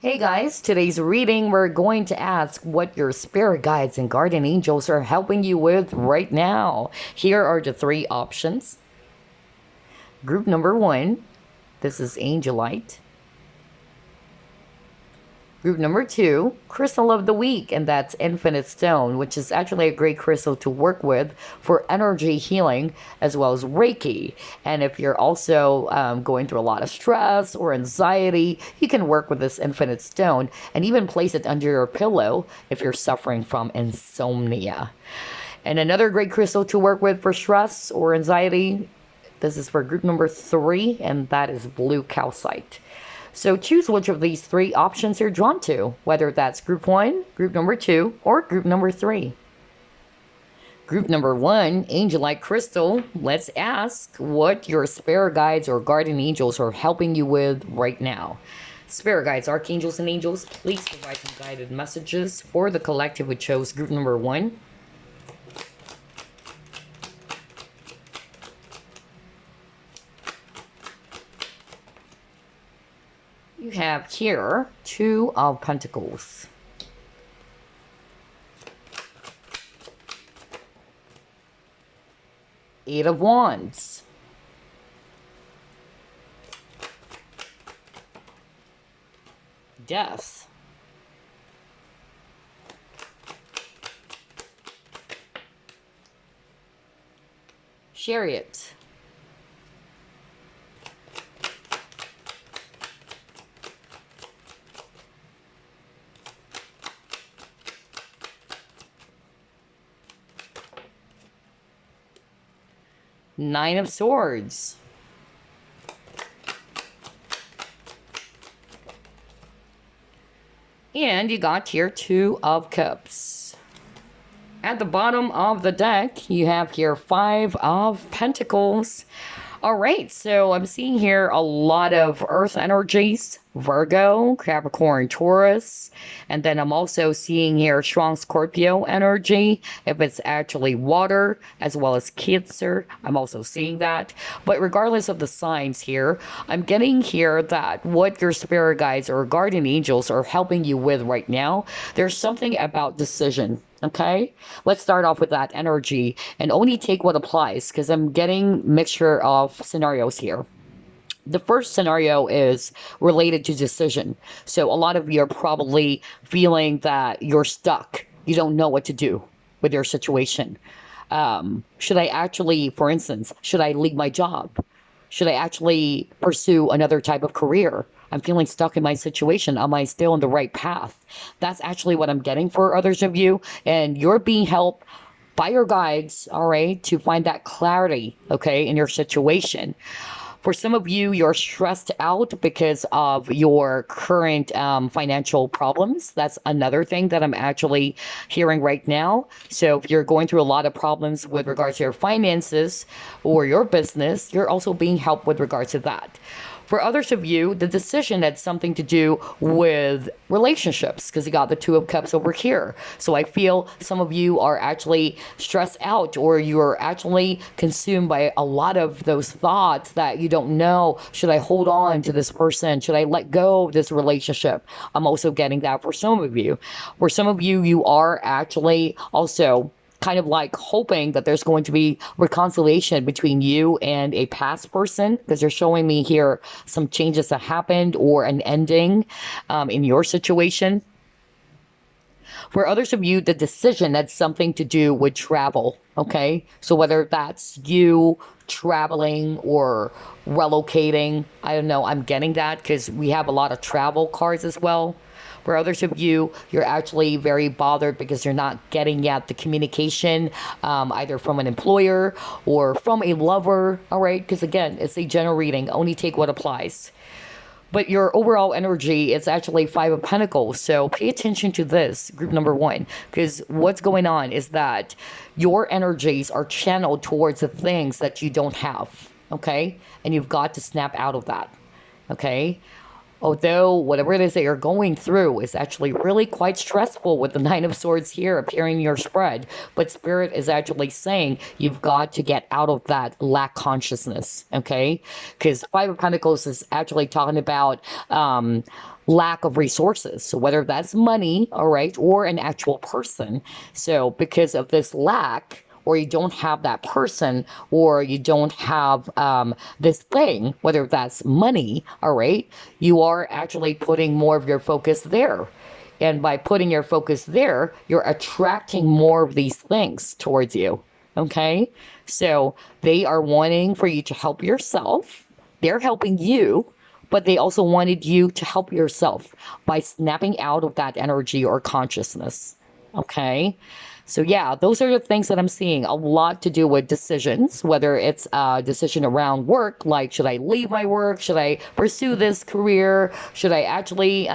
Hey guys, today's reading we're going to ask what your spirit guides and guardian angels are helping you with right now. Here are the three options. Group number one, this is Angelite. Group number two, crystal of the week, and that's infinite stone, which is actually a great crystal to work with for energy healing as well as Reiki. And if you're also going through a lot of stress or anxiety, you can work with this infinite stone and even place it under your pillow if you're suffering from insomnia. And another great crystal to work with for stress or anxiety, this is for group number three, and that is blue calcite. So choose which of these three options you're drawn to, whether that's group one, group number two, or group number three. Group number one, Angelite Crystal. Let's ask what your spirit guides or guardian angels are helping you with right now. Spirit guides, archangels, and angels, please provide some guided messages for the collective who chose group number one. You have here Two of Pentacles. Eight of Wands. Death. Chariot. Nine of Swords. And you got here Two of Cups. At the bottom of the deck, you have here Five of Pentacles. All right, so I'm seeing here a lot of earth energies, Virgo, Capricorn, Taurus, and then I'm also seeing here strong Scorpio energy, if it's actually water, as well as Cancer. I'm also seeing that. But regardless of the signs here, I'm getting here that what your spirit guides or guardian angels are helping you with right now, there's something about decision. Okay, let's start off with that energy and only take what applies because I'm getting mixture of scenarios here. The first scenario is related to decision. So a lot of you are probably feeling that you're stuck. You don't know what to do with your situation. Should I actually, for instance, should I leave my job? Should I actually pursue another type of career? I'm feeling stuck in my situation. Am I still on the right path? That's actually what I'm getting for others of you. And you're being helped by your guides, all right, to find that clarity, okay, in your situation. For some of you, you're stressed out because of your current financial problems. That's another thing that I'm actually hearing right now. So if you're going through a lot of problems with regards to your finances or your business, you're also being helped with regards to that. For others of you, the decision had something to do with relationships because you got the Two of Cups over here. So I feel some of you are actually stressed out or you're actually consumed by a lot of those thoughts that you don't know. Should I hold on to this person? Should I let go of this relationship? I'm also getting that for some of you. For some of you, you are actually also kind of like hoping that there's going to be reconciliation between you and a past person because they're showing me here some changes that happened or an ending in your situation. For others of you, the decision had something to do with travel, okay? So whether that's you traveling or relocating, I don't know, I'm getting that because we have a lot of travel cards as well. For others of you, you're actually very bothered because you're not getting yet the communication either from an employer or from a lover, all right? Because again, it's a general reading, only take what applies. But your overall energy is actually Five of Pentacles. So pay attention to this, group number one, because what's going on is that your energies are channeled towards the things that you don't have, okay? And you've got to snap out of that, okay? Although whatever it is that you're going through is actually really quite stressful with the Nine of Swords here appearing in your spread, but Spirit is actually saying you've got to get out of that lack consciousness, okay? Because Five of Pentacles is actually talking about lack of resources. So whether that's money, all right, or an actual person. So because of this lack, or you don't have that person, or you don't have this thing, whether that's money, all right, you are actually putting more of your focus there. And by putting your focus there, you're attracting more of these things towards you. Okay? So they are wanting for you to help yourself. They're helping you, but they also wanted you to help yourself by snapping out of that energy or consciousness. Okay? So yeah, those are the things that I'm seeing. A lot to do with decisions, whether it's a decision around work, like should I leave my work? Should I pursue this career? Should I actually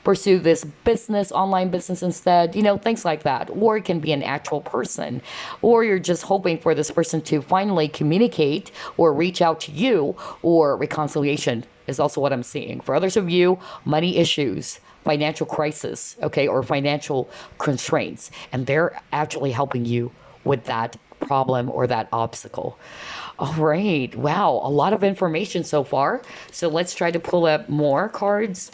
pursue this business, online business instead? You know, things like that. Or it can be an actual person. Or you're just hoping for this person to finally communicate or reach out to you, or reconciliation is also what I'm seeing. For others of you, money issues, financial crisis, okay, or financial constraints, and they're actually helping you with that problem or that obstacle. All right, wow, a lot of information so far. So let's try to pull up more cards.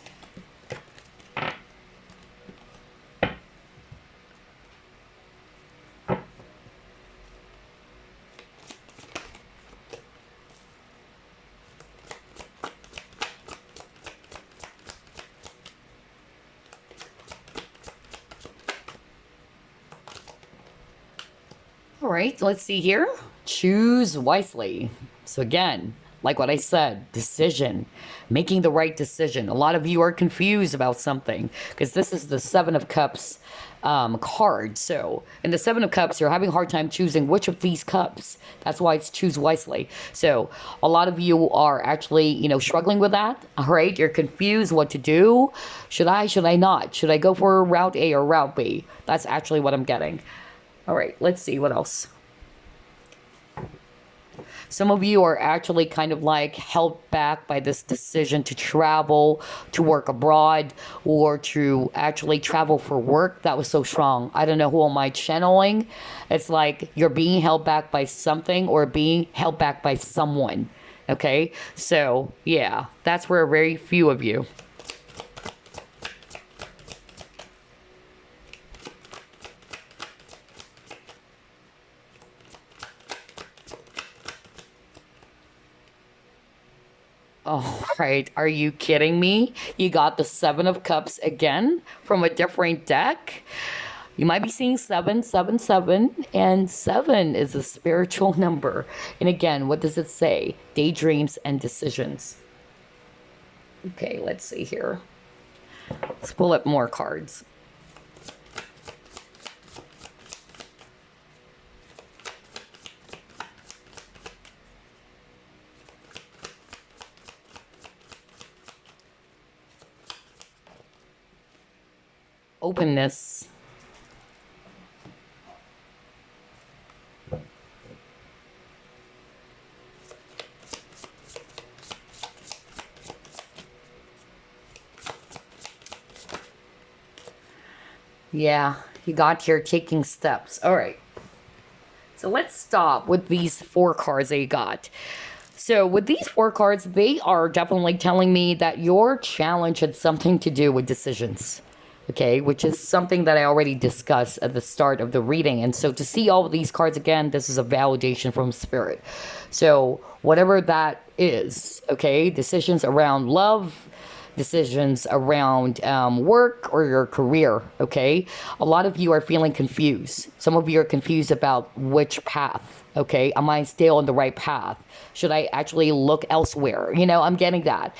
All right, let's see here. Choose wisely. So again, like what I said, decision, making the right decision. A lot of you are confused about something because this is the Seven of Cups card. So in the Seven of Cups, you're having a hard time choosing which of these cups. That's why it's choose wisely. So a lot of you are actually, you know, struggling with that. All right, you're confused what to do. Should I not? Should I go for route A or route B? That's actually what I'm getting. All right, let's see what else. Some of you are actually kind of like held back by this decision to travel, to work abroad, or to actually travel for work. That was so strong. I don't know who am I channeling. It's like you're being held back by something or being held back by someone. Okay, so yeah, that's where very few of you. Oh, right. Are you kidding me? You got the Seven of Cups again from a different deck? You might be seeing 777, and 7 is a spiritual number. And again, what does it say? Daydreams and decisions. Okay, let's see here. Let's pull up more cards. Openness. Yeah, you got here taking steps. All right. So let's stop with these 4 cards that you got. So with these 4 cards, they are definitely telling me that your challenge had something to do with decisions. Okay, which is something that I already discussed at the start of the reading. And so to see all of these cards again, this is a validation from Spirit. So whatever that is, okay, decisions around love, decisions around work or your career, okay? A lot of you are feeling confused. Some of you are confused about which path, okay? Am I still on the right path? Should I actually look elsewhere? You know, I'm getting that.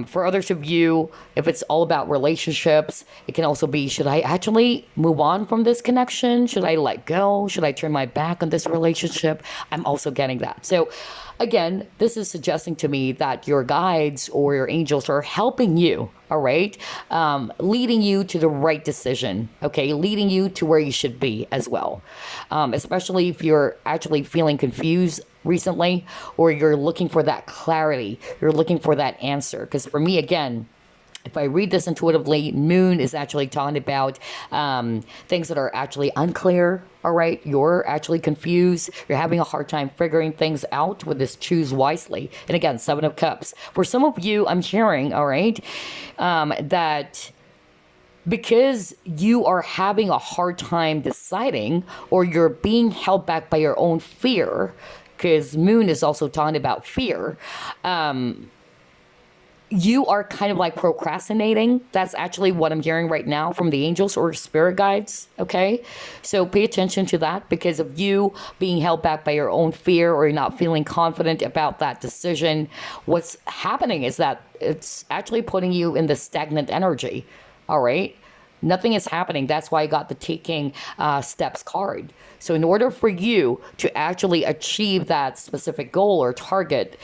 For others of you, if it's all about relationships, it can also be, should I actually move on from this connection? Should I let go? Should I turn my back on this relationship? I'm also getting that. So again, this is suggesting to me that your guides or your angels are helping you, all right? Leading you to the right decision, okay? Leading you to where you should be as well. Especially if you're actually feeling confused recently, or you're looking for that clarity, you're looking for that answer. Because for me, again, if I read this intuitively, moon is actually talking about things that are actually unclear, all right? You're actually confused. You're having a hard time figuring things out with this choose wisely. And again, 7 of Cups. For some of you, I'm hearing, all right, that because you are having a hard time deciding, or you're being held back by your own fear, because moon is also talking about fear, you are kind of like procrastinating. That's actually what I'm hearing right now from the angels or spirit guides, okay? So pay attention to that, because of you being held back by your own fear, or you're not feeling confident about that decision. What's happening is that it's actually putting you in the stagnant energy, all right? Nothing is happening. That's why I got the taking steps card. So in order for you to actually achieve that specific goal or target,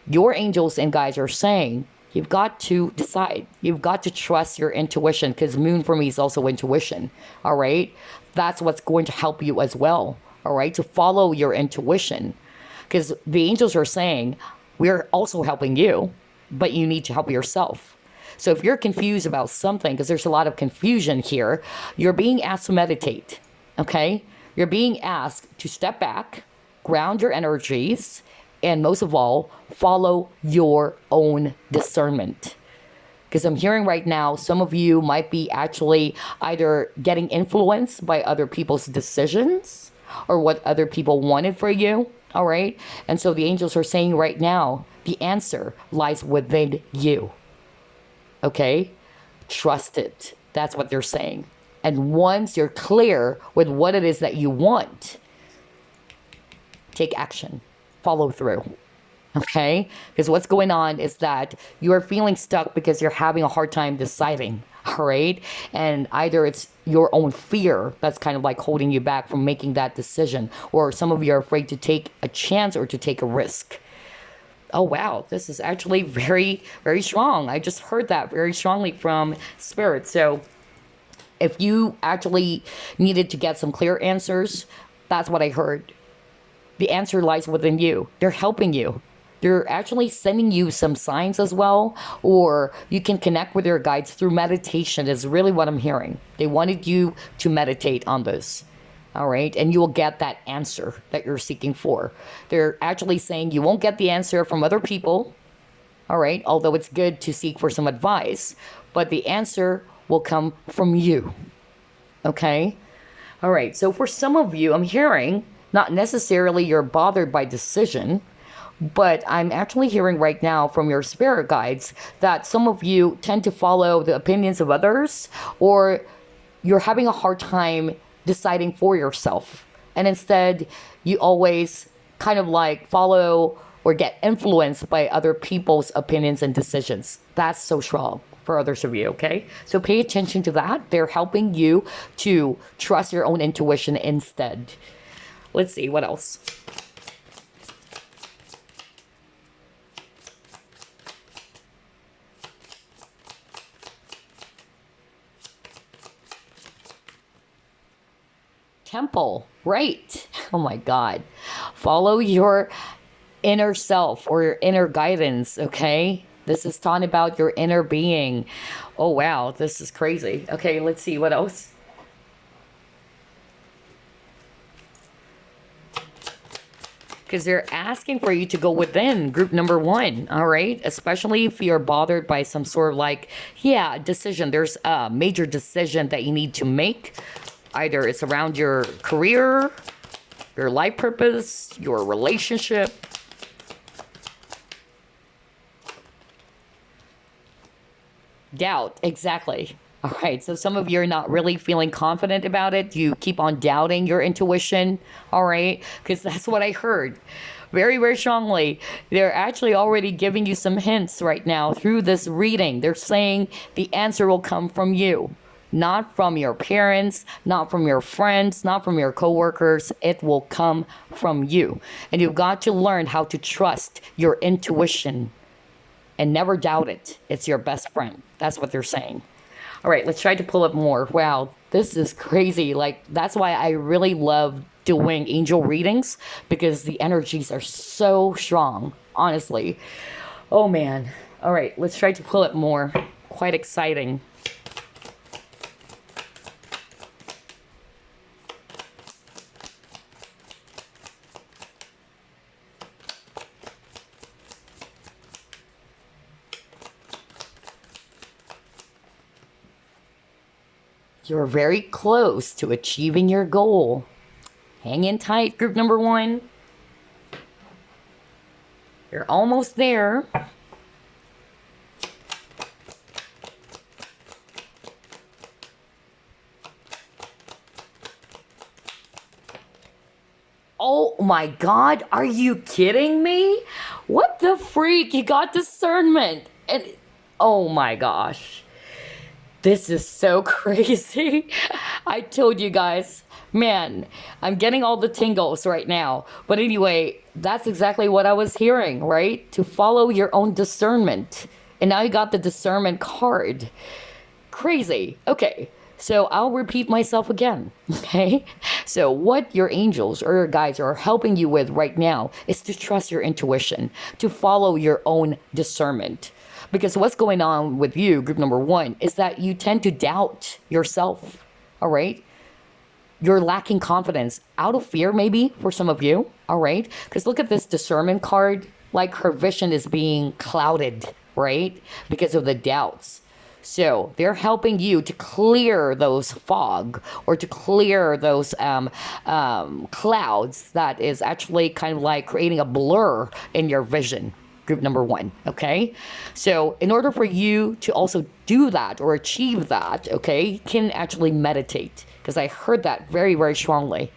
your angels and guides are saying, you've got to decide. You've got to trust your intuition, because moon for me is also intuition, all right? That's what's going to help you as well, all right? To follow your intuition, because the angels are saying, we're also helping you, but you need to help yourself. So if you're confused about something, because there's a lot of confusion here, you're being asked to meditate, okay? You're being asked to step back, ground your energies, and most of all, follow your own discernment. Because I'm hearing right now, some of you might be actually either getting influenced by other people's decisions or what other people wanted for you, all right? And so the angels are saying right now, the answer lies within you, okay? Trust it. That's what they're saying. And once you're clear with what it is that you want, take action. Follow through, okay? Because what's going on is that you are feeling stuck because you're having a hard time deciding, all right? And either it's your own fear that's kind of like holding you back from making that decision, or some of you are afraid to take a chance or to take a risk. Oh, wow, this is actually very, very strong. I just heard that very strongly from Spirit. So if you actually needed to get some clear answers, that's what I heard. The answer lies within you. They're helping you. They're actually sending you some signs as well, or you can connect with your guides through meditation is really what I'm hearing. They wanted you to meditate on this, all right? And you will get that answer that you're seeking for. They're actually saying you won't get the answer from other people, all right? Although it's good to seek for some advice, but the answer will come from you, okay? All right, so for some of you, I'm hearing, not necessarily you're bothered by decision, but I'm actually hearing right now from your spirit guides that some of you tend to follow the opinions of others, or you're having a hard time deciding for yourself. And instead, you always kind of like follow or get influenced by other people's opinions and decisions. That's so strong for others of you, okay? So pay attention to that. They're helping you to trust your own intuition instead. Let's see, what else? Temple, right. Oh my God. Follow your inner self or your inner guidance, okay? This is talking about your inner being. Oh, wow, this is crazy. Okay, let's see, what else? Because they're asking for you to go within group number 1, all right? Especially if you're bothered by some sort of like, yeah, decision. There's a major decision that you need to make. Either it's around your career, your life purpose, your relationship. Doubt, exactly. All right, so some of you are not really feeling confident about it. You keep on doubting your intuition, all right? Because that's what I heard very, very strongly. They're actually already giving you some hints right now through this reading. They're saying the answer will come from you, not from your parents, not from your friends, not from your coworkers. It will come from you. And you've got to learn how to trust your intuition. and never doubt it. It's your best friend. That's what they're saying. All right, let's try to pull up more. Wow, this is crazy. Like, that's why I really love doing angel readings, because the energies are so strong, honestly. Oh man. All right, let's try to pull up more. Quite exciting. You're very close to achieving your goal. Hang in tight, group number 1. You're almost there. Oh my God, are you kidding me? What the freak? You got discernment. And oh my gosh. This is so crazy. I told you guys, man, I'm getting all the tingles right now. But anyway, that's exactly what I was hearing, right? To follow your own discernment. And now you got the discernment card. Crazy. Okay, so I'll repeat myself again, okay? So what your angels or your guides are helping you with right now is to trust your intuition, to follow your own discernment. Because what's going on with you, group number 1, is that you tend to doubt yourself, all right? You're lacking confidence out of fear, maybe, for some of you, all right? Because look at this discernment card, like her vision is being clouded, right? Because of the doubts. So they're helping you to clear those fog, or to clear those clouds that is actually kind of like creating a blur in your vision. Group number 1, okay? So in order for you to also do that or achieve that, okay, you can actually meditate, because I heard that very, very strongly.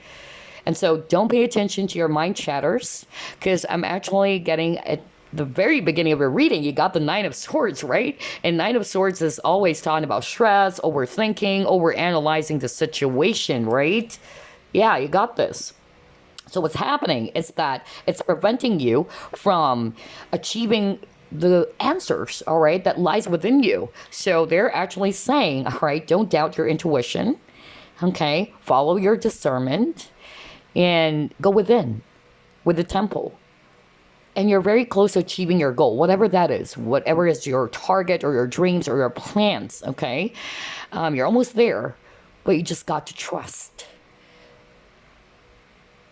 And so don't pay attention to your mind chatters, because I'm actually getting at the very beginning of your reading, you got the 9 of Swords, right? And 9 of Swords is always talking about stress, overthinking, overanalyzing the situation, right? Yeah, you got this. So what's happening is that it's preventing you from achieving the answers, all right, that lies within you. So they're actually saying, all right, don't doubt your intuition, okay? Follow your discernment and go within with the temple. And you're very close to achieving your goal, whatever that is, whatever is your target or your dreams or your plans, okay? You're almost there, but you just got to trust.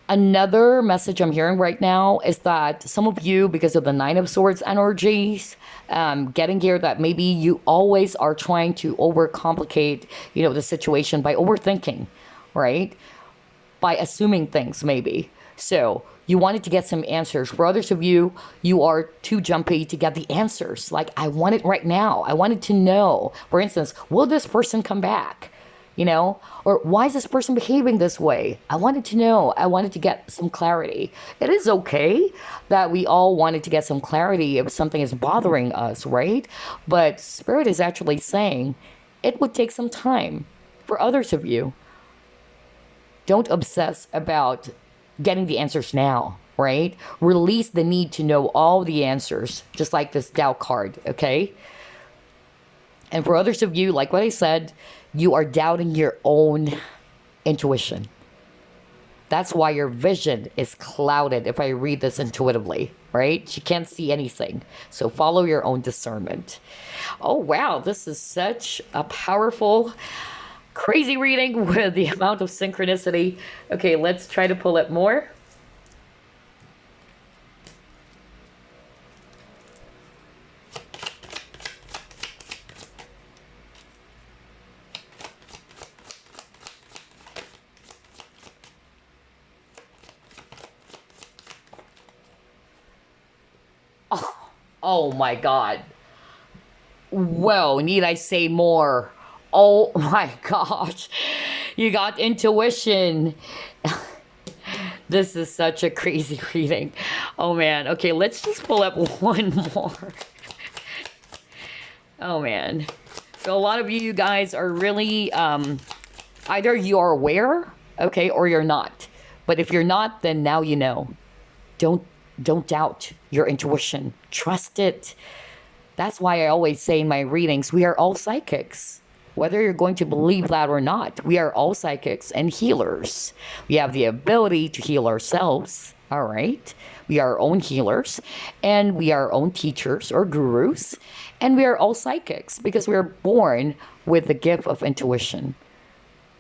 Another message I'm hearing right now is that some of you, because of the 9 of Swords energies, getting here, that maybe you always are trying to overcomplicate, the situation by overthinking, right? By assuming things, maybe. So you wanted to get some answers. For others of you, you are too jumpy to get the answers. Like, I want it right now. I wanted to know, for instance, will this person come back? Or why is this person behaving this way? I wanted to know. I wanted to get some clarity. It is okay that we all wanted to get some clarity if something is bothering us, right? But Spirit is actually saying it would take some time. For others of you, don't obsess about getting the answers now, right? Release the need to know all the answers, just like this doubt card, okay? And for others of you, like what I said, you are doubting your own intuition. That's why your vision is clouded, if I read this intuitively, right? You can't see anything. So follow your own discernment. Oh, wow. This is such a powerful, crazy reading with the amount of synchronicity. Okay, let's try to pull it more. Oh my God. Well, need I say more? Oh my gosh. You got intuition. This is such a crazy reading. Oh man. Okay, let's just pull up one more. Oh man. So a lot of you guys are really, either you are aware, okay, or you're not. But if you're not, then now you know. Don't doubt your intuition. Trust it. That's why I always say in my readings, we are all psychics. Whether you're going to believe that or not, we are all psychics and healers. We have the ability to heal ourselves, all right? We are our own healers, and we are our own teachers or gurus, and we are all psychics because we are born with the gift of intuition.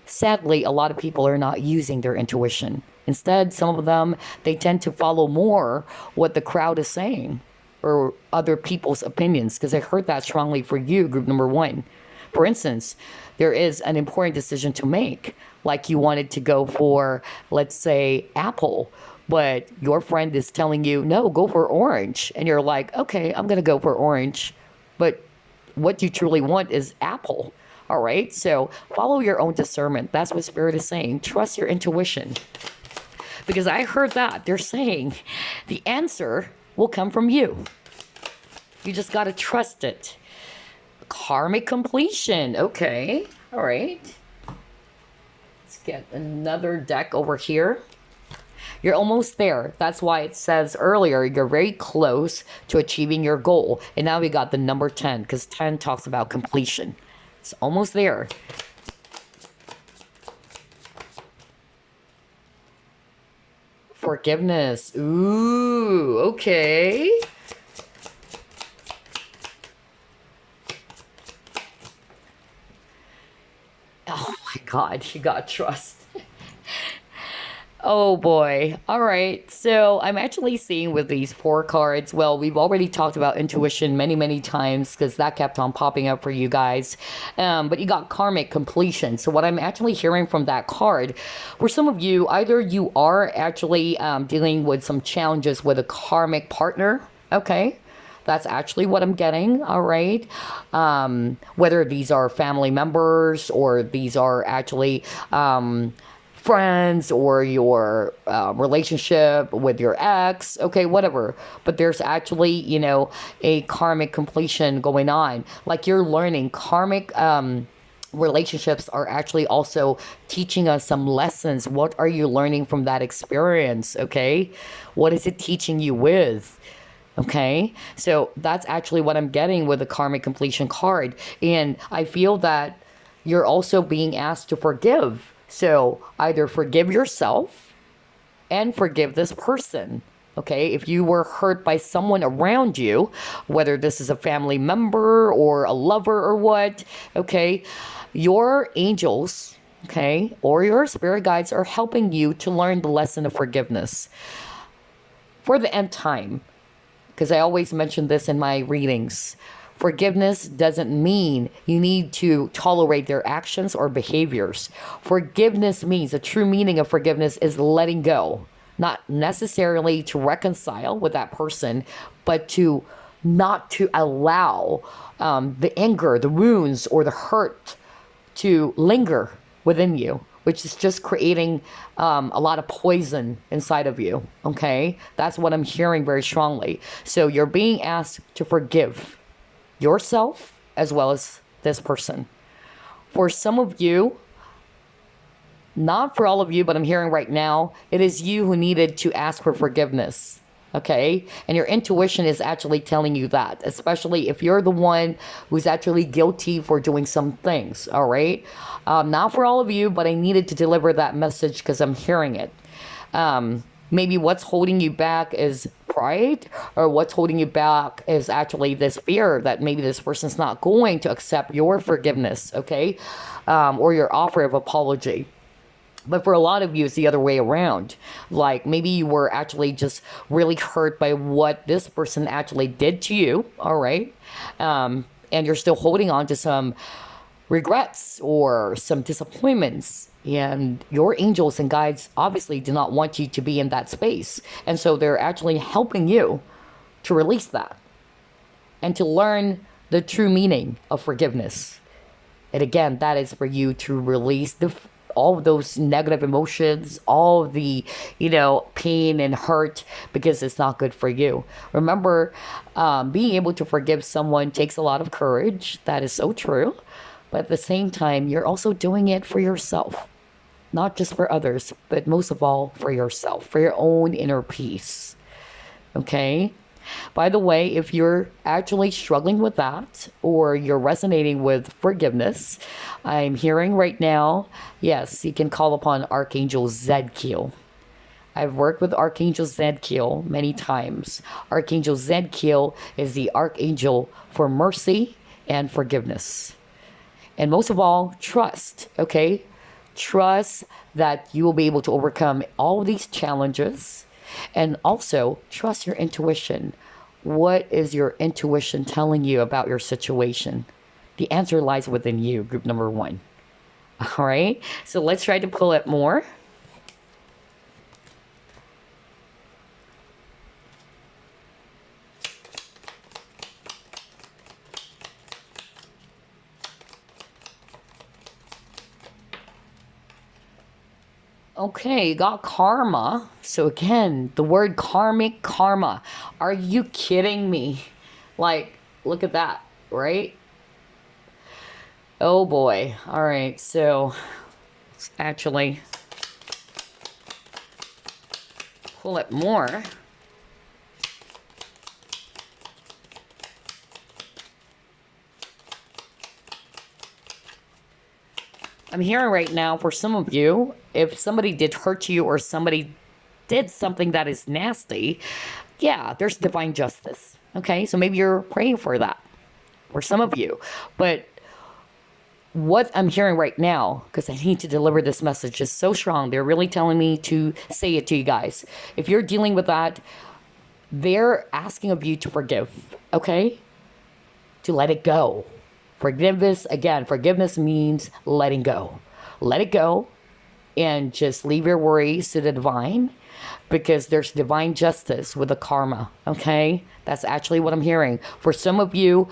Sadly, a lot of people are not using their intuition. Instead, some of them, they tend to follow more what the crowd is saying or other people's opinions, because I heard that strongly for you, group number 1. For instance, there is an important decision to make, like you wanted to go for, let's say, apple, but your friend is telling you, no, go for orange. And you're like, okay, I'm going to go for orange. But what you truly want is apple. All right. So follow your own discernment. That's what Spirit is saying. Trust your intuition. Because I heard that they're saying the answer will come from you. You just got to trust it. Karmic completion. Okay. All right. Let's get another deck over here. You're almost there. That's why it says earlier you're very close to achieving your goal. And now we got the number 10 because 10 talks about completion. It's almost there. Forgiveness. Ooh, okay. Oh my God, you got trust. Oh boy. All right. So I'm actually seeing with these 4 cards, well, we've already talked about intuition many, many times because that kept on popping up for you guys. But you got karmic completion. So what I'm actually hearing from that card, for some of you, either you are actually dealing with some challenges with a karmic partner. Okay. That's actually what I'm getting, all right? Whether these are family members or these are actually friends or your relationship with your ex, okay, whatever. But there's actually, you know, a karmic completion going on. Like you're learning karmic relationships are actually also teaching us some lessons. What are you learning from that experience, okay? What is it teaching you with? Okay, so that's actually what I'm getting with the karmic completion card. And I feel that you're also being asked to forgive. So either forgive yourself and forgive this person. Okay, if you were hurt by someone around you, whether this is a family member or a lover or what, okay, your angels, okay, or your spirit guides are helping you to learn the lesson of forgiveness for the end time. Because I always mention this in my readings. Forgiveness doesn't mean you need to tolerate their actions or behaviors. Forgiveness means, the true meaning of forgiveness is letting go. Not necessarily to reconcile with that person, but to not to allow the anger, the wounds, or the hurt to linger within you, which is just creating a lot of poison inside of you, okay? That's what I'm hearing very strongly. So you're being asked to forgive yourself as well as this person. For some of you, not for all of you, but I'm hearing right now, it is you who needed to ask for forgiveness. Okay, and your intuition is actually telling you that, especially if you're the one who's actually guilty for doing some things. All right, not for all of you, but I needed to deliver that message because I'm hearing it. Maybe what's holding you back is pride, or what's holding you back is actually this fear that maybe this person's not going to accept your forgiveness, okay, or your offer of apology. But for a lot of you, it's the other way around. Like maybe you were actually just really hurt by what this person actually did to you, all right? And you're still holding on to some regrets or some disappointments. And your angels and guides obviously do not want you to be in that space. And so they're actually helping you to release that and to learn the true meaning of forgiveness. And again, that is for you to release all of those negative emotions, all of the, pain and hurt, because it's not good for you. Remember, being able to forgive someone takes a lot of courage. That is so true. But at the same time, you're also doing it for yourself. Not just for others, but most of all for yourself, for your own inner peace. Okay? By the way, if you're actually struggling with that or you're resonating with forgiveness, I'm hearing right now, yes, you can call upon Archangel Zedkiel. I've worked with Archangel Zedkiel many times. Archangel Zedkiel is the archangel for mercy and forgiveness. And most of all, trust, okay? Trust that you will be able to overcome all of these challenges. And also, trust your intuition. What is your intuition telling you about your situation? The answer lies within you, group number 1. All right? So let's try to pull it more. Okay, you got karma. So again, the word karmic karma. Are you kidding me? Like, look at that, right? Oh boy. All right, so let's actually pull it more. I'm hearing right now for some of you, if somebody did hurt you or somebody did something that is nasty, yeah, there's divine justice. Okay, so maybe you're praying for that for some of you. But what I'm hearing right now, because I need to deliver this message, is so strong. They're really telling me to say it to you guys. If you're dealing with that, they're asking of you to forgive, okay? To let it go. Forgiveness, again, forgiveness means letting go. Let it go and just leave your worries to the divine, because there's divine justice with the karma, okay? That's actually what I'm hearing. For some of you,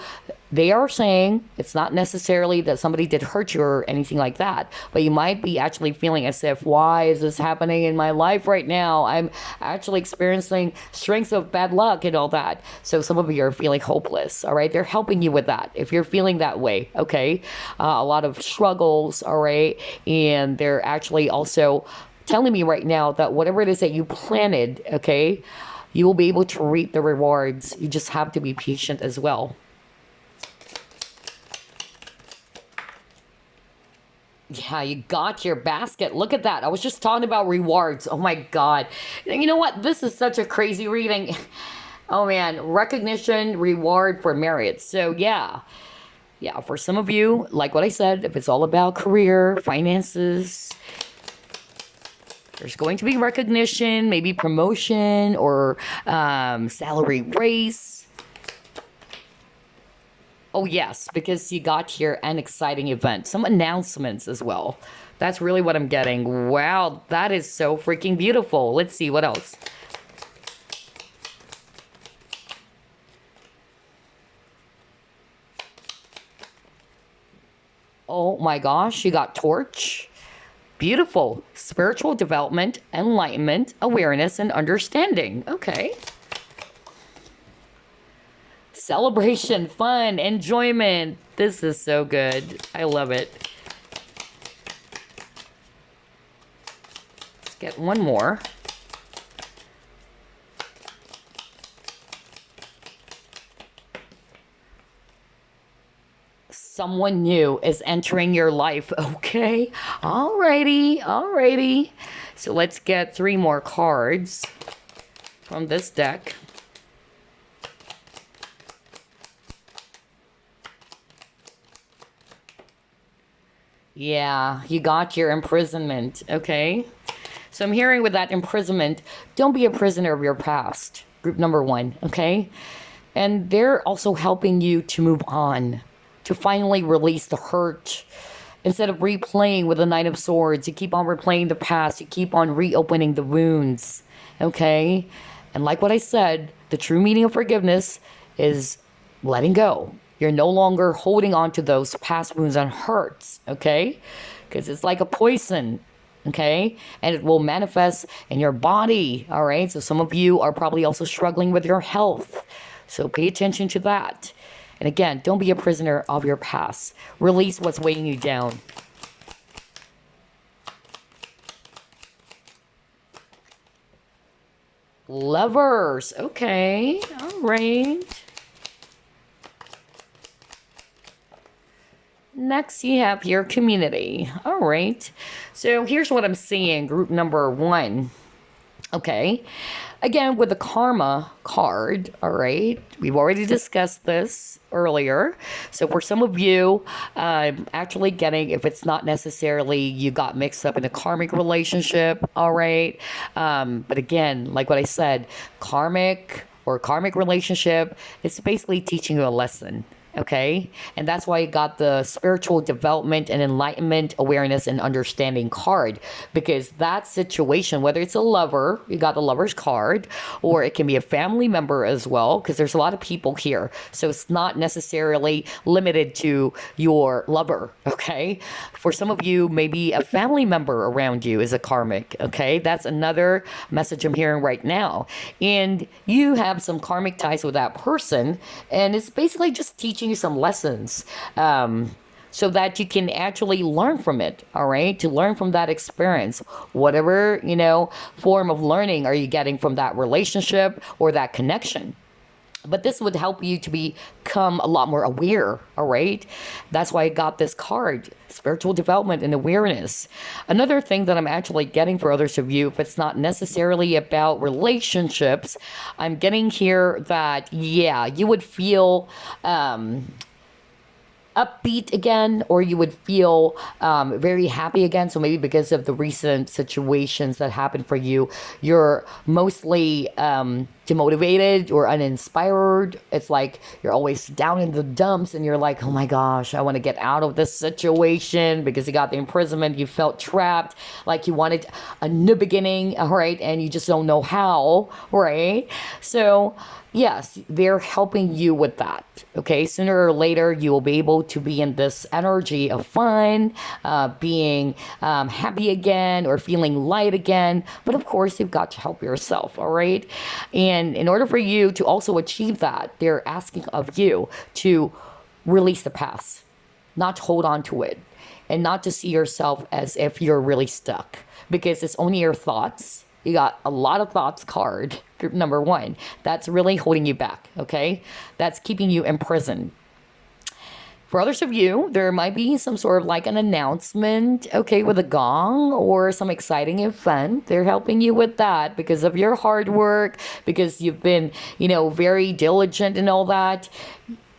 they are saying it's not necessarily that somebody did hurt you or anything like that, but you might be actually feeling as if, why is this happening in my life right now? I'm actually experiencing strings of bad luck and all that. So some of you are feeling hopeless, all right? They're helping you with that if you're feeling that way, okay? A lot of struggles, all right? And they're actually also telling me right now that whatever it is that you planted, okay, you will be able to reap the rewards. You just have to be patient as well. Yeah, you got your basket. Look at that. I was just talking about rewards. Oh my God. You know what? This is such a crazy reading. Oh man, recognition, reward for merit. So yeah. Yeah, for some of you, like what I said, if it's all about career, finances, there's going to be recognition, maybe promotion or salary raise. Oh, yes, because you got here an exciting event. Some announcements as well. That's really what I'm getting. Wow, that is so freaking beautiful. Let's see, what else? Oh my gosh, you got torch. Beautiful. Spiritual development, enlightenment, awareness, and understanding. Okay. Celebration, fun, enjoyment. This is so good. I love it. Let's get one more. Someone new is entering your life. Okay. Alrighty. Alrighty. So let's get 3 more cards from this deck. Yeah, you got your imprisonment, okay? So I'm hearing with that imprisonment, don't be a prisoner of your past, group number 1, okay? And they're also helping you to move on, to finally release the hurt. Instead of replaying with the Knight of Swords, you keep on replaying the past, you keep on reopening the wounds, okay? And like what I said, the true meaning of forgiveness is letting go. You're no longer holding on to those past wounds and hurts, okay? Because it's like a poison, okay? And it will manifest in your body, all right? So some of you are probably also struggling with your health. So pay attention to that. And again, don't be a prisoner of your past. Release what's weighing you down. Lovers. Okay. All right. Next, you have your community. All right. So here's what I'm seeing. Group number 1. Okay. Again, with the karma card, all right, we've already discussed this earlier. So for some of you, actually getting, if it's not necessarily you got mixed up in a karmic relationship, all right. But again, like what I said, karmic relationship, it's basically teaching you a lesson. Okay, and that's why you got the spiritual development and enlightenment, awareness, and understanding card, because that situation, whether it's a lover, you got the lover's card, or it can be a family member as well, because there's a lot of people here, so it's not necessarily limited to your lover. Okay, for some of you, maybe a family member around you is a karmic. Okay, that's another message I'm hearing right now, and you have some karmic ties with that person, and it's basically just teaching you some lessons, so that you can actually learn from it. All right, to learn from that experience, whatever form of learning are you getting from that relationship or that connection. But this would help you to become a lot more aware, all right? That's why I got this card, spiritual development and awareness. Another thing that I'm actually getting for others of you, if it's not necessarily about relationships, I'm getting here that, yeah, you would feel upbeat again, or you would feel very happy again. So maybe because of the recent situations that happened for you, you're mostly demotivated or uninspired. It's like you're always down in the dumps and you're like, oh my gosh, I want to get out of this situation because you got the imprisonment, you felt trapped, like you wanted a new beginning, all right, and you just don't know how, right? So yes, they're helping you with that. Okay, sooner or later, you will be able to be in this energy of fun, being happy again, or feeling light again. But of course, you've got to help yourself, all right? And in order for you to also achieve that, they're asking of you to release the past, not to hold on to it, and not to see yourself as if you're really stuck, because it's only your thoughts. You got a lot of thoughts card, group number 1. That's really holding you back, okay? That's keeping you imprisoned. For others of you, there might be some sort of like an announcement, okay, with a gong or some exciting event. They're helping you with that because of your hard work, because you've been, very diligent and all that.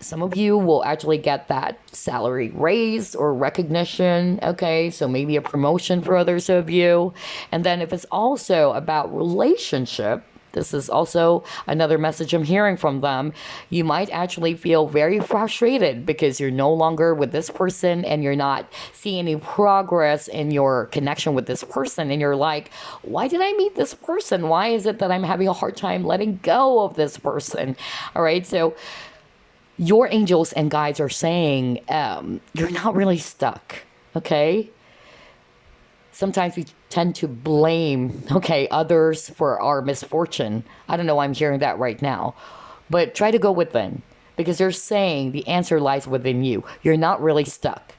Some of you will actually get that salary raise or recognition, okay? So maybe a promotion for others of you. And then if it's also about relationship, this is also another message I'm hearing from them. You might actually feel very frustrated because you're no longer with this person and you're not seeing any progress in your connection with this person. And you're like, why did I meet this person? Why is it that I'm having a hard time letting go of this person? All right, so your angels and guides are saying you're not really stuck, okay? Sometimes we tend to blame, okay, others for our misfortune. I don't know why I'm hearing that right now. But try to go within, because they're saying the answer lies within you. You're not really stuck.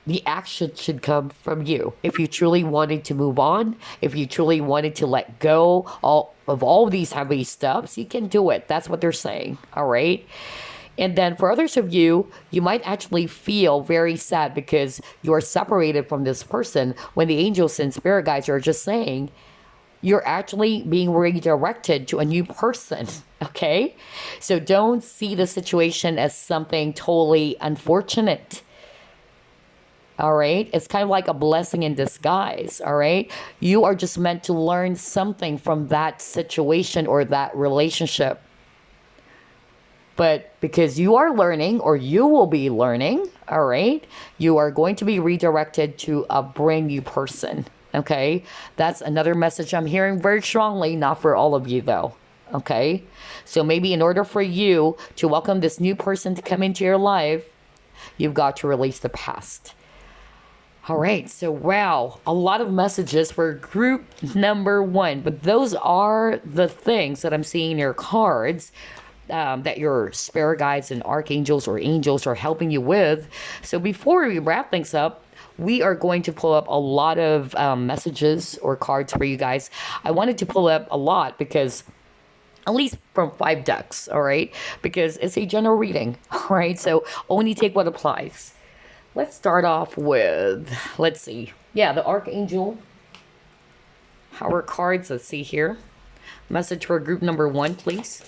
The action should come from you. If you truly wanted to move on, if you truly wanted to let go of all these heavy stuffs, you can do it. That's what they're saying, all right? And then for others of you, you might actually feel very sad because you're separated from this person, when the angels and spirit guides are just saying you're actually being redirected to a new person, okay? So don't see the situation as something totally unfortunate. All right. It's kind of like a blessing in disguise. All right. You are just meant to learn something from that situation or that relationship. But because you are learning, or you will be learning, all right, you are going to be redirected to a brand new person. Okay. That's another message I'm hearing very strongly, not for all of you though. Okay. So maybe in order for you to welcome this new person to come into your life, you've got to release the past. All right, so wow, a lot of messages for group number 1, but those are the things that I'm seeing in your cards that your spirit guides and archangels or angels are helping you with. So before we wrap things up, we are going to pull up a lot of messages or cards for you guys. I wanted to pull up a lot because at least from 5 decks, all right? Because it's a general reading, all right? So only take what applies. Let's start off with, let's see. Yeah, the Archangel. Our cards, let's see here. Message for group number 1, please.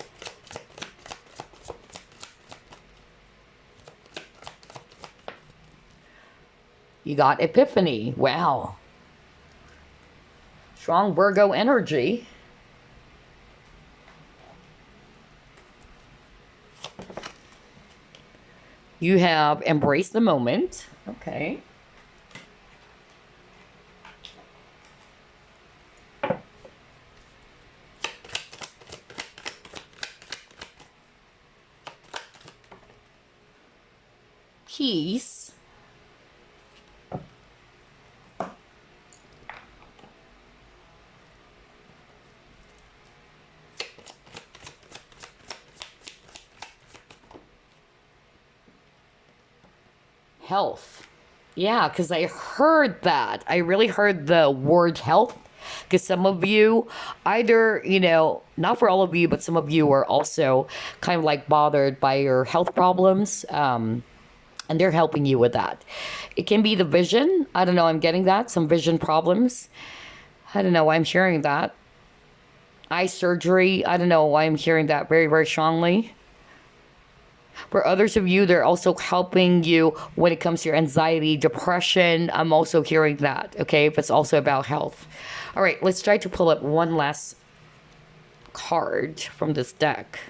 You got Epiphany. Wow. Strong Virgo energy. You have Embrace the Moment. Okay. Peace. Health. Yeah, because I heard that. I really heard the word health. Because some of you, either, not for all of you, but some of you are also kind of like bothered by your health problems. And they're helping you with that. It can be the vision. I don't know. I'm getting that. Some vision problems. I don't know why I'm hearing that. Eye surgery. I don't know why I'm hearing that very, very strongly. For others of you, they're also helping you when it comes to your anxiety, depression. I'm also hearing that, okay? If it's also about health. All right, let's try to pull up one last card from this deck.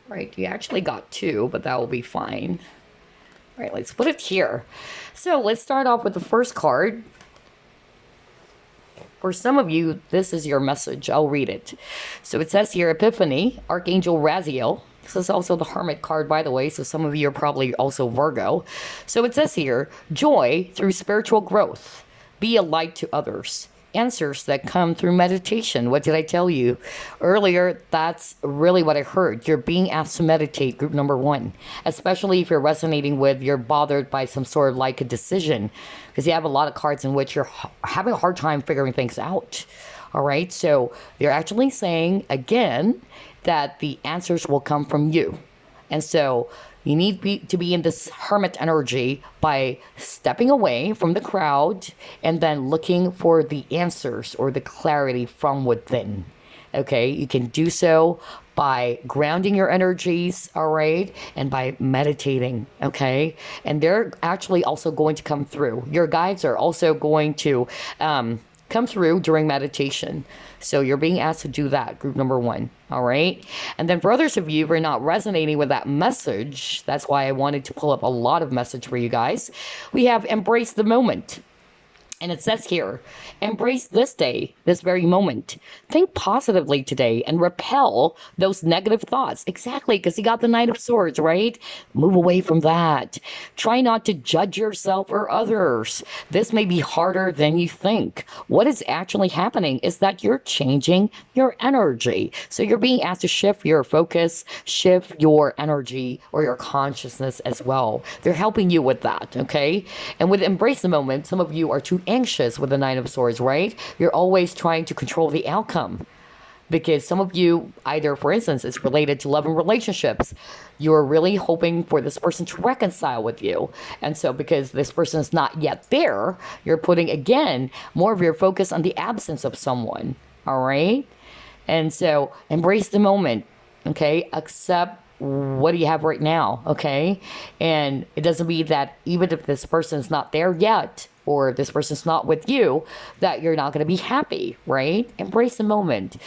All right, you actually got 2, but that will be fine. All right, let's put it here. So let's start off with the first card. For some of you, this is your message. I'll read it. So it says here, Epiphany, Archangel Raziel. This is also the Hermit card, by the way, so some of you are probably also Virgo. So it says here, joy through spiritual growth. Be a light to others. Answers that come through meditation. What did I tell you earlier? That's really what I heard. You're being asked to meditate, group number 1, especially if you're resonating with, you're bothered by some sort of like a decision, because you have a lot of cards in which you're having a hard time figuring things out. All right, so they're actually saying again that the answers will come from you. And so you need to be in this hermit energy by stepping away from the crowd and then looking for the answers or the clarity from within. Okay, you can do so by grounding your energies, all right, and by meditating, okay? And they're actually also going to come through. Your guides are also going to come through during meditation. So you're being asked to do that, group number 1, all right? And then for others of you who are not resonating with that message, that's why I wanted to pull up a lot of message for you guys. We have Embrace the Moment. And it says here, embrace this day, this very moment. Think positively today and repel those negative thoughts. Exactly, because you got the Knight of Swords, right? Move away from that. Try not to judge yourself or others. This may be harder than you think. What is actually happening is that you're changing your energy. So you're being asked to shift your focus, shift your energy or your consciousness as well. They're helping you with that, okay? And with Embrace the Moment, some of you are too anxious with the Nine of Swords, right? You're always trying to control the outcome. Because some of you, either, for instance, it's related to love and relationships. You're really hoping for this person to reconcile with you. And so because this person is not yet there, you're putting, again, more of your focus on the absence of someone. All right? And so embrace the moment, okay? Accept what do you have right now, okay? And it doesn't mean that even if this person's not there yet, or this person's not with you, that you're not going to be happy, right? Embrace the moment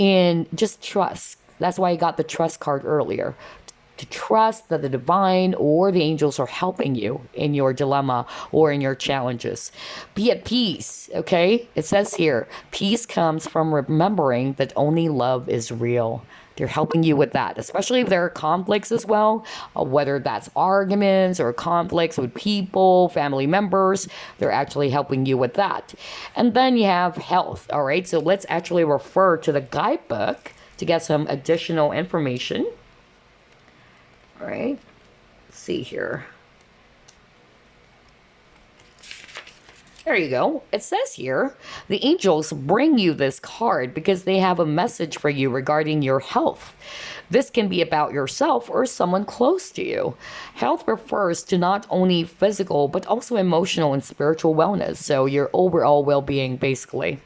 and just trust. That's why I got the trust card earlier. To trust that the divine or the angels are helping you in your dilemma or in your challenges. Be at peace, okay? It says here, peace comes from remembering that only love is real. They're helping you with that, especially if there are conflicts as well, whether that's arguments or conflicts with people, family members. They're actually helping you with that. And then you have health, all right? So let's actually refer to the guidebook to get some additional information. All right. Let's see here. There you go. It says here, the angels bring you this card because they have a message for you regarding your health. This can be about yourself or someone close to you. Health refers to not only physical, but also emotional and spiritual wellness. So your overall well-being, basically.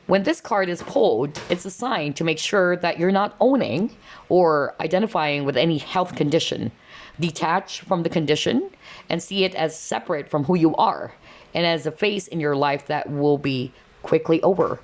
When this card is pulled, it's a sign to make sure that you're not owning or identifying with any health condition. Detach from the condition and see it as separate from who you are and as a phase in your life that will be quickly over.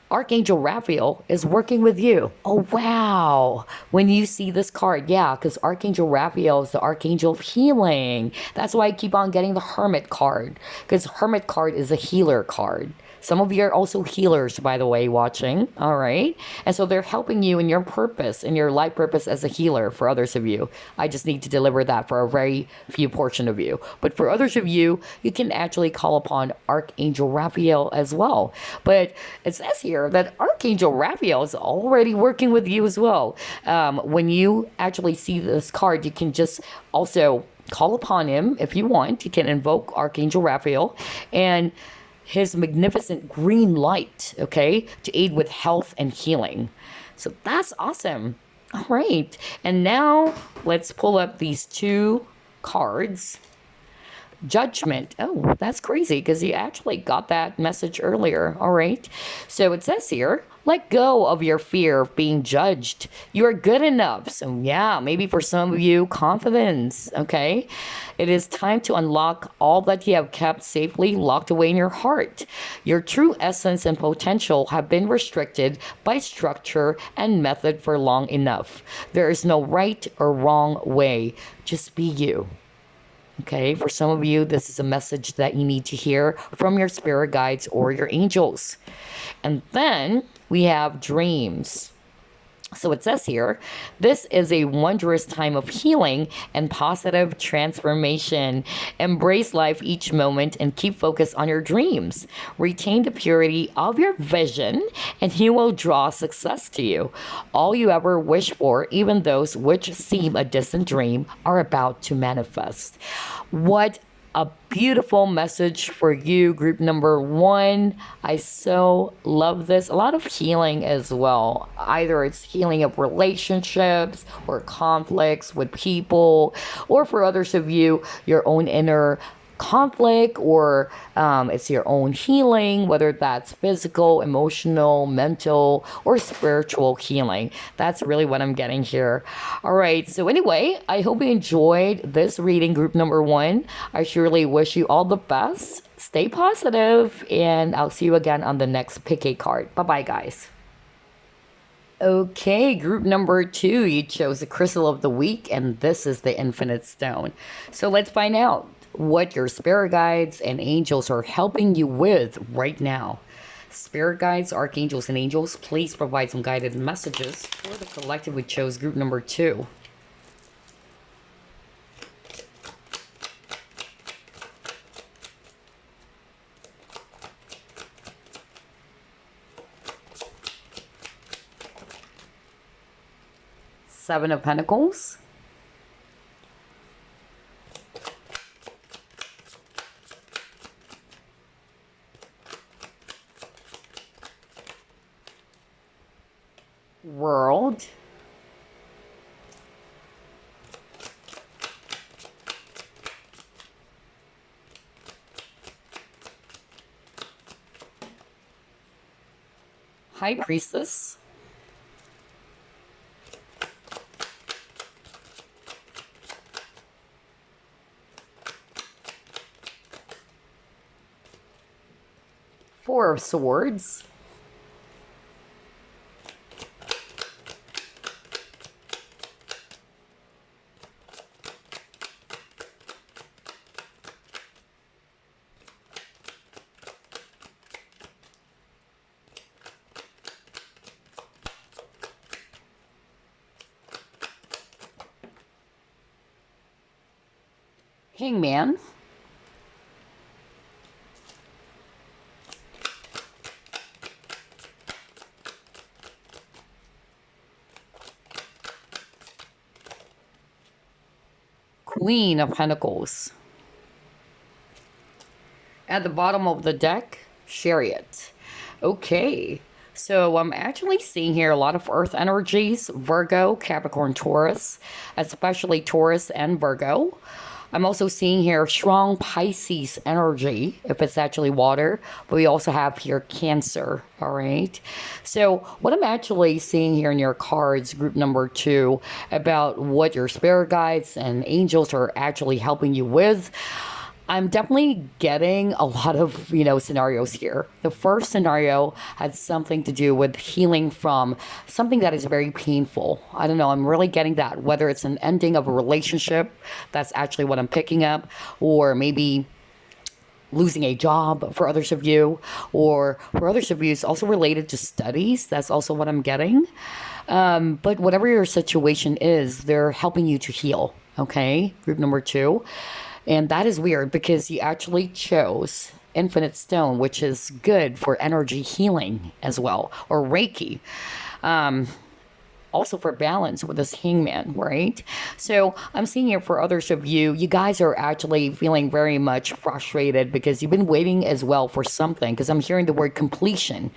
Archangel Raphael is working with you. Oh, wow. When you see this card, yeah, because Archangel Raphael is the Archangel of healing. That's why I keep on getting the Hermit card, because Hermit card is a healer card. Some of you are also healers, by the way, watching. All right. And so they're helping you in your purpose, in your life purpose as a healer for others of you. I just need to deliver that for a very few portion of you. But for others of you, you can actually call upon Archangel Raphael as well. But it says here that Archangel Raphael is already working with you as well. When you actually see this card, you can just also call upon him if you want. You can invoke Archangel Raphael and his magnificent green light, okay, to aid with health and healing. So that's awesome. All right. And now let's pull up these two cards. Judgment. Oh, that's crazy because you actually got that message earlier. All right. So it says here, let go of your fear of being judged. You are good enough. So yeah, maybe for some of you, confidence. Okay. It is time to unlock all that you have kept safely locked away in your heart. Your true essence and potential have been restricted by structure and method for long enough. There is no right or wrong way. Just be you. Okay, for some of you, this is a message that you need to hear from your spirit guides or your angels. And then we have dreams. So it says here, this is a wondrous time of healing and positive transformation. Embrace life each moment and keep focused on your dreams. Retain the purity of your vision and he will draw success to you. All you ever wish for, even those which seem a distant dream, are about to manifest. What a beautiful message for you, group number 1. I so love this. A lot of healing as well. Either it's healing of relationships or conflicts with people, or for others of you, your own inner conflict, or it's your own healing, whether that's physical, emotional, mental, or spiritual healing. That's really what I'm getting here. All right, so anyway, I hope you enjoyed this reading, group number 1. I surely wish you all the best. Stay positive, and I'll see you again on the next pick a card. Bye-bye, guys. Okay, group number 2, you chose the crystal of the week, and this is the infinite stone. So let's find out what your spirit guides and angels are helping you with right now. Spirit guides, archangels, and angels, please provide some guided messages for the collective we chose, group number 2. Seven of Pentacles. World. High Priestess. Four of Swords. Hangman. Queen of Pentacles. At the bottom of the deck, Chariot. Okay, so I'm actually seeing here a lot of earth energies, Virgo, Capricorn, Taurus, especially Taurus and Virgo. I'm also seeing here strong Pisces energy, if it's actually water, but we also have here Cancer, all right? So what I'm actually seeing here in your cards, group number 2, about what your spirit guides and angels are actually helping you with, I'm definitely getting a lot of, scenarios here. The first scenario had something to do with healing from something that is very painful. I don't know, I'm really getting that, whether it's an ending of a relationship, that's actually what I'm picking up, or maybe losing a job for others of you, or for others of you, it's also related to studies. That's also what I'm getting. But whatever your situation is, they're helping you to heal, okay? Group number 2. And that is weird because you actually chose Infinite Stone, which is good for energy healing as well, or Reiki. Also for balance with this Hangman, right? So I'm seeing here for others of you, you guys are actually feeling very much frustrated because you've been waiting as well for something, because I'm hearing the word completion.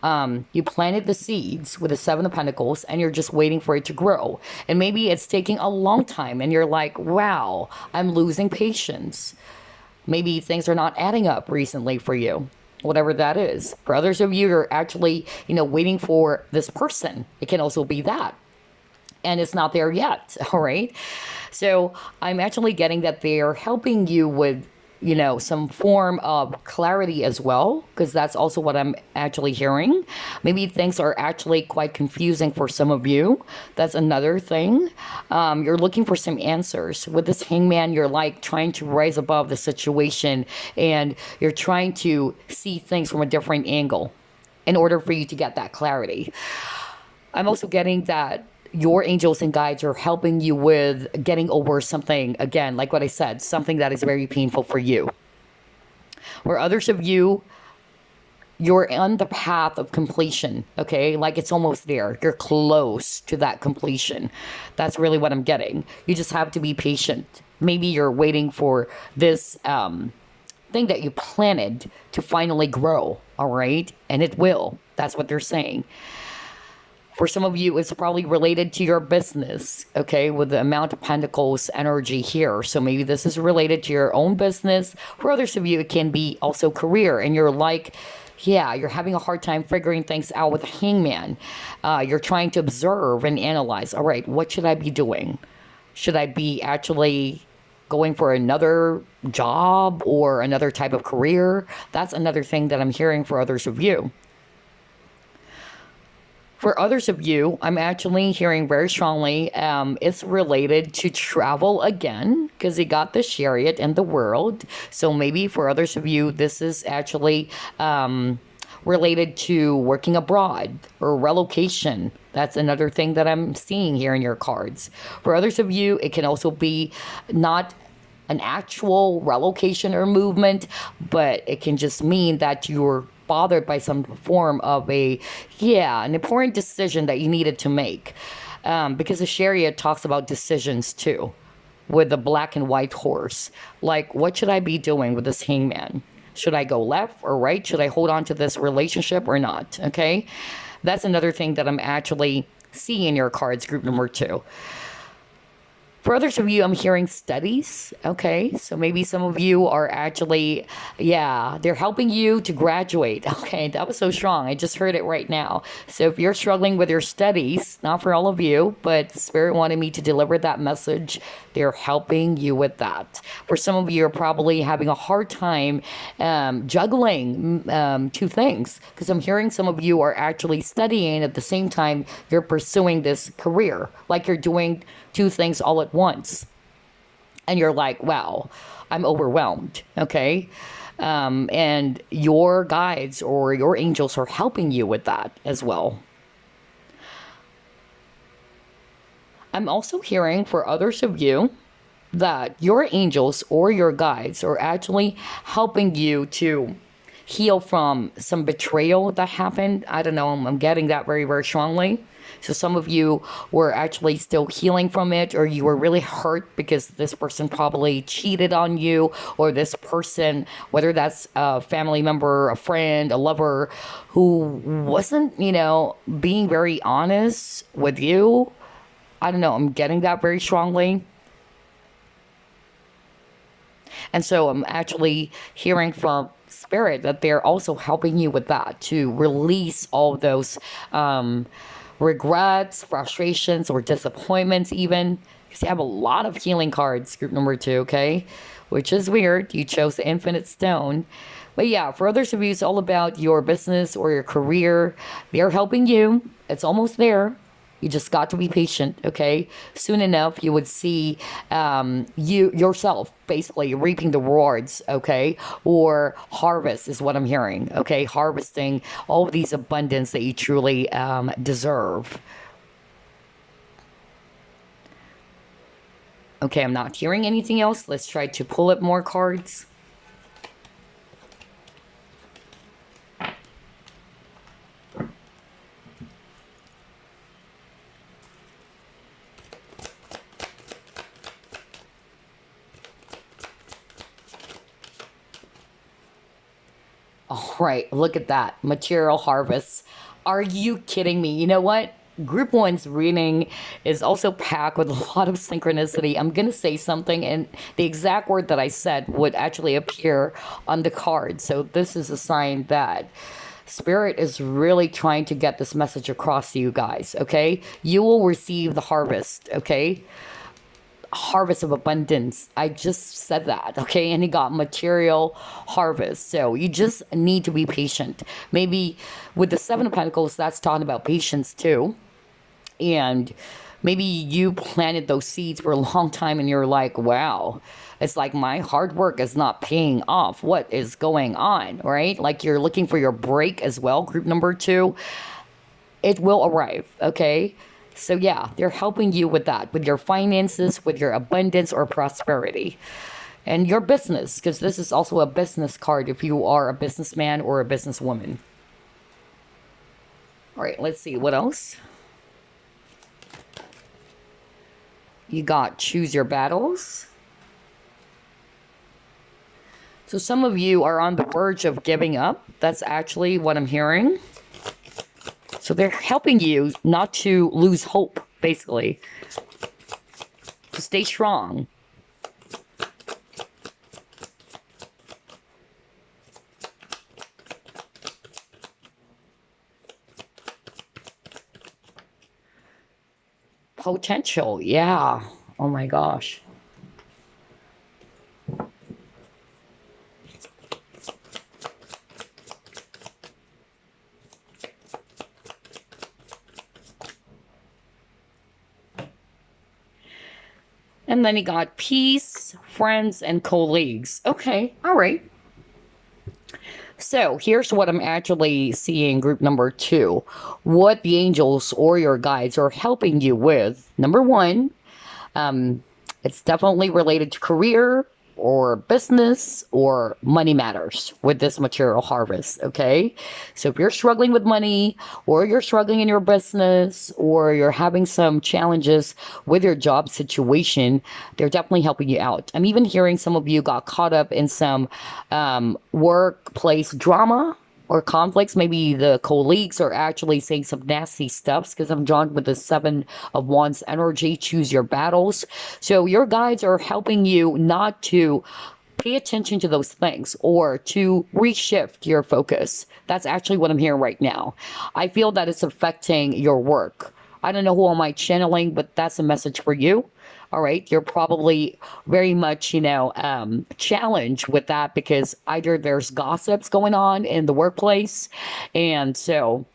You planted the seeds with the 7 of Pentacles and you're just waiting for it to grow. And maybe it's taking a long time and you're like, wow, I'm losing patience. Maybe things are not adding up recently for you, whatever that is. For others of you, you're actually, waiting for this person. It can also be that. And it's not there yet, all right? So I'm actually getting that they're helping you with some form of clarity as well, because that's also what I'm actually hearing. Maybe things are actually quite confusing for some of you. That's another thing. You're looking for some answers. With this Hangman, you're like trying to rise above the situation and you're trying to see things from a different angle in order for you to get that clarity. I'm also getting that your angels and guides are helping you with getting over something, again, like what I said, something that is very painful for you. Where others of you, you're on the path of completion, okay? Like it's almost there. You're close to that completion. That's really what I'm getting. You just have to be patient. Maybe you're waiting for this thing that you planted to finally grow, all right? And it will. That's what they're saying. For some of you, it's probably related to your business, okay, with the amount of Pentacles energy here. So maybe this is related to your own business. For others of you, it can be also career. And you're like, yeah, you're having a hard time figuring things out with the Hangman. You're trying to observe and analyze. All right, what should I be doing? Should I be actually going for another job or another type of career? That's another thing that I'm hearing for others of you. For others of you, I'm actually hearing very strongly it's related to travel again, because you got the Chariot and the World. So maybe for others of you, this is actually related to working abroad or relocation. That's another thing that I'm seeing here in your cards. For others of you, it can also be not an actual relocation or movement, but it can just mean that you're bothered by some form of an important decision that you needed to make. Because the Chariot talks about decisions too, with the black and white horse. Like, what should I be doing with this Hangman? Should I go left or right? Should I hold on to this relationship or not? Okay, that's another thing that I'm actually seeing in your cards, group number 2. For others of you, I'm hearing studies, okay? So maybe some of you are actually, they're helping you to graduate. Okay, that was so strong. I just heard it right now. So if you're struggling with your studies, not for all of you, but Spirit wanted me to deliver that message, they're helping you with that. For some of you, are probably having a hard time juggling 2 things, because I'm hearing some of you are actually studying at the same time you're pursuing this career, like you're doing 2 things all at once. And you're like, wow, I'm overwhelmed, okay? And your guides or your angels are helping you with that as well. I'm also hearing for others of you that your angels or your guides are actually helping you to heal from some betrayal that happened. I don't know. I'm getting that very, very strongly. So some of you were actually still healing from it, or you were really hurt because this person probably cheated on you, or this person, whether that's a family member, a friend, a lover, who wasn't, being very honest with you. I don't know. I'm getting that very strongly. And so I'm actually hearing from Spirit that they're also helping you with that, to release all those regrets, frustrations, or disappointments, even. Because you have a lot of healing cards, group number 2, okay? Which is weird. You chose the Infinite Stone. But yeah, for others of you, it's all about your business or your career. They're helping you. It's almost there. You just got to be patient, okay? Soon enough, you would see you yourself basically reaping the rewards, okay? Or harvest is what I'm hearing, okay? Harvesting all of these abundance that you truly deserve. Okay, I'm not hearing anything else. Let's try to pull up more cards. All right, look at that. Material harvest. Are you kidding me? You know what? Group 1's reading is also packed with a lot of synchronicity. I'm going to say something, and the exact word that I said would actually appear on the card. So this is a sign that Spirit is really trying to get this message across to you guys, okay? You will receive the harvest, okay? Harvest of abundance. I just said that, okay? And he got material harvest. So you just need to be patient. Maybe with the 7 of Pentacles, that's talking about patience too. And maybe you planted those seeds for a long time and you're like, wow, it's like my hard work is not paying off. What is going on, right? Like you're looking for your break as well, group number 2. It will arrive, okay? So yeah, they're helping you with that, with your finances, with your abundance or prosperity. And your business, because this is also a business card if you are a businessman or a businesswoman. All right, let's see, what else? You got choose your battles. So some of you are on the verge of giving up. That's actually what I'm hearing. So they're helping you not to lose hope, basically. To stay strong. Potential, yeah. Oh my gosh. And then he got peace, friends, and colleagues. Okay, all right. So here's what I'm actually seeing, group number 2. What the angels or your guides are helping you with. Number 1, it's definitely related to career or business or money matters with this material harvest, okay? So if you're struggling with money, or you're struggling in your business, or you're having some challenges with your job situation, they're definitely helping you out. I'm even hearing some of you got caught up in some workplace drama or conflicts. Maybe the colleagues are actually saying some nasty stuffs, because I'm drawn with the 7 of Wands energy. Choose your battles. So your guides are helping you not to pay attention to those things or to reshift your focus. That's actually what I'm hearing right now. I feel that it's affecting your work. I don't know who am I channeling, but that's a message for you. All right, you're probably very much, challenged with that, because either there's gossips going on in the workplace, and so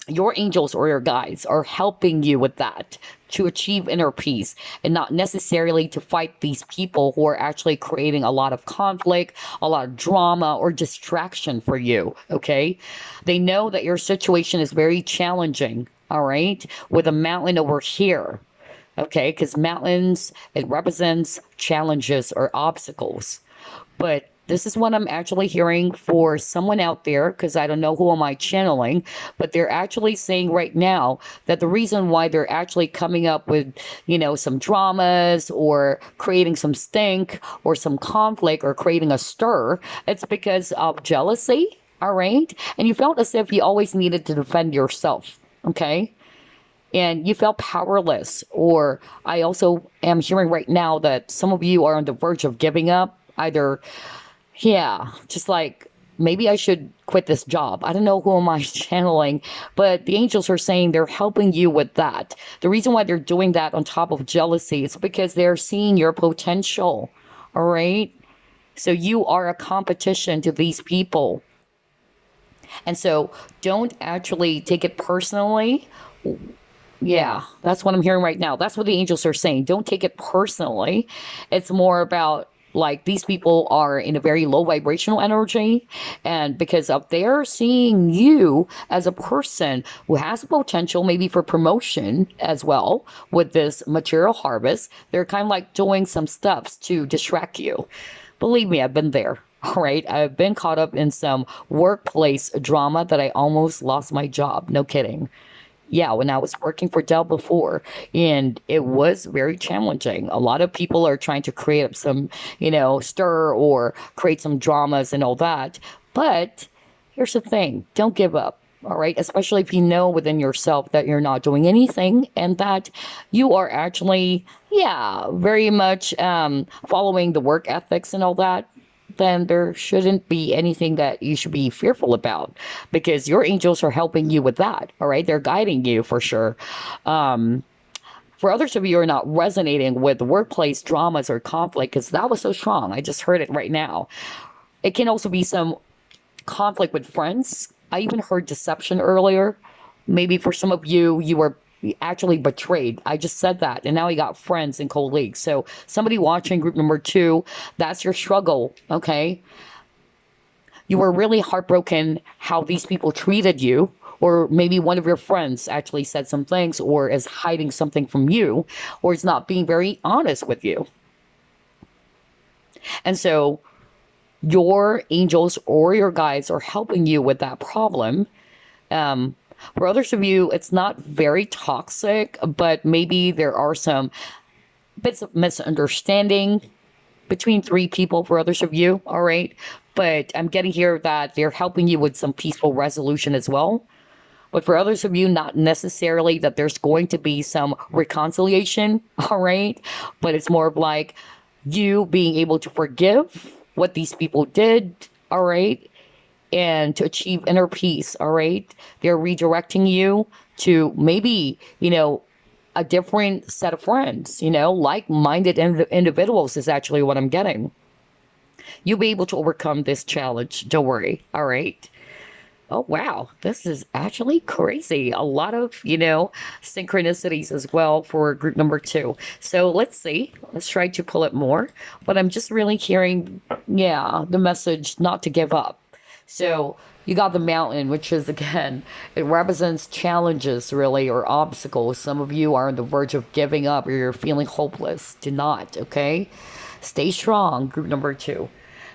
your angels or your guides are helping you with that, to achieve inner peace and not necessarily to fight these people who are actually creating a lot of conflict, a lot of drama or distraction for you, okay? They know that your situation is very challenging, all right, with a mountain over here. Okay, because mountains, it represents challenges or obstacles. But This is what I'm actually hearing for someone out there, because I don't know who am I channeling, but they're actually saying right now that the reason why they're actually coming up with, some dramas or creating some stink or some conflict or creating a stir, it's because of jealousy, all right? And you felt as if you always needed to defend yourself, okay? And you felt powerless. Or I also am hearing right now that some of you are on the verge of giving up, either yeah, just like maybe I should quit this job. I don't know who am I channeling, but the angels are saying they're helping you with that. The reason why they're doing that on top of jealousy is because they're seeing your potential. All right. So you are a competition to these people. And so don't actually take it personally. Yeah, that's what I'm hearing right now. That's what the angels are saying. Don't take it personally. It's more about like these people are in a very low vibrational energy. And because of they're seeing you as a person who has potential, maybe for promotion as well with this material harvest, they're kind of like doing some steps to distract you. Believe me, I've been there. All right. I've been caught up in some workplace drama that I almost lost my job. No kidding. Yeah, when I was working for Dell before, and it was very challenging. A lot of people are trying to create some, stir or create some dramas and all that. But here's the thing, don't give up. All right, especially if you know within yourself that you're not doing anything and that you are actually, yeah, very much following the work ethics and all that, then there shouldn't be anything that you should be fearful about because your angels are helping you with that. All right. They're guiding you for sure. For others of you who are not resonating with workplace dramas or conflict, because that was so strong. I just heard it right now. It can also be some conflict with friends. I even heard deception earlier. Maybe for some of you, you were actually betrayed. I just said that. And now you got friends and colleagues. So somebody watching group number 2, that's your struggle. Okay. You were really heartbroken how these people treated you. Or maybe one of your friends actually said some things or is hiding something from you or is not being very honest with you. And so your angels or your guides are helping you with that problem. For others of you, it's not very toxic, but maybe there are some bits of misunderstanding between 3 people for others of you, all right? But I'm getting here that they're helping you with some peaceful resolution as well. But for others of you, not necessarily that there's going to be some reconciliation, all right? But it's more of like you being able to forgive what these people did, all right? And to achieve inner peace, all right? They're redirecting you to maybe, a different set of friends, like-minded individuals is actually what I'm getting. You'll be able to overcome this challenge. Don't worry, all right? Oh, wow. This is actually crazy. A lot of, synchronicities as well for group number 2. So let's see. Let's try to pull it more. But I'm just really hearing, the message not to give up. So you got the mountain, which is, again, it represents challenges, really, or obstacles. Some of you are on the verge of giving up or you're feeling hopeless. Do not, okay? Stay strong, group number 2.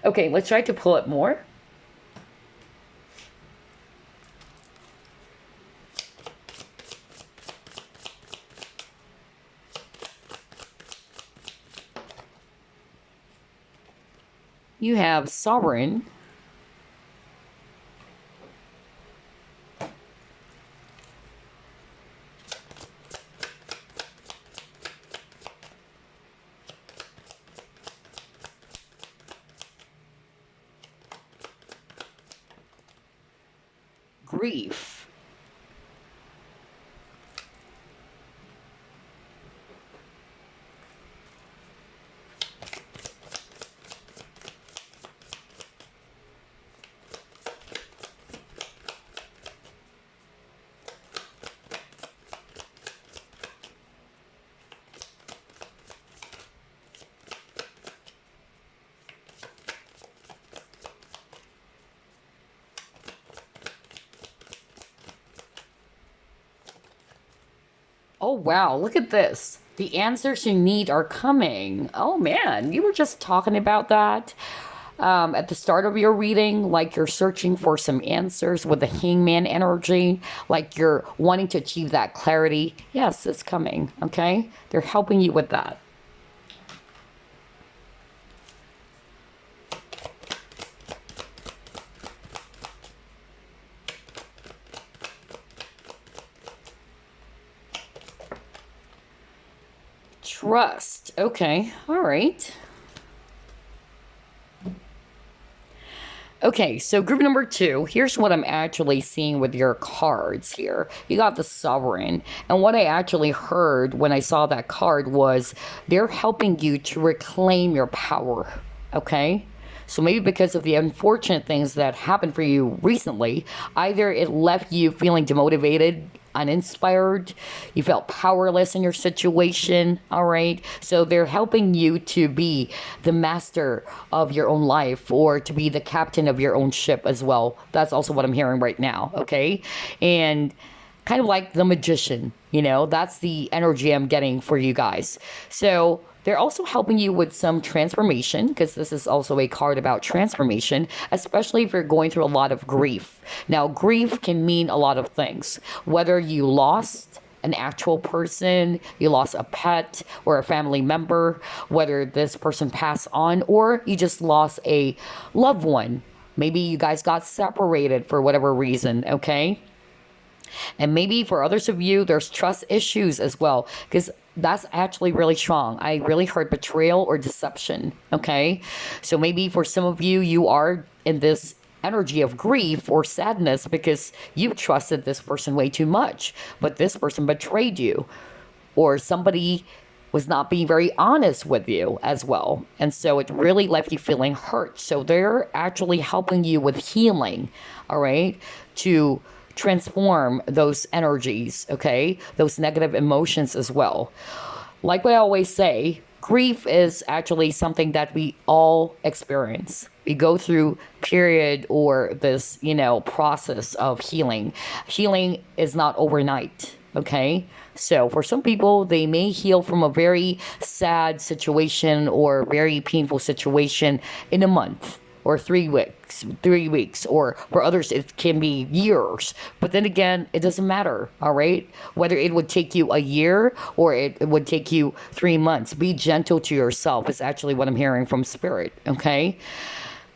Okay, let's try to pull it more. You have Sovereign. Grief. Oh, wow. Look at this. The answers you need are coming. Oh, man. You were just talking about that. at the start of your reading, like you're searching for some answers with the hangman energy, like you're wanting to achieve that clarity. Yes, it's coming, okay? They're helping you with that. Trust. Okay, all right. Okay, so group number 2, here's what I'm actually seeing with your cards here. You got the Sovereign, and what I actually heard when I saw that card was they're helping you to reclaim your power, okay? So maybe because of the unfortunate things that happened for you recently, either it left you feeling demotivated, uninspired, you felt powerless in your situation, all right? So they're helping you to be the master of your own life or to be the captain of your own ship as well. That's also what I'm hearing right now, okay? And kind of like the Magician, you know, that's the energy I'm getting for you guys. So they're also helping you with some transformation, because this is also a card about transformation, especially if you're going through a lot of grief. Now, grief can mean a lot of things, whether you lost an actual person, you lost a pet or a family member, whether this person passed on, or you just lost a loved one. Maybe you guys got separated for whatever reason, okay? And maybe for others of you, there's trust issues as well, because that's actually really strong. I really heard betrayal or deception, okay? So maybe for some of you, you are in this energy of grief or sadness because you trusted this person way too much, but this person betrayed you, or somebody was not being very honest with you as well. And so it really left you feeling hurt. So they're actually helping you with healing, all right, to transform those energies, okay? Those negative emotions as well. Like what I always say, grief is actually something that we all experience. We go through period or this, you know, process of healing. Healing is not overnight, okay? So for some people, they may heal from a very sad situation or very painful situation in a month or 3 weeks, or for others it can be years. But then again, it doesn't matter, all right? Whether it would take you a year or it would take you 3 months. Be gentle to yourself is actually what I'm hearing from Spirit, okay?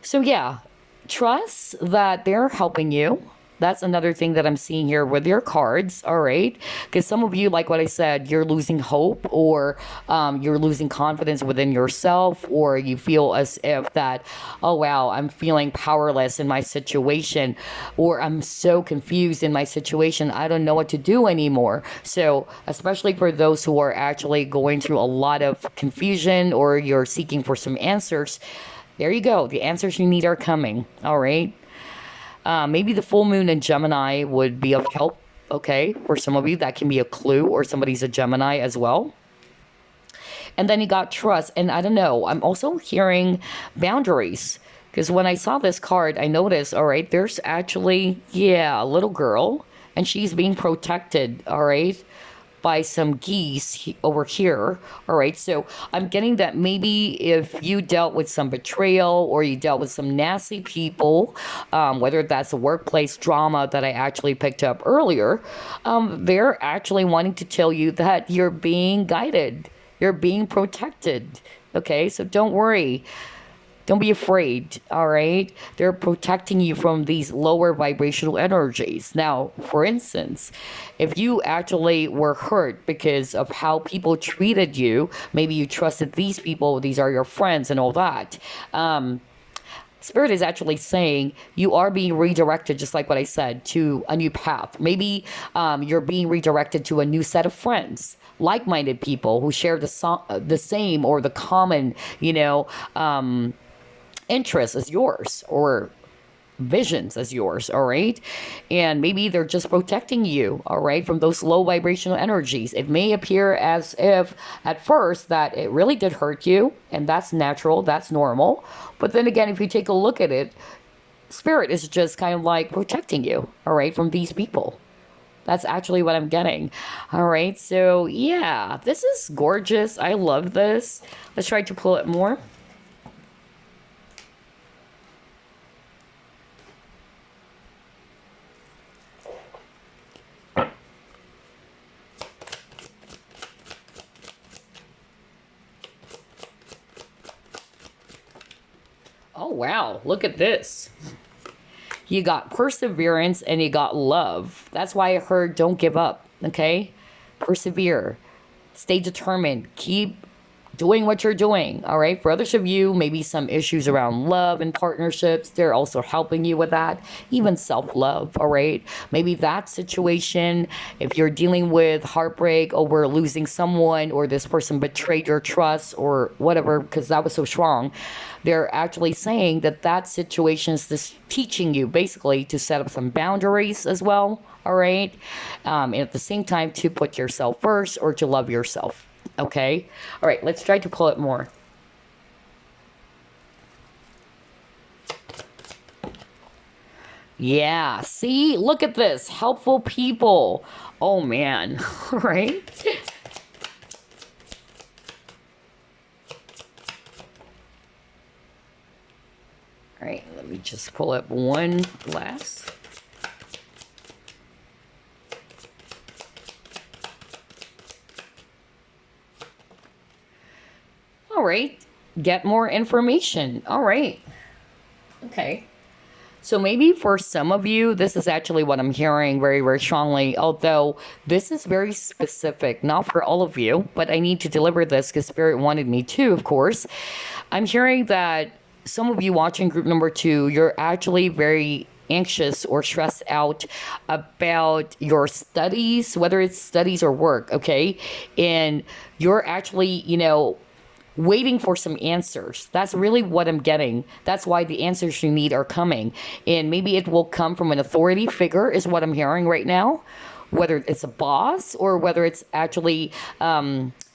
So yeah, trust that they're helping you. That's another thing that I'm seeing here with your cards, all right? Because some of you, like what I said, you're losing hope, or you're losing confidence within yourself, or you feel as if that, oh wow, I'm feeling powerless in my situation, or I'm so confused in my situation, I don't know what to do anymore. So especially for those who are actually going through a lot of confusion, or you're seeking for some answers, there you go. The answers you need are coming, all right? Maybe the full moon in Gemini would be of help, okay? For some of you, that can be a clue, or somebody's a Gemini as well. And then you got trust, and I don't know, I'm also hearing boundaries. Because when I saw this card, I noticed, all right, there's actually, yeah, a little girl, and she's being protected, all right, by some geese over here, all right? So I'm getting that maybe if you dealt with some betrayal, or you dealt with some nasty people, whether that's a workplace drama that I actually picked up earlier, they're actually wanting to tell you that you're being guided, you're being protected, okay? So don't worry. Don't be afraid, all right? They're protecting you from these lower vibrational energies. Now, for instance, if you actually were hurt because of how people treated you, maybe you trusted these people, these are your friends and all that, Spirit is actually saying you are being redirected, just like what I said, to a new path. Maybe you're being redirected to a new set of friends, like-minded people who share the same or the common, you know, interests as yours, or visions as yours, all right? And maybe they're just protecting you, all right, from those low vibrational energies. It may appear as if at first that it really did hurt you, and that's natural, that's normal. But then again, if you take a look at it, Spirit is just kind of like protecting you, all right, from these people. That's actually what I'm getting. All right, so yeah, this is gorgeous. I love this. Let's try to pull it more. wow, look at this. You got perseverance and you got love. That's why I heard don't give up, okay? Persevere. Stay determined. Keep doing what you're doing, all right? For others of you, maybe some issues around love and partnerships, they're also helping you with that. Even self-love, all right? Maybe that situation, if you're dealing with heartbreak over losing someone, or this person betrayed your trust or whatever, because that was so strong, they're actually saying that that situation is just teaching you basically to set up some boundaries as well, all right? And at the same time, to put yourself first or to love yourself. Okay. All right. Let's try to pull it more. Yeah. See, look at this. Helpful people. Oh, man. Right? All right. Let me just pull up one last. All right, get more information. All right. Okay. So maybe for some of you, this is actually what I'm hearing very, very strongly, although this is very specific, not for all of you, but I need to deliver this because Spirit wanted me to, of course. I'm hearing that some of you watching group number 2, you're actually very anxious or stressed out about your studies, whether it's studies or work, okay? And you're actually, waiting for some answers. That's really what I'm getting. That's why the answers you need are coming. And maybe it will come from an authority figure is what I'm hearing right now. Whether it's a boss or whether it's actually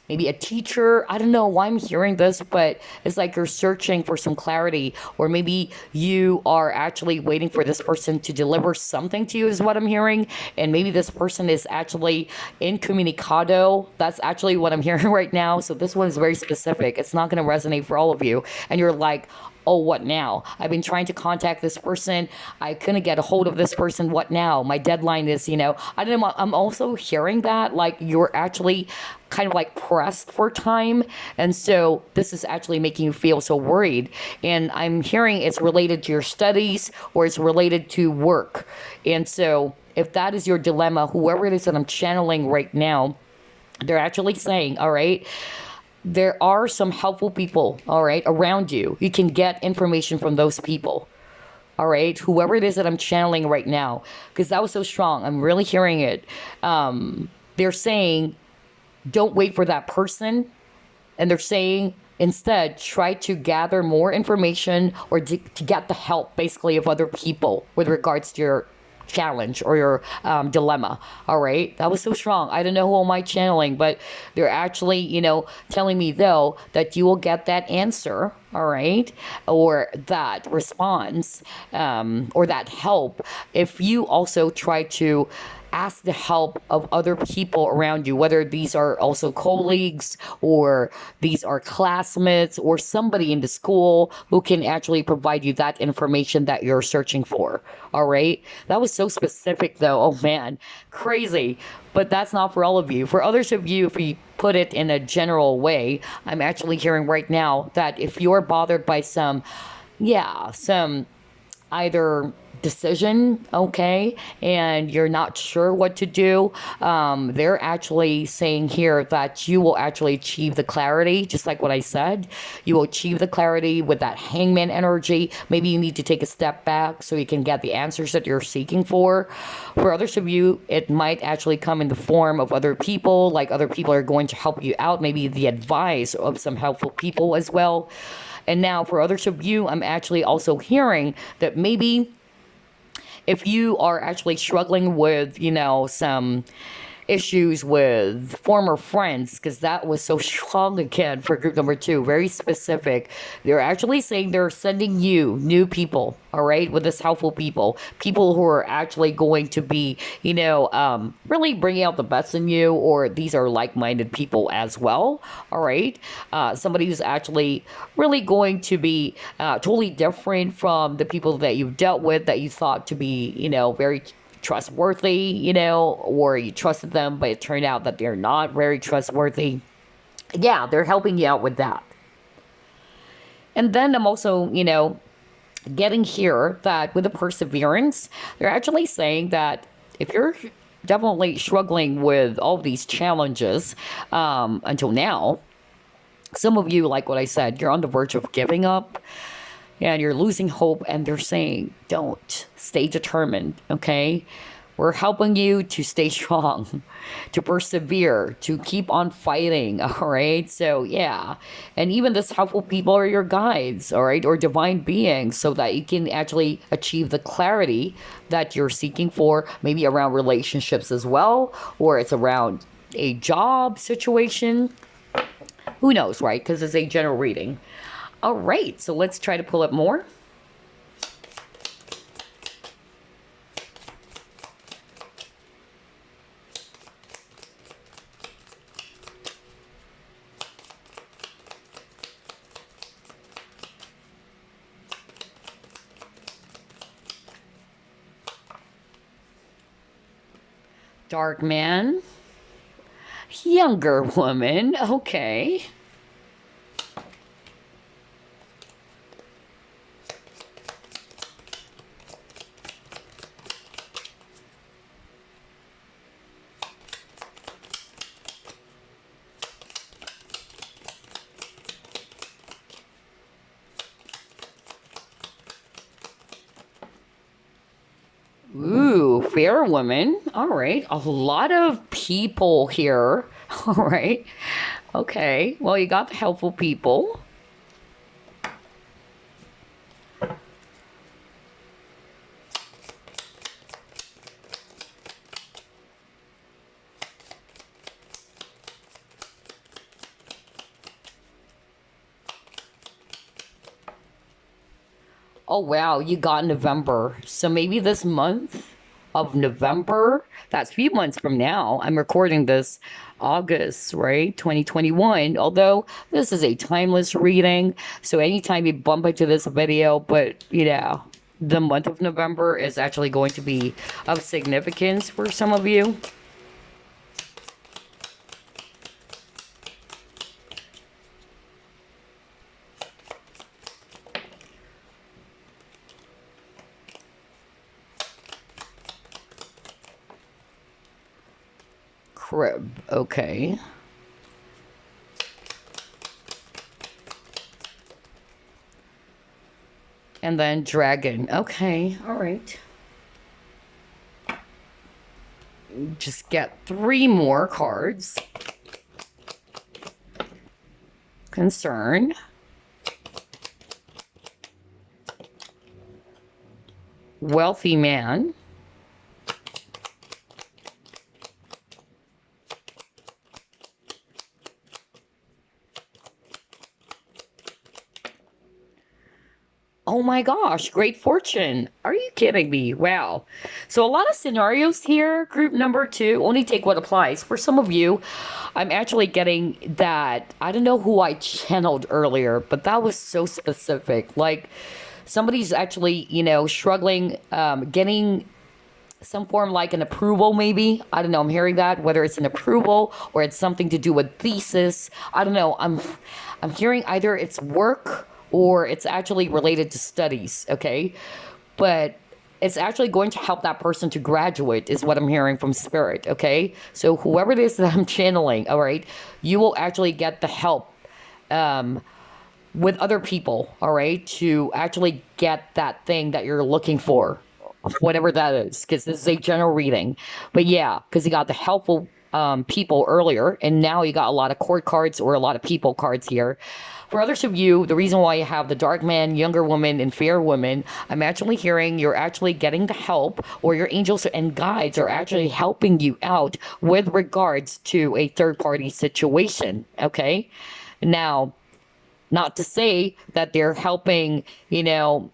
maybe a teacher. I don't know why I'm hearing this, but it's like you're searching for some clarity, or maybe you are actually waiting for this person to deliver something to you is what I'm hearing. And maybe this person is actually incommunicado. That's actually what I'm hearing right now. So this one is very specific. It's not going to resonate for all of you. And you're like, oh, what now? I've been trying to contact this person. I couldn't get a hold of this person. What now? My deadline is, I don't know. I'm also hearing that like you're actually kind of like pressed for time. And so this is actually making you feel so worried. And I'm hearing it's related to your studies or it's related to work. And so if that is your dilemma, whoever it is that I'm channeling right now, they're actually saying, all right, there are some helpful people, all right, around you. You can get information from those people, all right? Whoever it is that I'm channeling right now, because that was so strong. I'm really hearing it. They're saying, don't wait for that person. And they're saying, instead, try to gather more information or to get the help, basically, of other people with regards to your challenge or your dilemma. All right, that was so strong. I don't know who am I channeling, but they're actually telling me though that you will get that answer, all right, or that response or that help if you also try to ask the help of other people around you, whether these are also colleagues or these are classmates or somebody in the school who can actually provide you that information that you're searching for. All right. That was so specific though. Oh man, crazy. But that's not for all of you. For others of you, if we put it in a general way, I'm actually hearing right now that if you're bothered by some either decision, okay, and you're not sure what to do, they're actually saying here that you will actually achieve the clarity, just like what I said. You will achieve the clarity with that hangman energy. Maybe you need to take a step back so you can get the answers that you're seeking for. For others of you, it might actually come in the form of other people, like other people are going to help you out, maybe the advice of some helpful people as well. And now for others of you, I'm actually also hearing that maybe if you are actually struggling with, some issues with former friends, because that was so strong again for group number 2, very specific. They're actually saying they're sending you new people, all right, with this helpful people who are actually going to be, really bringing out the best in you, or these are like-minded people as well, all right? Somebody who's actually really going to be totally different from the people that you've dealt with that you thought to be, very trustworthy, or you trusted them, but it turned out that they're not very trustworthy. Yeah, they're helping you out with that. And then I'm also, getting here that with the perseverance, they're actually saying that if you're definitely struggling with all these challenges until now, some of you, like what I said, you're on the verge of giving up and you're losing hope, and they're saying, don't, stay determined, okay? We're helping you to stay strong, to persevere, to keep on fighting, all right? So, yeah. And even this helpful people are your guides, all right? Or divine beings, so that you can actually achieve the clarity that you're seeking for, maybe around relationships as well, or it's around a job situation. Who knows, right? Because it's a general reading. All right, so let's try to pull up more. Dark man. Younger woman. Okay. Ooh, fair woman. All right. A lot of people here. All right. Okay. Well, you got the helpful people. Oh, wow. You got November. So maybe this month of November, that's a few months from now. I'm recording this August, right? 2021. Although this is a timeless reading. So anytime you bump into this video, but the month of November is actually going to be of significance for some of you. Crib, okay. And then dragon, okay, all right. Just get 3 more cards. Concern. Wealthy man. Oh my gosh, great fortune. Are you kidding me? Wow. So a lot of scenarios here. Group number 2, only take what applies. For some of you, I'm actually getting that. I don't know who I channeled earlier, but that was so specific. Like somebody's actually, struggling, getting some form like an approval maybe. I don't know. I'm hearing that, whether it's an approval or it's something to do with thesis. I don't know. I'm hearing either it's work or it's actually related to studies, okay? But it's actually going to help that person to graduate is what I'm hearing from Spirit, okay? So whoever it is that I'm channeling, all right, you will actually get the help with other people, all right, to actually get that thing that you're looking for, whatever that is, because this is a general reading. But yeah, because you got the helpful people earlier, and now you got a lot of court cards or a lot of people cards here. For others of you, the reason why you have the dark man, younger woman, and fair woman, I'm actually hearing you're actually getting the help, or your angels and guides are actually helping you out with regards to a third-party situation, okay? Now, not to say that they're helping, you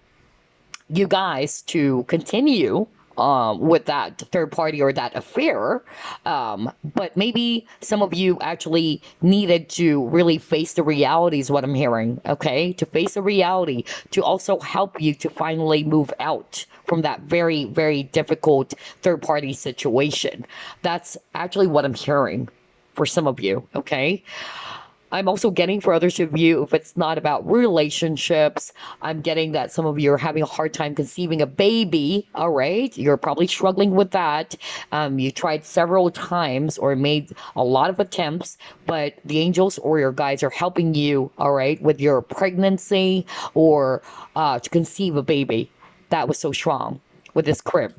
guys to continue with that third party or that affair, but maybe some of you actually needed to really face the reality is what I'm hearing, okay? To face the reality, to also help you to finally move out from that very, very difficult third party situation. That's actually what I'm hearing for some of you, okay? I'm also getting for others of you, if it's not about relationships, I'm getting that some of you are having a hard time conceiving a baby. All right. You're probably struggling with that. You tried several times or made a lot of attempts, but the angels or your guides are helping you. All right. With your pregnancy or to conceive a baby. That was so strong with this crib.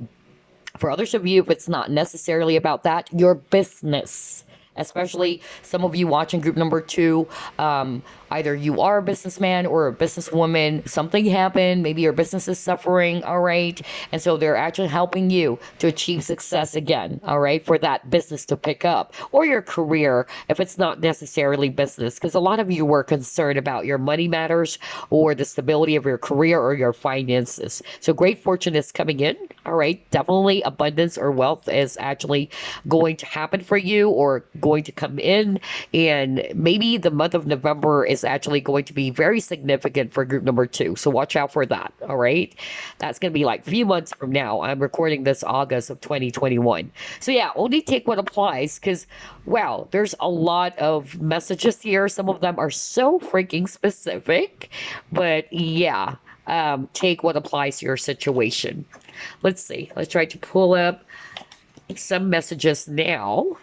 For others of you, if it's not necessarily about that, your business, especially some of you watching group number 2, either you are a businessman or a businesswoman, something happened, maybe your business is suffering, all right, and so they're actually helping you to achieve success again, all right, for that business to pick up, or your career, if it's not necessarily business, because a lot of you were concerned about your money matters or the stability of your career or your finances. So great fortune is coming in, all right, definitely abundance or wealth is actually going to happen for you or going to come in, and maybe the month of November is actually going to be very significant for group number 2, so watch out for that. All right, that's going to be like a few months from now. I'm recording this August of 2021, so yeah, only take what applies, because wow, there's a lot of messages here. Some of them are so freaking specific, but yeah, take what applies to your situation. Let's see, let's try to pull up some messages now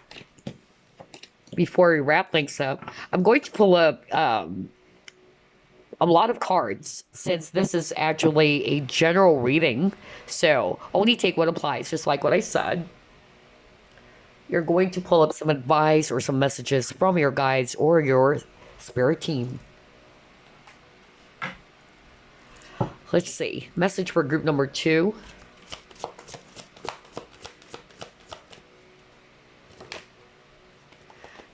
before we wrap things up. I'm going to pull up a lot of cards, since this is actually a general reading, so only take what applies, just like what I said. You're going to pull up some advice or some messages from your guides or your spirit team. Let's see, message for group number 2.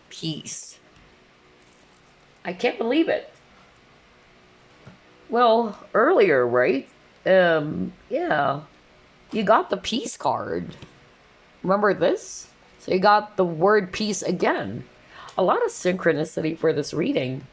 Peace. I can't believe it. Well, earlier, right? Yeah. You got the peace card. Remember this? So you got the word peace again. A lot of synchronicity for this reading.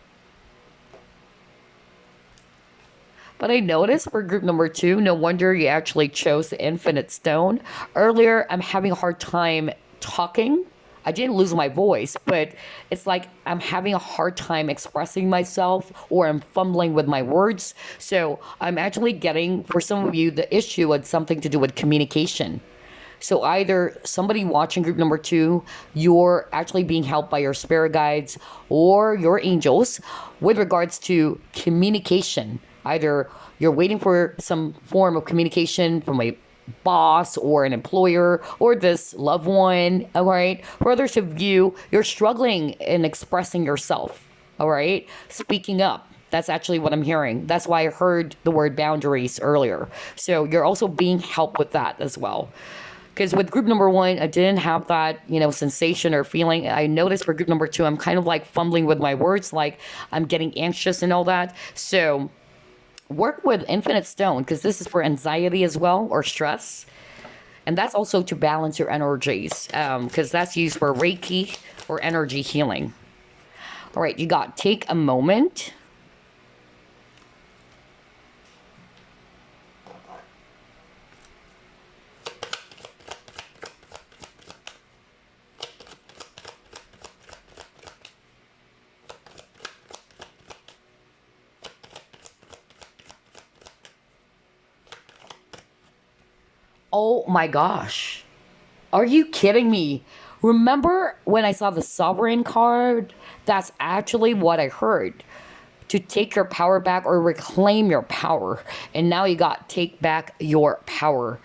But I noticed for group number 2, no wonder you actually chose the infinite stone. Earlier, I'm having a hard time talking. I didn't lose my voice, but it's like I'm having a hard time expressing myself, or I'm fumbling with my words. So I'm actually getting, for some of you, the issue had something to do with communication. So either somebody watching group number 2, you're actually being helped by your spirit guides or your angels with regards to communication. Either you're waiting for some form of communication from a boss or an employer or this loved one, all right? For others of you, you're struggling in expressing yourself, all right? Speaking up. That's actually what I'm hearing. That's why I heard the word boundaries earlier. So you're also being helped with that as well. Because with group number 1, I didn't have that, sensation or feeling. I noticed for group number 2, I'm kind of like fumbling with my words, like I'm getting anxious and all that. So work with infinite stone, because this is for anxiety as well, or stress, and that's also to balance your energies, because that's used for Reiki or energy healing. All right, you got take a moment. Oh my gosh. Are you kidding me? Remember when I saw the Sovereign card? That's actually what I heard. To take your power back or reclaim your power. And now you got take back your power.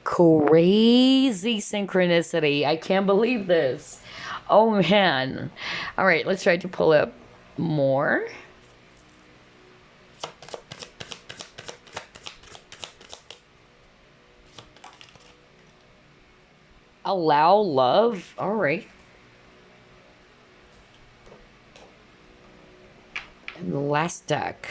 Crazy synchronicity. I can't believe this. Oh man. All right, let's try to pull up more. Allow love. All right. And the last deck.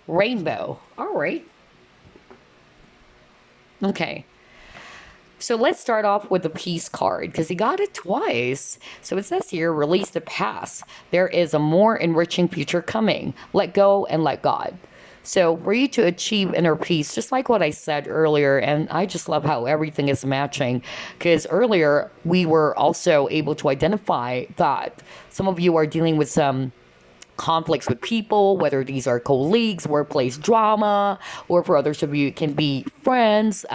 Rainbow. All right. Okay. So let's start off with the peace card, because he got it twice. So it says here, release the past. There is a more enriching future coming. Let go and let God. So for you to achieve inner peace, just like what I said earlier, and I just love how everything is matching, because earlier we were also able to identify that some of you are dealing with some conflicts with people, whether these are colleagues, workplace drama, or for others of you, it can be friends,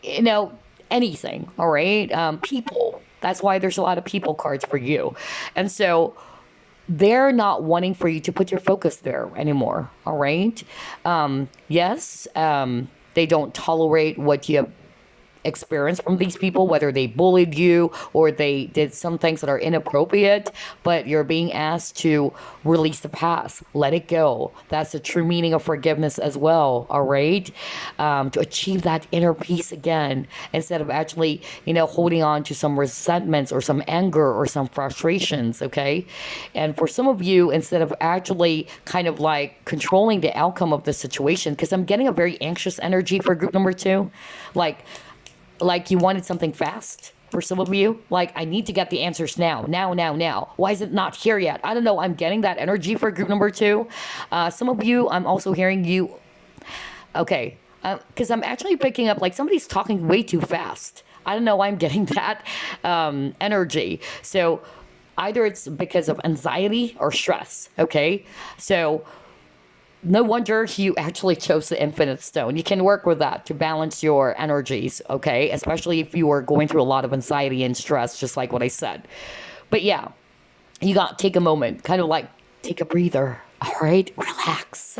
you know, anything, all right? People. That's why there's a lot of people cards for you. And so they're not wanting for you to put your focus there anymore, all right? Yes, they don't tolerate what you have experience from these people, whether they bullied you or they did some things that are inappropriate, but you're being asked to release the past, let it go. That's the true meaning of forgiveness as well, all right? To achieve that inner peace again, instead of actually, holding on to some resentments or some anger or some frustrations, okay? And for some of you, instead of actually kind of like controlling the outcome of the situation, because I'm getting a very anxious energy for group number 2, like you wanted something fast for some of you. Like, I need to get the answers now. Why is it not here yet? I don't know. I'm getting that energy for group number 2. Some of you, I'm also hearing you. Okay. Because I'm actually picking up like somebody's talking way too fast. I don't know why I'm getting that energy. So either it's because of anxiety or stress. Okay. So no wonder you actually chose the Infinite Stone. You can work with that to balance your energies, okay? Especially if you are going through a lot of anxiety and stress, just like what I said. But yeah, you got to take a moment, kind of like take a breather, all right? Relax.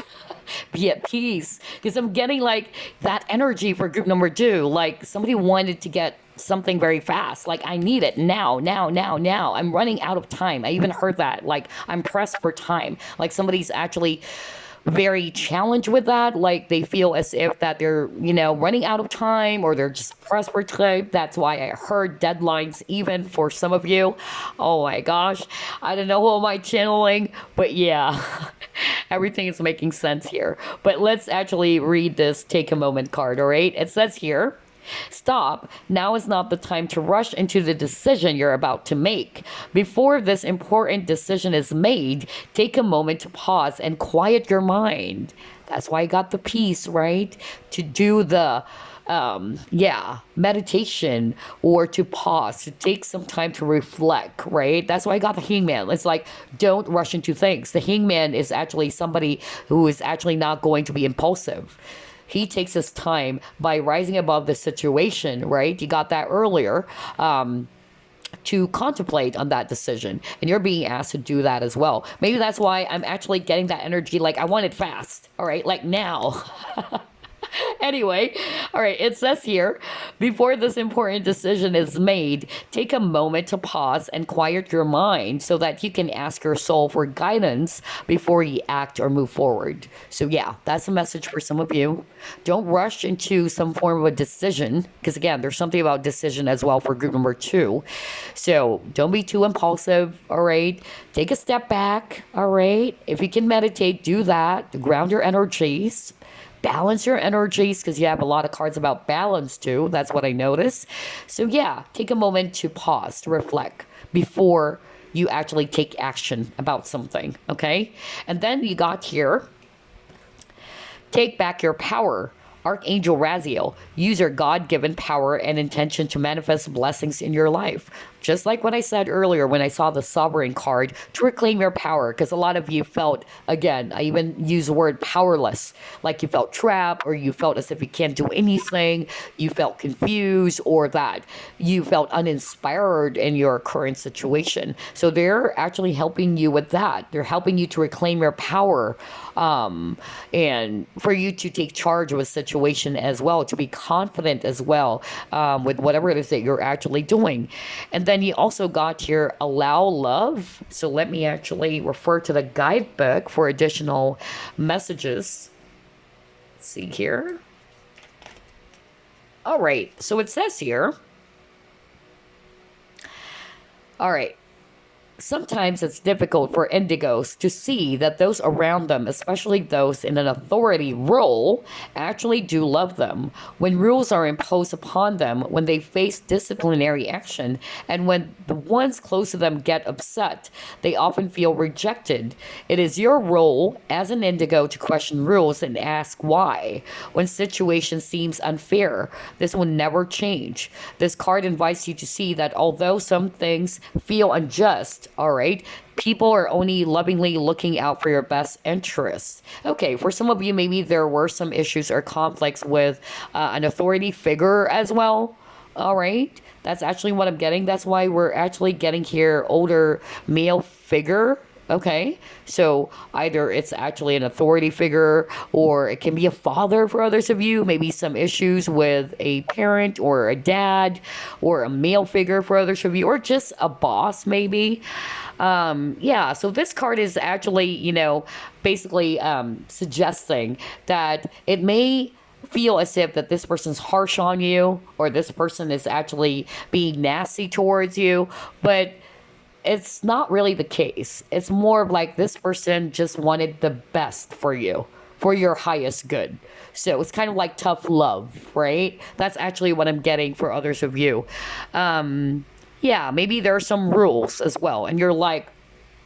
Be at peace. Because I'm getting like that energy for group number 2. Like somebody wanted to get something very fast. Like, I need it now. I'm running out of time. I even heard that. Like, I'm pressed for time. Like somebody's actually very challenged with that. Like they feel as if that they're, running out of time, or they're just pressed for time. That's why I heard deadlines even for some of you. Oh my gosh. I don't know who am I channeling, but yeah, everything is making sense here. But let's actually read this take a moment card, all right? It says here, stop. Now is not the time to rush into the decision you're about to make. Before this important decision is made, take a moment to pause and quiet your mind. That's why I got the peace, right? To do the meditation, or to pause, to take some time to reflect, right? That's why I got the hangman. It's like, don't rush into things. The hangman is actually somebody who is actually not going to be impulsive. He takes his time by rising above the situation, right? You got that earlier, to contemplate on that decision. And you're being asked to do that as well. Maybe that's why I'm actually getting that energy, like I want it fast, all right? Like now. Anyway, all right, it says here, before this important decision is made, take a moment to pause and quiet your mind so that you can ask your soul for guidance before you act or move forward. So yeah, that's a message for some of you. Don't rush into some form of a decision, because again, there's something about decision as well for group number 2. So don't be too impulsive, all right? Take a step back, all right? If you can meditate, do that to ground your energies. Balance your energies, because you have a lot of cards about balance too. That's what I noticed. So yeah, take a moment to pause, to reflect before you actually take action about something, okay? And then you got here, take back your power. Archangel Raziel, use your God-given power and intention to manifest blessings in your life. Just like what I said earlier when I saw the Sovereign card, to reclaim your power, because a lot of you felt, again, I even use the word powerless, like you felt trapped, or you felt as if you can't do anything, you felt confused, or that you felt uninspired in your current situation. So they're actually helping you with that. They're helping you to reclaim your power, and for you to take charge of a situation as well, to be confident as well, with whatever it is that you're actually doing. And then you also got here, allow love. So let me actually refer to the guidebook for additional messages. Let's see here. All right, so it says here, all right, Sometimes it's difficult for indigos to see that those around them, especially those in an authority role, actually do love them. When rules are imposed upon them, when they face disciplinary action, and when the ones close to them get upset, they often feel rejected. It is your role as an indigo to question rules and ask why. When situation seems unfair, this will never change. This card invites you to see that although some things feel unjust, all right, people are only lovingly looking out for your best interests. Okay, for some of you, maybe there were some issues or conflicts with an authority figure as well. All right, that's actually what I'm getting. That's why we're actually getting here older male figure. Okay, so either it's actually an authority figure or it can be a father for others of you, maybe some issues with a parent or a dad or a male figure for others of you, or just a boss, maybe. Yeah, so this card is actually, basically suggesting that it may feel as if that this person's harsh on you or this person is actually being nasty towards you, but it's not really the case. It's more of like this person just wanted the best for you, for your highest good. So it's kind of like tough love, right? That's actually what I'm getting for others of you. Yeah, maybe there are some rules as well. And you're like,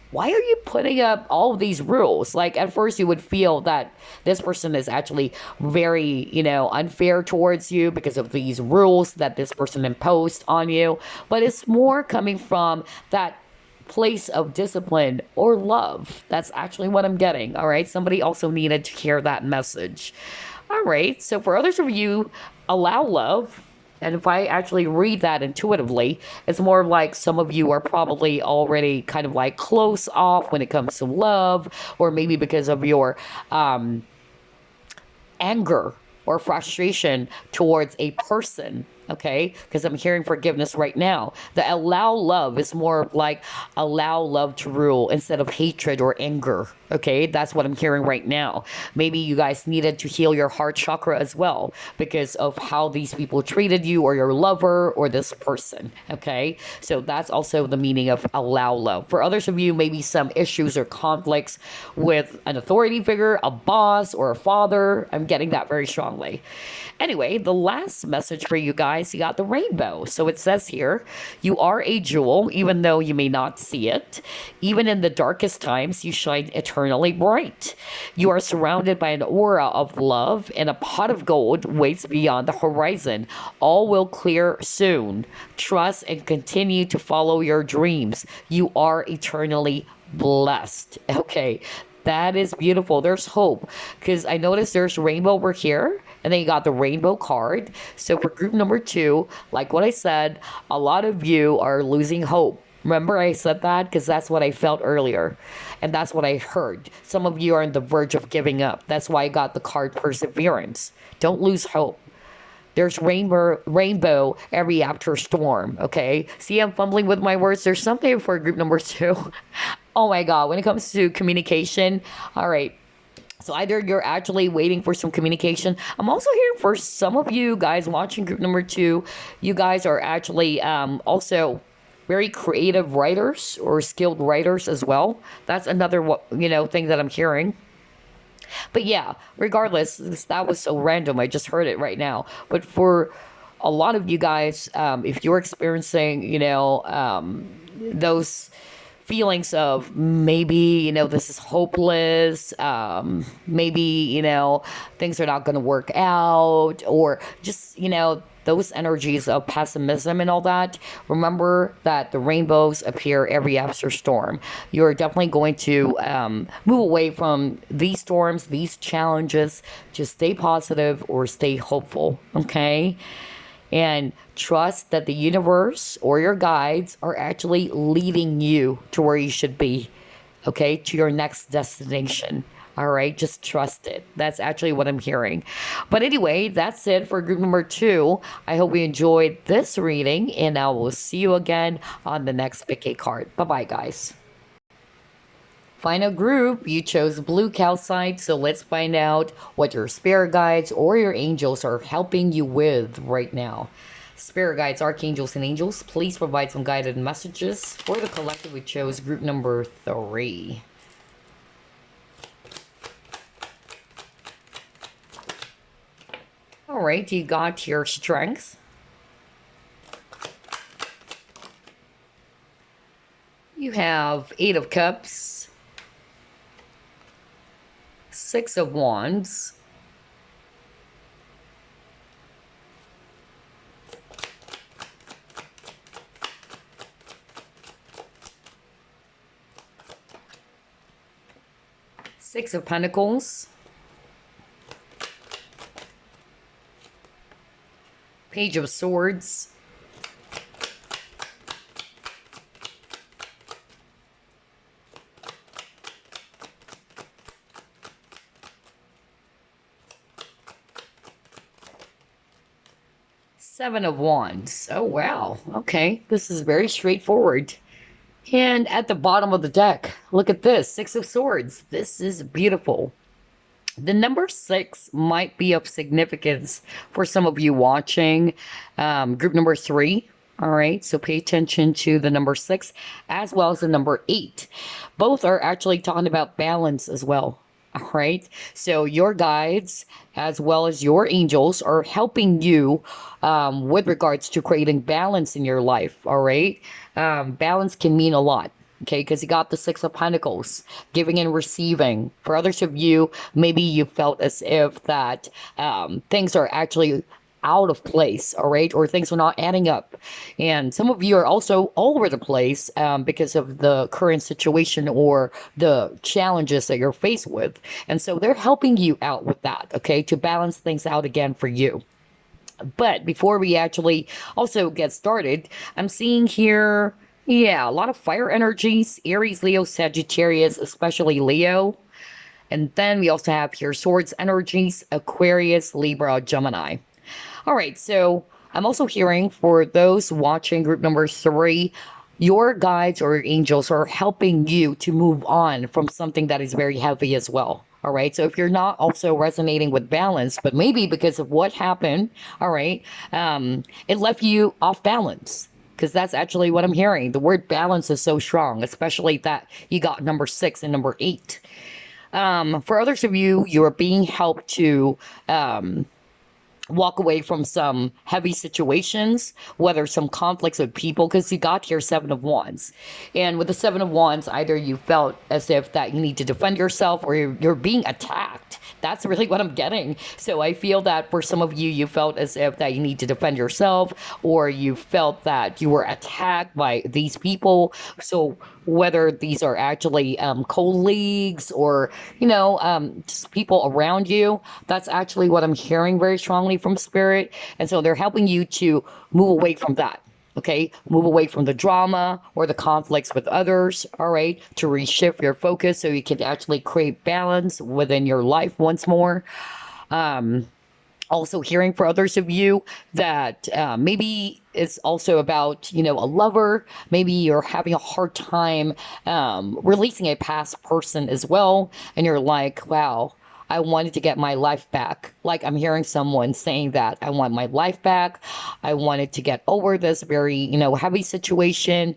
why are you putting up all of these rules? Like at first you would feel that this person is actually very, unfair towards you because of these rules that this person imposed on you. But it's more coming from that place of discipline or love. That's actually what I'm getting. All right. Somebody also needed to hear that message. All right. So for others of you, allow love. And if I actually read that intuitively, it's more like some of you are probably already kind of like close off when it comes to love, or maybe because of your anger or frustration towards a person. Okay, because I'm hearing forgiveness right now. The allow love is more like allow love to rule instead of hatred or anger. Okay, that's what I'm hearing right now. Maybe you guys needed to heal your heart chakra as well because of how these people treated you or your lover or this person. Okay, so that's also the meaning of allow love. For others of you, maybe some issues or conflicts with an authority figure, a boss, or a father. I'm getting that very strongly. Anyway, the last message for you guys, you got the rainbow. So it says here, you are a jewel, even though you may not see it. Even in the darkest times, you shine eternally bright. You are surrounded by an aura of love, and a pot of gold waits beyond the horizon. All will clear soon. Trust and continue to follow your dreams. You are eternally blessed. Okay, that is beautiful. There's hope because I noticed there's rainbow over here, and then you got the rainbow card. So for group number 2, like what I said, a lot of you are losing hope. Remember I said that because that's what I felt earlier, and that's what I heard. Some of you are on the verge of giving up. That's why I got the card perseverance. Don't lose hope. There's rainbow every after storm, okay? See, I'm fumbling with my words. There's something for group number 2. Oh my God, when it comes to communication, all right. So either you're actually waiting for some communication. I'm also hearing for some of you guys watching group number 2, you guys are actually also very creative writers or skilled writers as well. That's another thing that I'm hearing. But yeah, regardless, that was so random. I just heard it right now. But for a lot of you guys, if you're experiencing, those feelings of maybe, this is hopeless, maybe, things are not going to work out, or just, those energies of pessimism and all that, remember that the rainbows appear every after storm. You're definitely going to move away from these storms, these challenges. Just stay positive or stay hopeful, okay? And trust that the universe or your guides are actually leading you to where you should be, okay? To your next destination. All right, just trust it. That's actually what I'm hearing. But anyway, that's it for group number 2. I hope you enjoyed this reading, and I will see you again on the next pick card. Bye-bye, guys. Final group, you chose blue calcite, so let's find out what your spirit guides or your angels are helping you with right now. Spirit guides, archangels, and angels, please provide some guided messages for the collective. We chose group number 3. All right, you got your strength. You have 8 of Cups, 6 of Wands, Six of Pentacles, Page of Swords, Seven of Wands. Oh, wow. Okay, this is very straightforward. And at the bottom of the deck, look at this, 6 of Swords. This is beautiful. The number 6 might be of significance for some of you watching group number 3. All right, so pay attention to the number 6 as well as the number 8. Both are actually talking about balance as well. All right, so your guides as well as your angels are helping you with regards to creating balance in your life. All right, balance can mean a lot. Okay, because you got the 6 of Pentacles, giving and receiving. For others of you, maybe you felt as if that things are actually out of place, all right, or things are not adding up. And some of you are also all over the place because of the current situation or the challenges that you're faced with. And so they're helping you out with that, okay, to balance things out again for you. But before we actually also get started, I'm seeing here, yeah, a lot of fire energies, Aries, Leo, Sagittarius, especially Leo. And then we also have here swords energies, Aquarius, Libra, Gemini. All right, so I'm also hearing for those watching group number 3, your guides or your angels are helping you to move on from something that is very heavy as well. All right, so if you're not also resonating with balance, but maybe because of what happened, all right, it left you off balance. Because that's actually what I'm hearing. The word balance is so strong, especially that you got number 6 and number 8. For others of you, you're being helped to walk away from some heavy situations, whether some conflicts with people, because you got here 7 of Wands. And with the 7 of Wands, either you felt as if that you need to defend yourself or you're being attacked. That's really what I'm getting. So I feel that for some of you, you felt as if that you need to defend yourself, or you felt that you were attacked by these people. So whether these are actually colleagues or, you know, just people around you, that's actually what I'm hearing very strongly from Spirit. And so they're helping you to move away from that. Okay, move away from the drama or the conflicts with others, all right, to reshift your focus so you can actually create balance within your life once more. Also hearing for others of you that maybe it's also about, you know, a lover. Maybe you're having a hard time releasing a past person as well. And you're like, wow, I wanted to get my life back. Like I'm hearing someone saying that I want my life back. I wanted to get over this very, you know, heavy situation.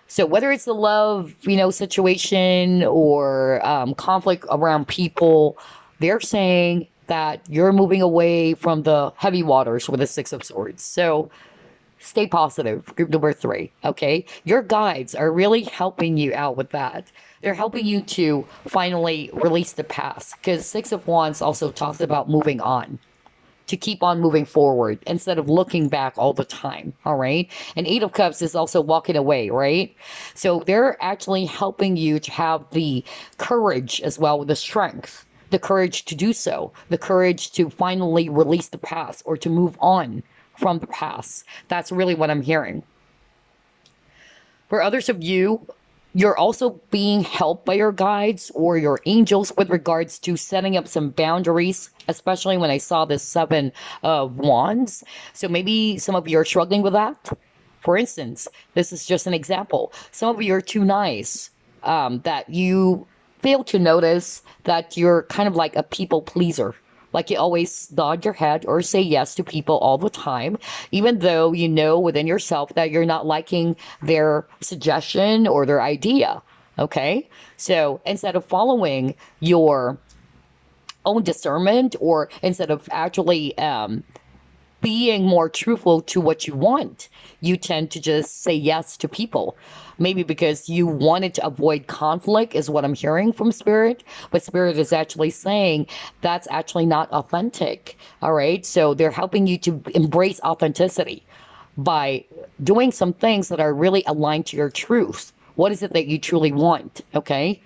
So whether it's the love, you know, situation or conflict around people, they're saying that you're moving away from the heavy waters with the 6 of Swords. So stay positive, group number 3, okay? Your guides are really helping you out with that. They're helping you to finally release the past, because 6 of Wands also talks about moving on, to keep on moving forward instead of looking back all the time, all right? And 8 of Cups is also walking away, right? So they're actually helping you to have the courage as well, the strength, the courage to do so, the courage to finally release the past or to move on from the past. That's really what I'm hearing. For others of you, you're also being helped by your guides or your angels with regards to setting up some boundaries, especially when I saw this 7 of Wands. So maybe some of you are struggling with that. For instance, this is just an example. Some of you are too nice, that you fail to notice that you're kind of like a people pleaser. Like you always nod your head or say yes to people all the time, even though you know within yourself that you're not liking their suggestion or their idea. Okay? So instead of following your own discernment, or instead of actually being more truthful to what you want, you tend to just say yes to people. Maybe because you wanted to avoid conflict, is what I'm hearing from Spirit. But Spirit is actually saying that's actually not authentic. All right. So they're helping you to embrace authenticity by doing some things that are really aligned to your truth. What is it that you truly want? Okay.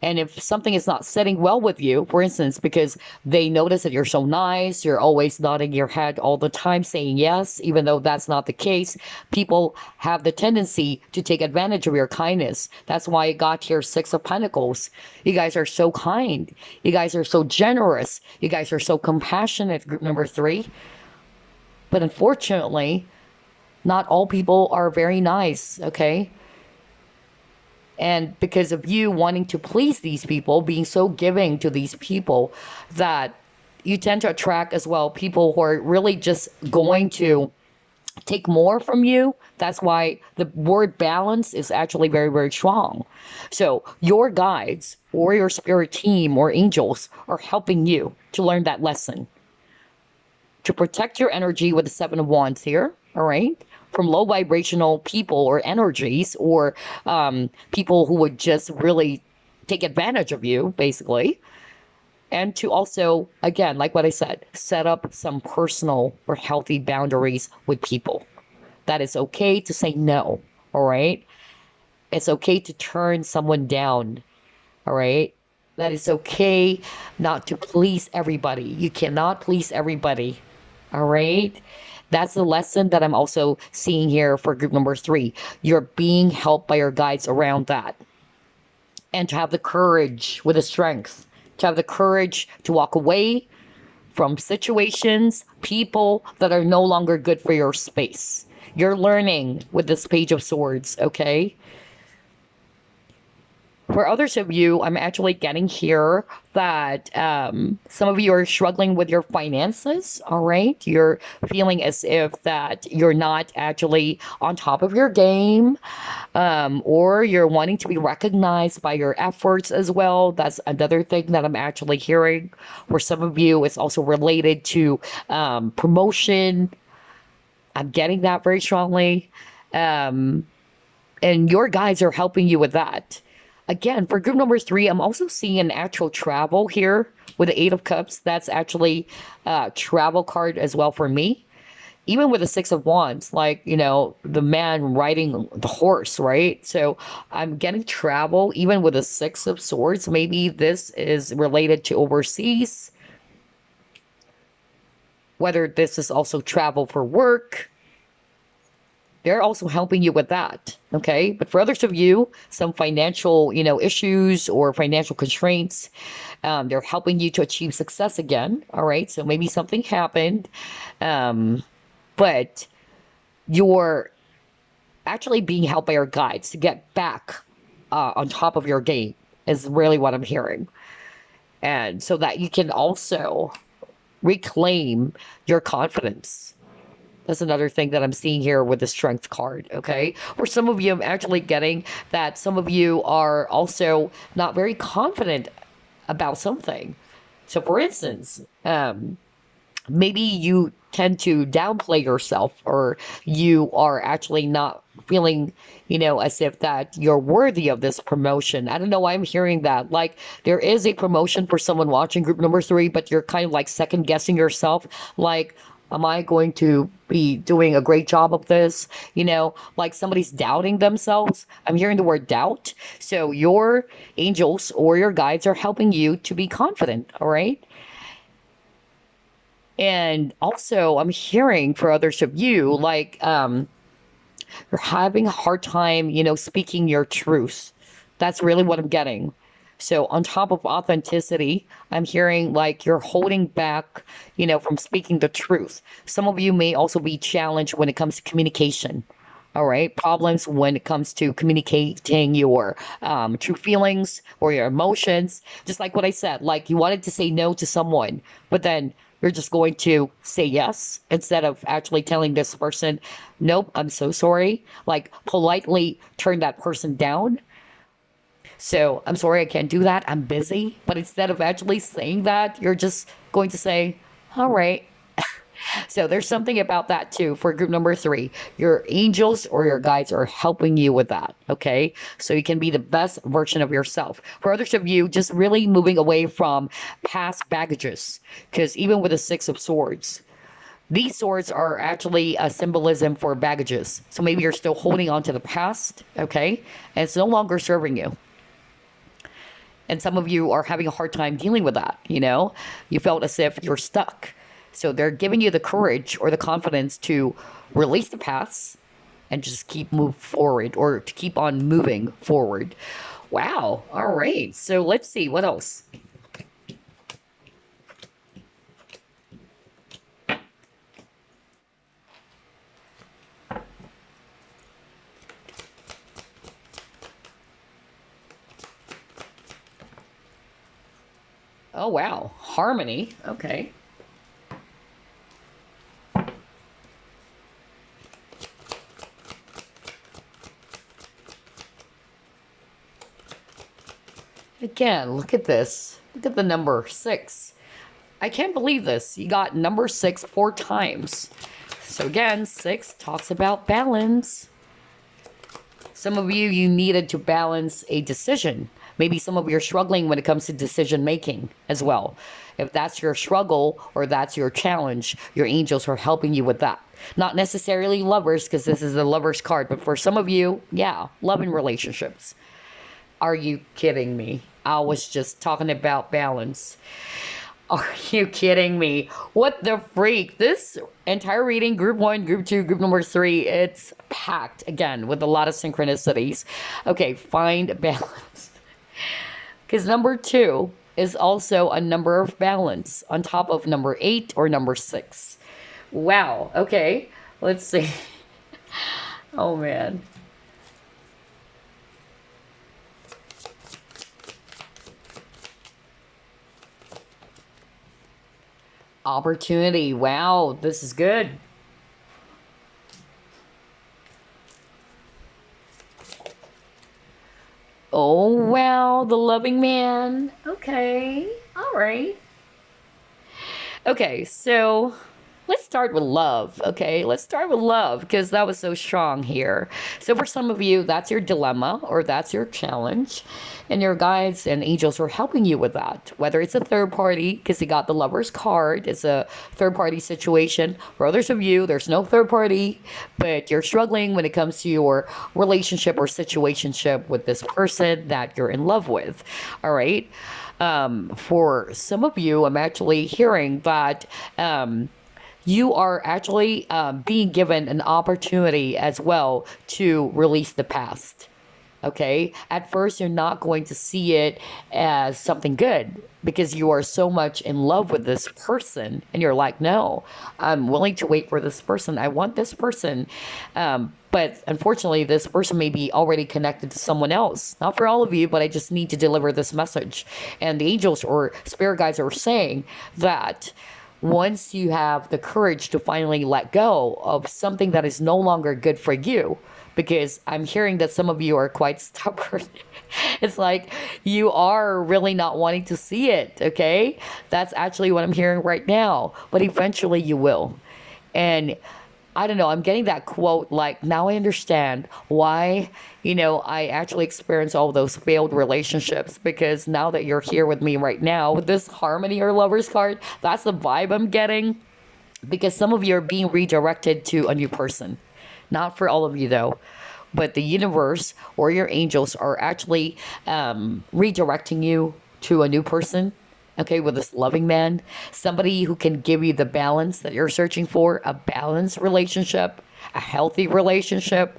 And if something is not sitting well with you, for instance, because they notice that you're so nice, you're always nodding your head all the time, saying yes, even though that's not the case, people have the tendency to take advantage of your kindness. That's why it got here 6 of Pentacles. You guys are so kind. You guys are so generous. You guys are so compassionate, group number 3. But unfortunately, not all people are very nice, okay? And because of you wanting to please these people, being so giving to these people, that you tend to attract as well people who are really just going to take more from you. That's why the word balance is actually very, very strong. So your guides or your spirit team or angels are helping you to learn that lesson. To protect your energy with the 7 of Wands here, all right? From low vibrational people or energies, or people who would just really take advantage of you, basically. And to also, again, like what I said, set up some personal or healthy boundaries with people. That it's okay to say no, all right? It's okay to turn someone down, all right? That it's okay not to please everybody. You cannot please everybody, all right? That's the lesson that I'm also seeing here for group number 3. You're being helped by your guides around that. And to have the courage with the strength, to have the courage to walk away from situations, people that are no longer good for your space. You're learning with this Page of Swords, okay? For others of you, I'm actually getting here that some of you are struggling with your finances, all right? You're feeling as if that you're not actually on top of your game, or you're wanting to be recognized by your efforts as well. That's another thing that I'm actually hearing. For some of you, it's also related to promotion. I'm getting that very strongly. And your guides are helping you with that. Again, for group number 3, I'm also seeing an actual travel here with the 8 of Cups. That's actually a travel card as well for me. Even with the 6 of Wands, like, you know, the man riding the horse, right? So I'm getting travel, even with the 6 of Swords. Maybe this is related to overseas. Whether this is also travel for work. They're also helping you with that, okay? But for others of you, some financial, issues or financial constraints, they're helping you to achieve success again, all right? So maybe something happened, but you're actually being helped by your guides to get back on top of your game is really what I'm hearing. And so that you can also reclaim your confidence. That's another thing that I'm seeing here with the Strength card, okay? For some of you, I'm actually getting that some of you are also not very confident about something. So for instance, maybe you tend to downplay yourself, or you are actually not feeling, as if that you're worthy of this promotion. I don't know why I'm hearing that. Like, there is a promotion for someone watching group number 3, but you're kind of like second guessing yourself. Like, am I going to be doing a great job of this? Like somebody's doubting themselves. I'm hearing the word doubt. So your angels or your guides are helping you to be confident, all right? And also, I'm hearing for others of you, like, you're having a hard time, speaking your truth. That's really what I'm getting. So on top of authenticity, I'm hearing like you're holding back, from speaking the truth. Some of you may also be challenged when it comes to communication. All right, problems when it comes to communicating your true feelings or your emotions. Just like what I said, like you wanted to say no to someone, but then you're just going to say yes instead of actually telling this person, nope, I'm so sorry. Like politely turn that person down. So I'm sorry, I can't do that. I'm busy. But instead of actually saying that, you're just going to say, all right. So there's something about that too for group number three. Your angels or your guides are helping you with that. Okay. So you can be the best version of yourself. For others of you, just really moving away from past baggages. Because even with the Six of Swords, these swords are actually a symbolism for baggages. So maybe you're still holding on to the past. Okay. And it's no longer serving you. And some of you are having a hard time dealing with that. You felt as if you're stuck. So they're giving you the courage or the confidence to release the past and just keep move forward or to keep on moving forward. Wow. All right. So let's see what else. Oh, wow. Harmony. Okay. Again, look at this. Look at the number 6. I can't believe this. You got number 6 4 times. So again, 6 talks about balance. Some of you needed to balance a decision. Maybe some of you are struggling when it comes to decision making as well. If that's your struggle or that's your challenge, your angels are helping you with that. Not necessarily lovers, because this is the lovers card, but for some of you, yeah, love and relationships. Are you kidding me? I was just talking about balance. Are you kidding me? What the freak? This entire reading, group 1, group 2, group number 3, it's packed again with a lot of synchronicities. Okay, find balance. Because number 2 is also a number of balance on top of number 8 or number 6. Wow. Okay, let's see. Oh, man. Opportunity. Wow, this is good. Oh, wow, the loving man. Okay, all right. Okay, so let's start with love. Okay, let's start with love because that was so strong here. So for some of you, that's your dilemma or that's your challenge. And your guides and angels are helping you with that. Whether it's a third party, because you got the lover's card, it's a third party situation. For others of you, there's no third party, but you're struggling when it comes to your relationship or situationship with this person that you're in love with. All right. For some of you, I'm actually hearing that you are actually being given an opportunity as well to release the past. Okay. At first, you're not going to see it as something good because you are so much in love with this person. And you're like, no, I'm willing to wait for this person. I want this person. But unfortunately, this person may be already connected to someone else. Not for all of you, but I just need to deliver this message. And the angels or spirit guides are saying that once you have the courage to finally let go of something that is no longer good for you, because I'm hearing that some of you are quite stubborn. It's like you are really not wanting to see it, okay? That's actually what I'm hearing right now. But eventually you will. And I don't know, I'm getting that quote like, now I understand why, I actually experienced all those failed relationships because now that you're here with me right now with this harmony or lovers card, that's the vibe I'm getting because some of you are being redirected to a new person. Not for all of you though, but the universe or your angels are actually redirecting you to a new person. Okay, with this loving man, somebody who can give you the balance that you're searching for, a balanced relationship, a healthy relationship.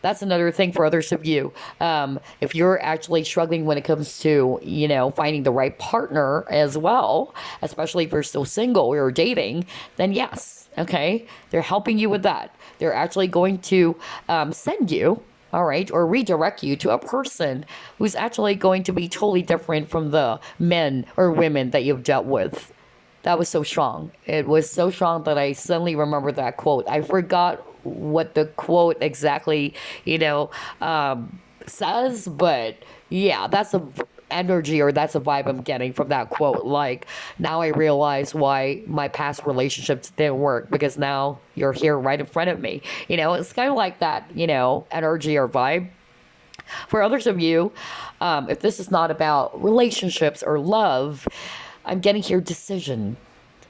That's another thing for others of you. If you're actually struggling when it comes to, finding the right partner as well, especially if you're still single or dating, then yes, Okay, they're helping you with that. They're actually going to send you, all right, or redirect you to a person who's actually going to be totally different from the men or women that you've dealt with. That was so strong. It was so strong that I suddenly remembered that quote. I forgot what the quote exactly, you know, says, but yeah, that's a energy, or that's a vibe I'm getting from that quote. Like, now I realize why my past relationships didn't work, because now you're here right in front of me. It's kind of like that, energy or vibe. For others of you, if this is not about relationships or love, I'm getting here decision.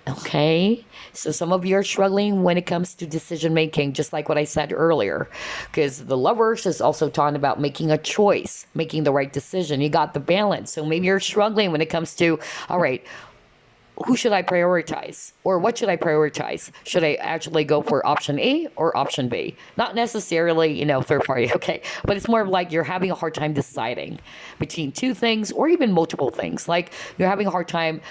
Okay, so some of you are struggling when it comes to decision making, just like what I said earlier, because the lovers is also talking about making a choice, making the right decision. You got the balance, so maybe you're struggling when it comes to, all right, who should I prioritize, or what should I prioritize? Should I actually go for option A or option B? Not necessarily, third party, okay, but it's more of like you're having a hard time deciding between two things or even multiple things. Like, you're having a hard time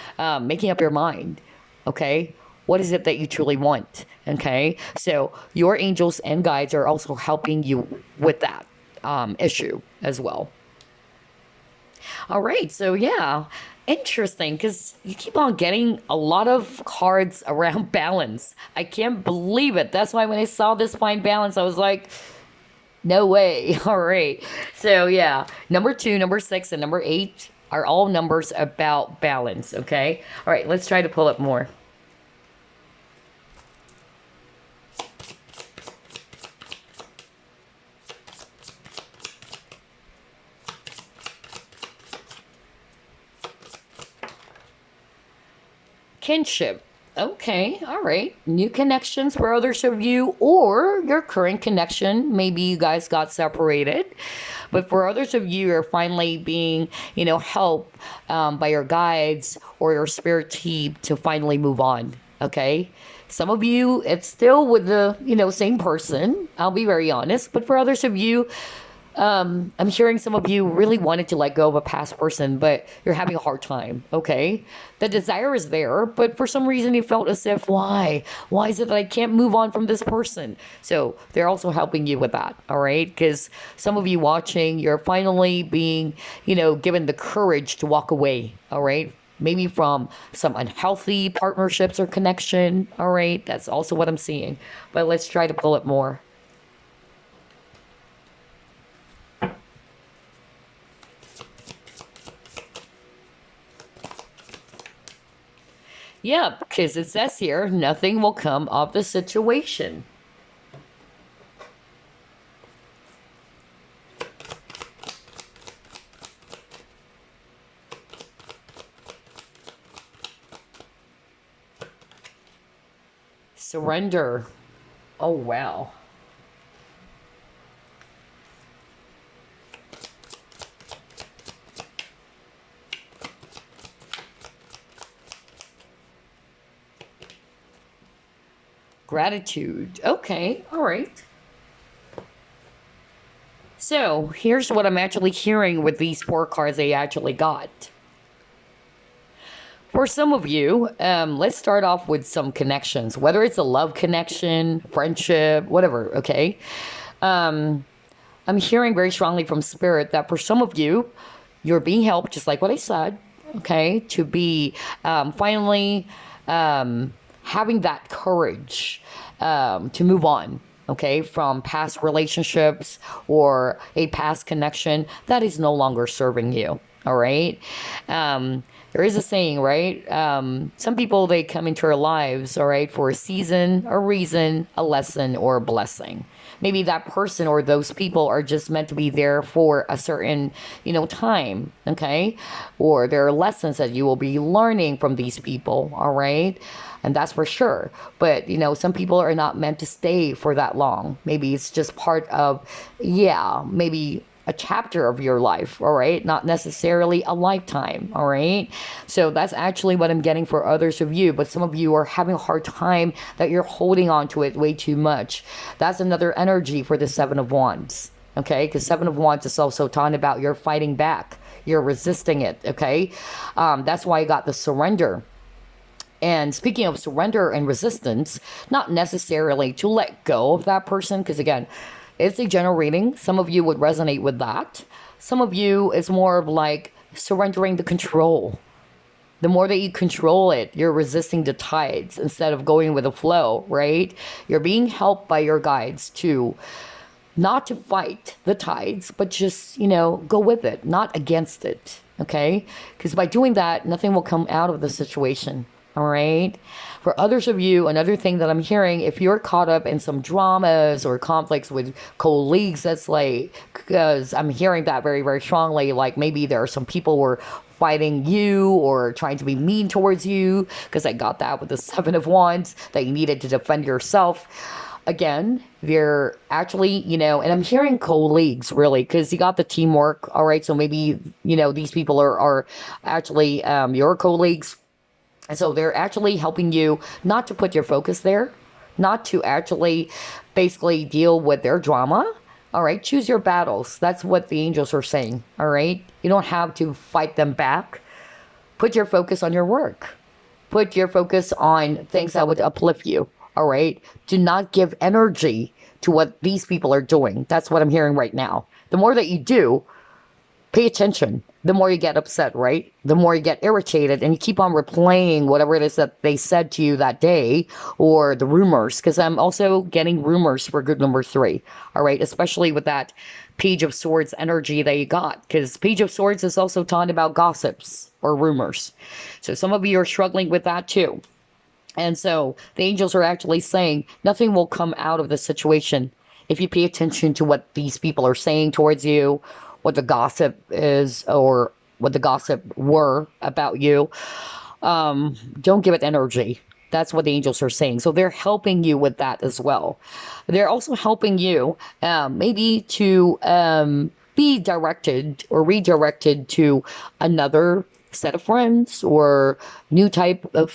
making up your mind. Okay, what is it that you truly want? Okay, so your angels and guides are also helping you with that issue as well. All right, so yeah, interesting, because you keep on getting a lot of cards around balance. I can't believe it. That's why when I saw this fine balance, I was like, no way. All right, so yeah, number 2, number 6, and number 8 are all numbers about balance. Okay, all right, let's try to pull up more. Kinship. Okay, all right. New connections for others of you, or your current connection. Maybe you guys got separated. But for others of you, you're finally being, helped by your guides or your spirit team to finally move on. Okay? Some of you, it's still with the, same person. I'll be very honest. But for others of you, I'm hearing some of you really wanted to let go of a past person, but you're having a hard time. Okay, the desire is there, but for some reason you felt as if, why is it that I can't move on from this person? So they're also helping you with that. All right, because some of you watching, you're finally being, given the courage to walk away. All right, maybe from some unhealthy partnerships or connection. All right, that's also what I'm seeing. But let's try to pull it more. Yeah, because it says here, nothing will come of the situation. Surrender. Oh, wow. Gratitude. Okay, all right. So here's what I'm actually hearing with these 4 cards I actually got. For some of you, let's start off with some connections, whether it's a love connection, friendship, whatever, okay? I'm hearing very strongly from Spirit that for some of you, you're being helped, just like what I said, okay, to be finally having that courage to move on, okay, from past relationships or a past connection that is no longer serving you. All right. There is a saying, right? Some people, they come into our lives, all right, for a season, a reason, a lesson, or a blessing. Maybe that person or those people are just meant to be there for a certain, time, okay? Or there are lessons that you will be learning from these people, all right? And that's for sure. But, some people are not meant to stay for that long. Maybe it's just part of, maybe a chapter of your life, all right? Not necessarily a lifetime, all right? So that's actually what I'm getting for others of you, but some of you are having a hard time that you're holding on to it way too much. That's another energy for the 7 of Wands, okay? Because 7 of Wands is also talking about you're fighting back. You're resisting it, okay? That's why I got the surrender. And speaking of surrender and resistance, not necessarily to let go of that person, because again, it's a general reading. Some of you would resonate with that. Some of you, it's more of like surrendering the control. The more that you control it, you're resisting the tides instead of going with the flow, right? You're being helped by your guides to not to fight the tides, but just, go with it, not against it, okay? Because by doing that, nothing will come out of the situation, all right? For others of you, another thing that I'm hearing, if you're caught up in some dramas or conflicts with colleagues, that's like, because I'm hearing that very, very strongly, like maybe there are some people who are fighting you or trying to be mean towards you, because I got that with the Seven of Wands, that you needed to defend yourself. Again, they're actually, and I'm hearing colleagues really, because you got the teamwork. All right. So maybe, these people are actually your colleagues. And so they're actually helping you not to put your focus there, not to actually basically deal with their drama. All right. Choose your battles. That's what the angels are saying. All right. You don't have to fight them back. Put your focus on your work. Put your focus on things that would uplift you. All right. Do not give energy to what these people are doing. That's what I'm hearing right now. The more that you do, pay attention. The more you get upset, right? The more you get irritated and you keep on replaying whatever it is that they said to you that day, or the rumors, because I'm also getting rumors for group number 3. All right. Especially with that Page of Swords energy that you got, because Page of Swords is also talking about gossips or rumors. So some of you are struggling with that too. And so the angels are actually saying nothing will come out of the situation if you pay attention to what these people are saying towards you, what the gossip is, or what the gossip were about you. Don't give it energy. That's what the angels are saying. So they're helping you with that as well. They're also helping you maybe to be directed or redirected to another set of friends or new type of,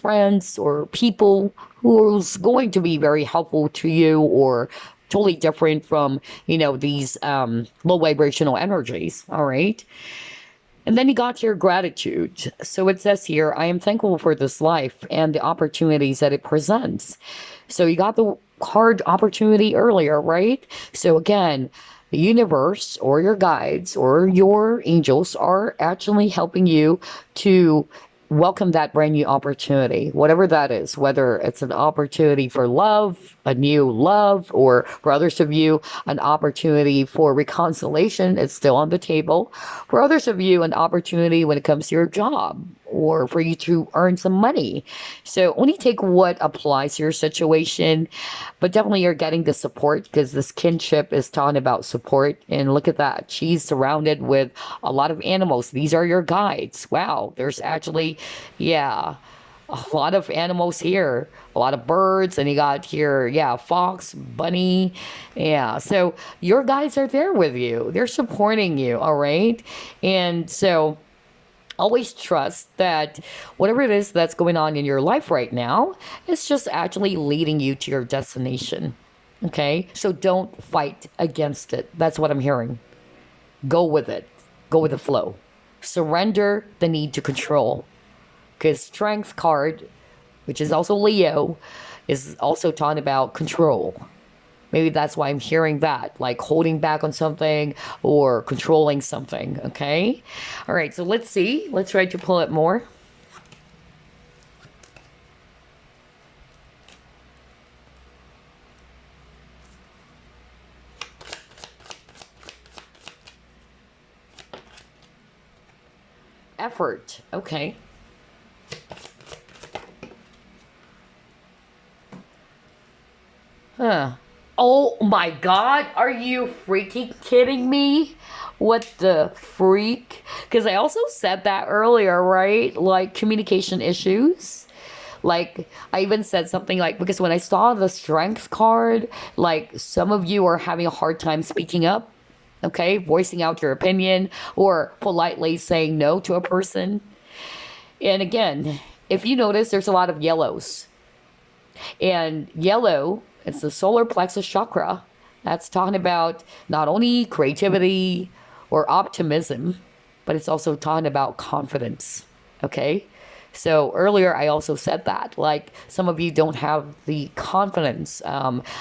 friends or people who's going to be very helpful to you, or totally different from, these low vibrational energies. All right. And then you got your gratitude. So it says here, I am thankful for this life and the opportunities that it presents. So you got the card opportunity earlier, right? So again, the universe or your guides or your angels are actually helping you to welcome that brand new opportunity, whatever that is, whether it's an opportunity for love, a new love, or for others of you, an opportunity for reconciliation. It's still on the table. For others of you, an opportunity when it comes to your job, or for you to earn some money. So only take what applies to your situation, but definitely you're getting the support, because this kinship is talking about support. And look at that. She's surrounded with a lot of animals. These are your guides. Wow. There's actually, a lot of animals here, a lot of birds, and you got here, fox, bunny. Yeah. So your guides are there with you. They're supporting you. All right. And so always trust that whatever it is that's going on in your life right now, it's just actually leading you to your destination. Okay? So don't fight against it. That's what I'm hearing. Go with it. Go with the flow. Surrender the need to control. Because Strength card, which is also Leo, is also talking about control. Maybe that's why I'm hearing that, like holding back on something or controlling something, okay? All right, so let's see. Let's try to pull it more. Effort, okay. Huh. Oh my God, are you freaking kidding me? What the freak? Because I also said that earlier, right? Like communication issues. Like I even said something like, because when I saw the Strength card, like some of you are having a hard time speaking up, okay? Voicing out your opinion or politely saying no to a person. And again, if you notice, there's a lot of yellows. And yellow, it's the solar plexus chakra. That's talking about not only creativity or optimism, but it's also talking about confidence. Okay? So earlier, I also said that, like, some of you don't have the confidence,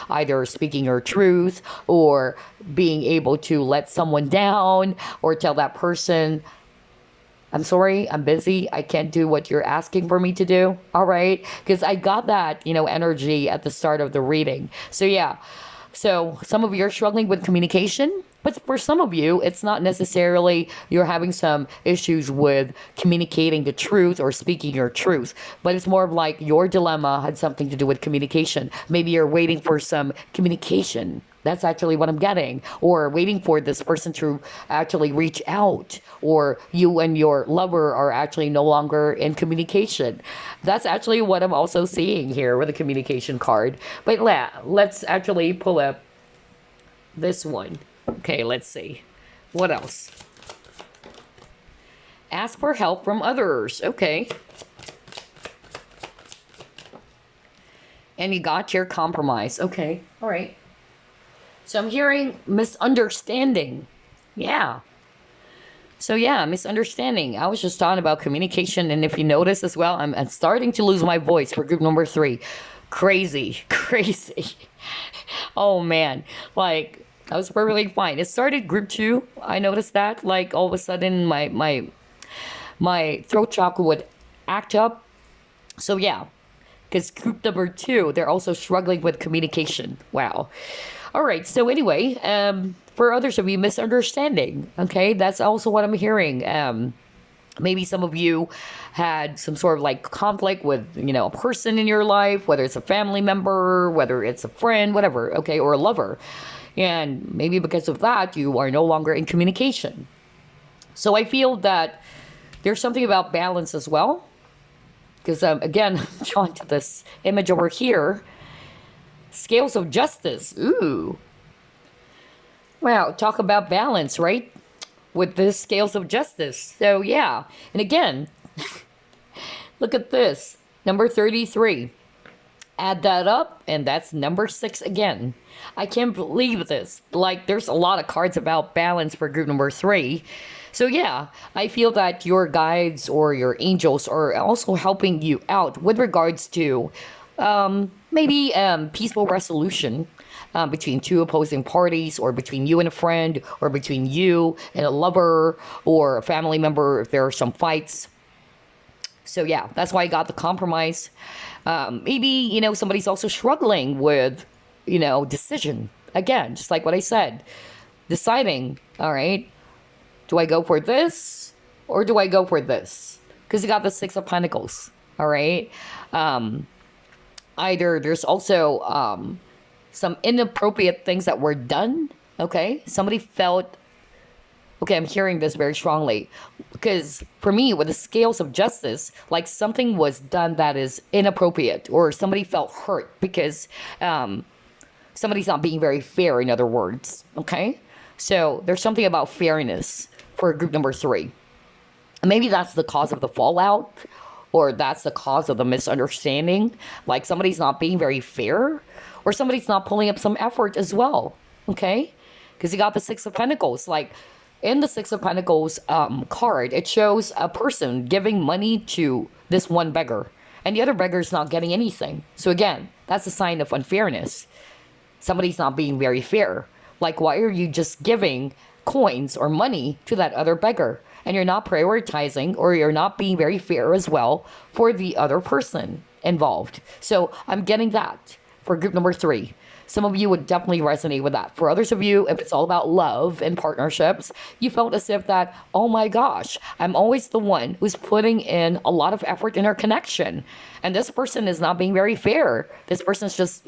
either speaking your truth or being able to let someone down or tell that person, I'm sorry, I'm busy. I can't do what you're asking for me to do. All right. Because I got that, energy at the start of the reading. So, yeah. So, some of you are struggling with communication. But for some of you, it's not necessarily you're having some issues with communicating the truth or speaking your truth. But it's more of like your dilemma had something to do with communication. Maybe you're waiting for some communication. That's actually what I'm getting. Or waiting for this person to actually reach out. Or you and your lover are actually no longer in communication. That's actually what I'm also seeing here with the communication card. But let's actually pull up this one. Okay, let's see. What else? Ask for help from others. Okay. And you got your compromise. Okay, all right. So I'm hearing misunderstanding. Yeah. So yeah, misunderstanding. I was just talking about communication. And if you notice as well, I'm starting to lose my voice for group number 3. Crazy. Oh, man. Like, I was perfectly fine. It started group 2. I noticed that. Like, all of a sudden, my throat chakra would act up. So yeah. Because group number 2, they're also struggling with communication. Wow. All right. So anyway, for others of you, misunderstanding. Okay. That's also what I'm hearing. Maybe some of you had some sort of like conflict with, a person in your life, whether it's a family member, whether it's a friend, whatever. Okay. Or a lover. And maybe because of that, you are no longer in communication. So I feel that there's something about balance as well. Because, again, I'm drawn to this image over here. Scales of justice. Ooh. Wow, talk about balance, right? With this scales of justice. So, yeah. And again, look at this. Number 33. Add that up, and that's number 6 again. I can't believe this. Like, there's a lot of cards about balance for group number 3. So yeah, I feel that your guides or your angels are also helping you out with regards to maybe peaceful resolution between two opposing parties, or between you and a friend, or between you and a lover or a family member if there are some fights. So yeah, that's why I got the compromise. Maybe, somebody's also struggling with, decision. Again, just like what I said. Deciding, all right, do I go for this or do I go for this? Because you got the 6 of Pentacles, all right? Either there's also some inappropriate things that were done, okay? Somebody felt, okay, I'm hearing this very strongly. Because for me, with the scales of justice, like something was done that is inappropriate, or somebody felt hurt because somebody's not being very fair, in other words, okay? So there's something about fairness for group number 3. Maybe that's the cause of the fallout, or that's the cause of the misunderstanding. Like somebody's not being very fair, or somebody's not pulling up some effort as well, okay? Because you got the 6 of Pentacles. Like in the 6 of Pentacles card, it shows a person giving money to this one beggar, and the other beggar is not getting anything. So again, that's a sign of unfairness. Somebody's not being very fair. Like, why are you just giving coins or money to that other beggar, and you're not prioritizing, or you're not being very fair as well for the other person involved? So I'm getting that for group number 3. Some of you would definitely resonate with that. For others of you, if it's all about love and partnerships, you felt as if that, oh my gosh, I'm always the one who's putting in a lot of effort in our connection, and this person is not being very fair. This person's just,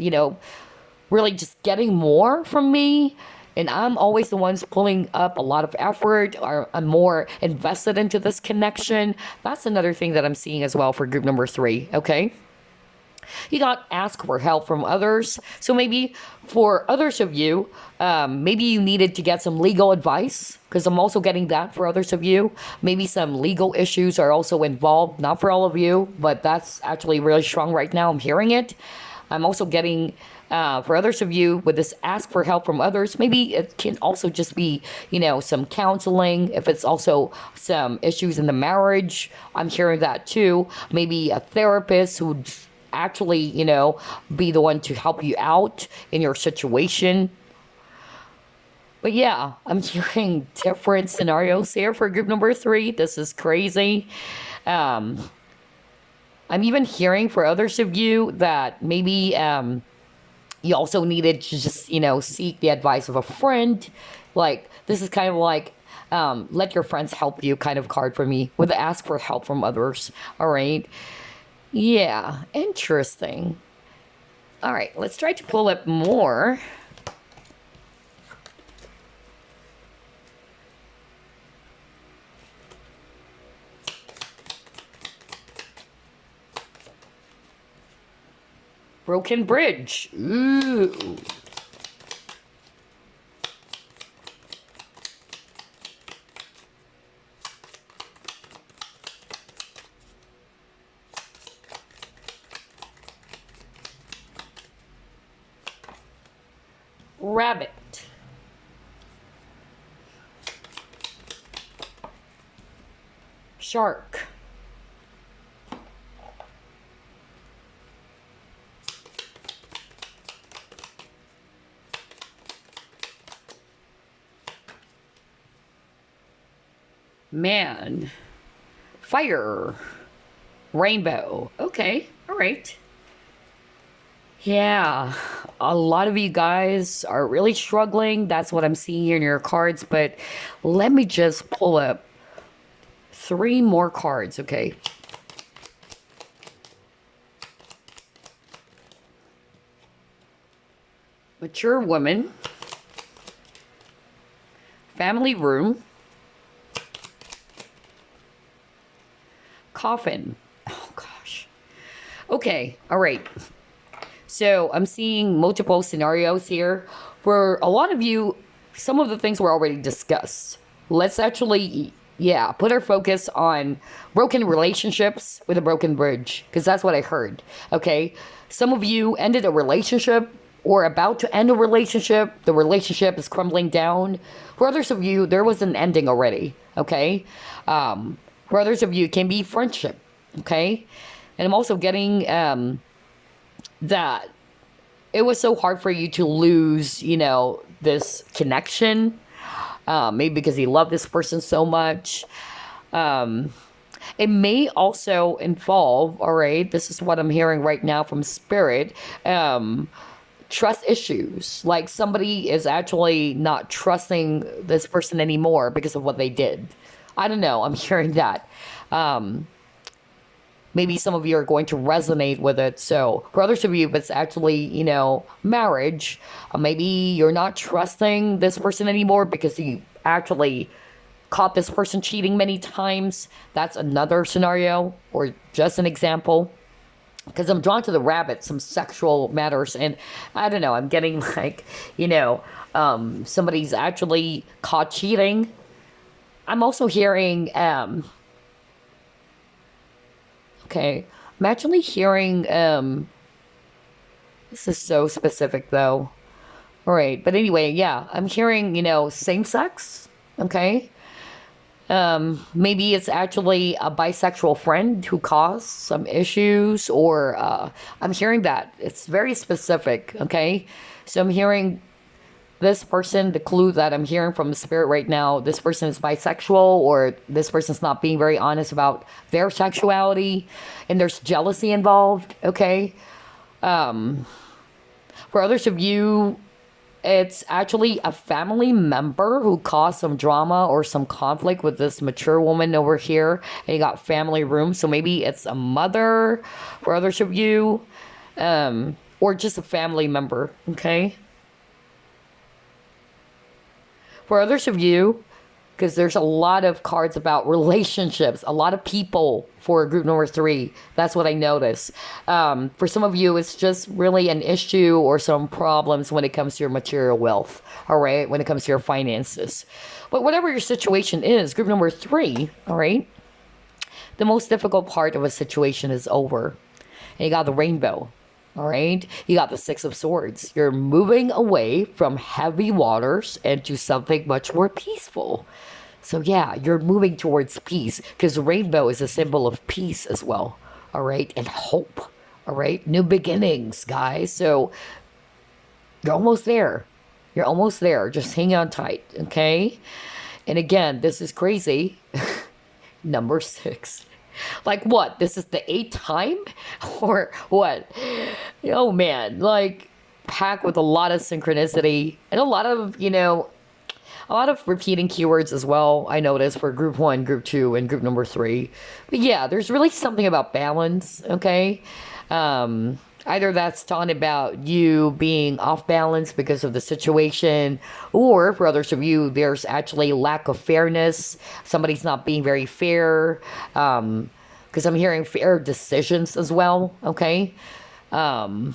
really just getting more from me, and I'm always the ones pulling up a lot of effort, or I'm more invested into this connection. That's another thing that I'm seeing as well for group number 3, okay? You got ask for help from others. So maybe for others of you, maybe you needed to get some legal advice, because I'm also getting that for others of you. Maybe some legal issues are also involved, not for all of you, but that's actually really strong right now. I'm hearing it. I'm also getting, for others of you, with this ask for help from others, maybe it can also just be, some counseling. If it's also some issues in the marriage, I'm hearing that too. Maybe a therapist who actually, be the one to help you out in your situation. But yeah, I'm hearing different scenarios here for group number 3. This is crazy. I'm even hearing for others of you that maybe you also needed to just, seek the advice of a friend. Like, this is kind of like, let your friends help you kind of card for me with the ask for help from others. All right. Yeah, interesting. All right, let's try to pull up more. Broken bridge. Ooh. Rabbit. Shark. Man. Fire. Rainbow. Okay, all right. Yeah, a lot of you guys are really struggling. That's what I'm seeing here in your cards. But let me just pull up 3 more cards, okay? Mature woman. Family room. Coffin. Oh, gosh. Okay, all right. So I'm seeing multiple scenarios here for a lot of you. Some of the things were already discussed. Let's actually, put our focus on broken relationships with a broken bridge, because that's what I heard. Okay. Some of you ended a relationship or about to end a relationship. The relationship is crumbling down. For others of you, there was an ending already. Okay. For others of you, it can be friendship. Okay. And I'm also getting, that it was so hard for you to lose, this connection. Maybe because you love this person so much. It may also involve, all right, this is what I'm hearing right now from Spirit, trust issues. Like somebody is actually not trusting this person anymore because of what they did. I don't know. I'm hearing that. Maybe some of you are going to resonate with it. So for others of you, if it's actually, marriage, maybe you're not trusting this person anymore because you actually caught this person cheating many times. That's another scenario or just an example. Because I'm drawn to the rabbit, some sexual matters. And I don't know, I'm getting like, somebody's actually caught cheating. I'm also hearing, okay, I'm actually hearing, this is so specific though. All right, but anyway, yeah, I'm hearing, same sex, okay? Maybe it's actually a bisexual friend who caused some issues, or I'm hearing that. It's very specific, okay? So I'm hearing this person, the clue that I'm hearing from the spirit right now, this person is bisexual, or this person's not being very honest about their sexuality, and there's jealousy involved, okay? For others of you, it's actually a family member who caused some drama or some conflict with this mature woman over here, and you got family room. So maybe it's a mother for others of you, or just a family member, okay? For others of you, because there's a lot of cards about relationships, a lot of people for group number 3. That's what I notice. For some of you, it's just really an issue or some problems when it comes to your material wealth, all right, when it comes to your finances. But whatever your situation is, group number 3, all right, the most difficult part of a situation is over. And you got the rainbow. All right. You got the Six of Swords. You're moving away from heavy waters into something much more peaceful. So, yeah, you're moving towards peace because the rainbow is a symbol of peace as well. All right. And hope. All right. New beginnings, guys. So, you're almost there. You're almost there. Just hang on tight. Okay. And again, this is crazy. Number 6. Like what? This is the 8th time? Or what? Oh man, like packed with a lot of synchronicity and a lot of, a lot of repeating keywords as well. I noticed for group 1, group 2, and group number 3. But yeah, there's really something about balance, okay? Either that's talking about you being off balance because of the situation, or for others of you, there's actually lack of fairness. Somebody's not being very fair. Because I'm hearing fair decisions as well, okay? And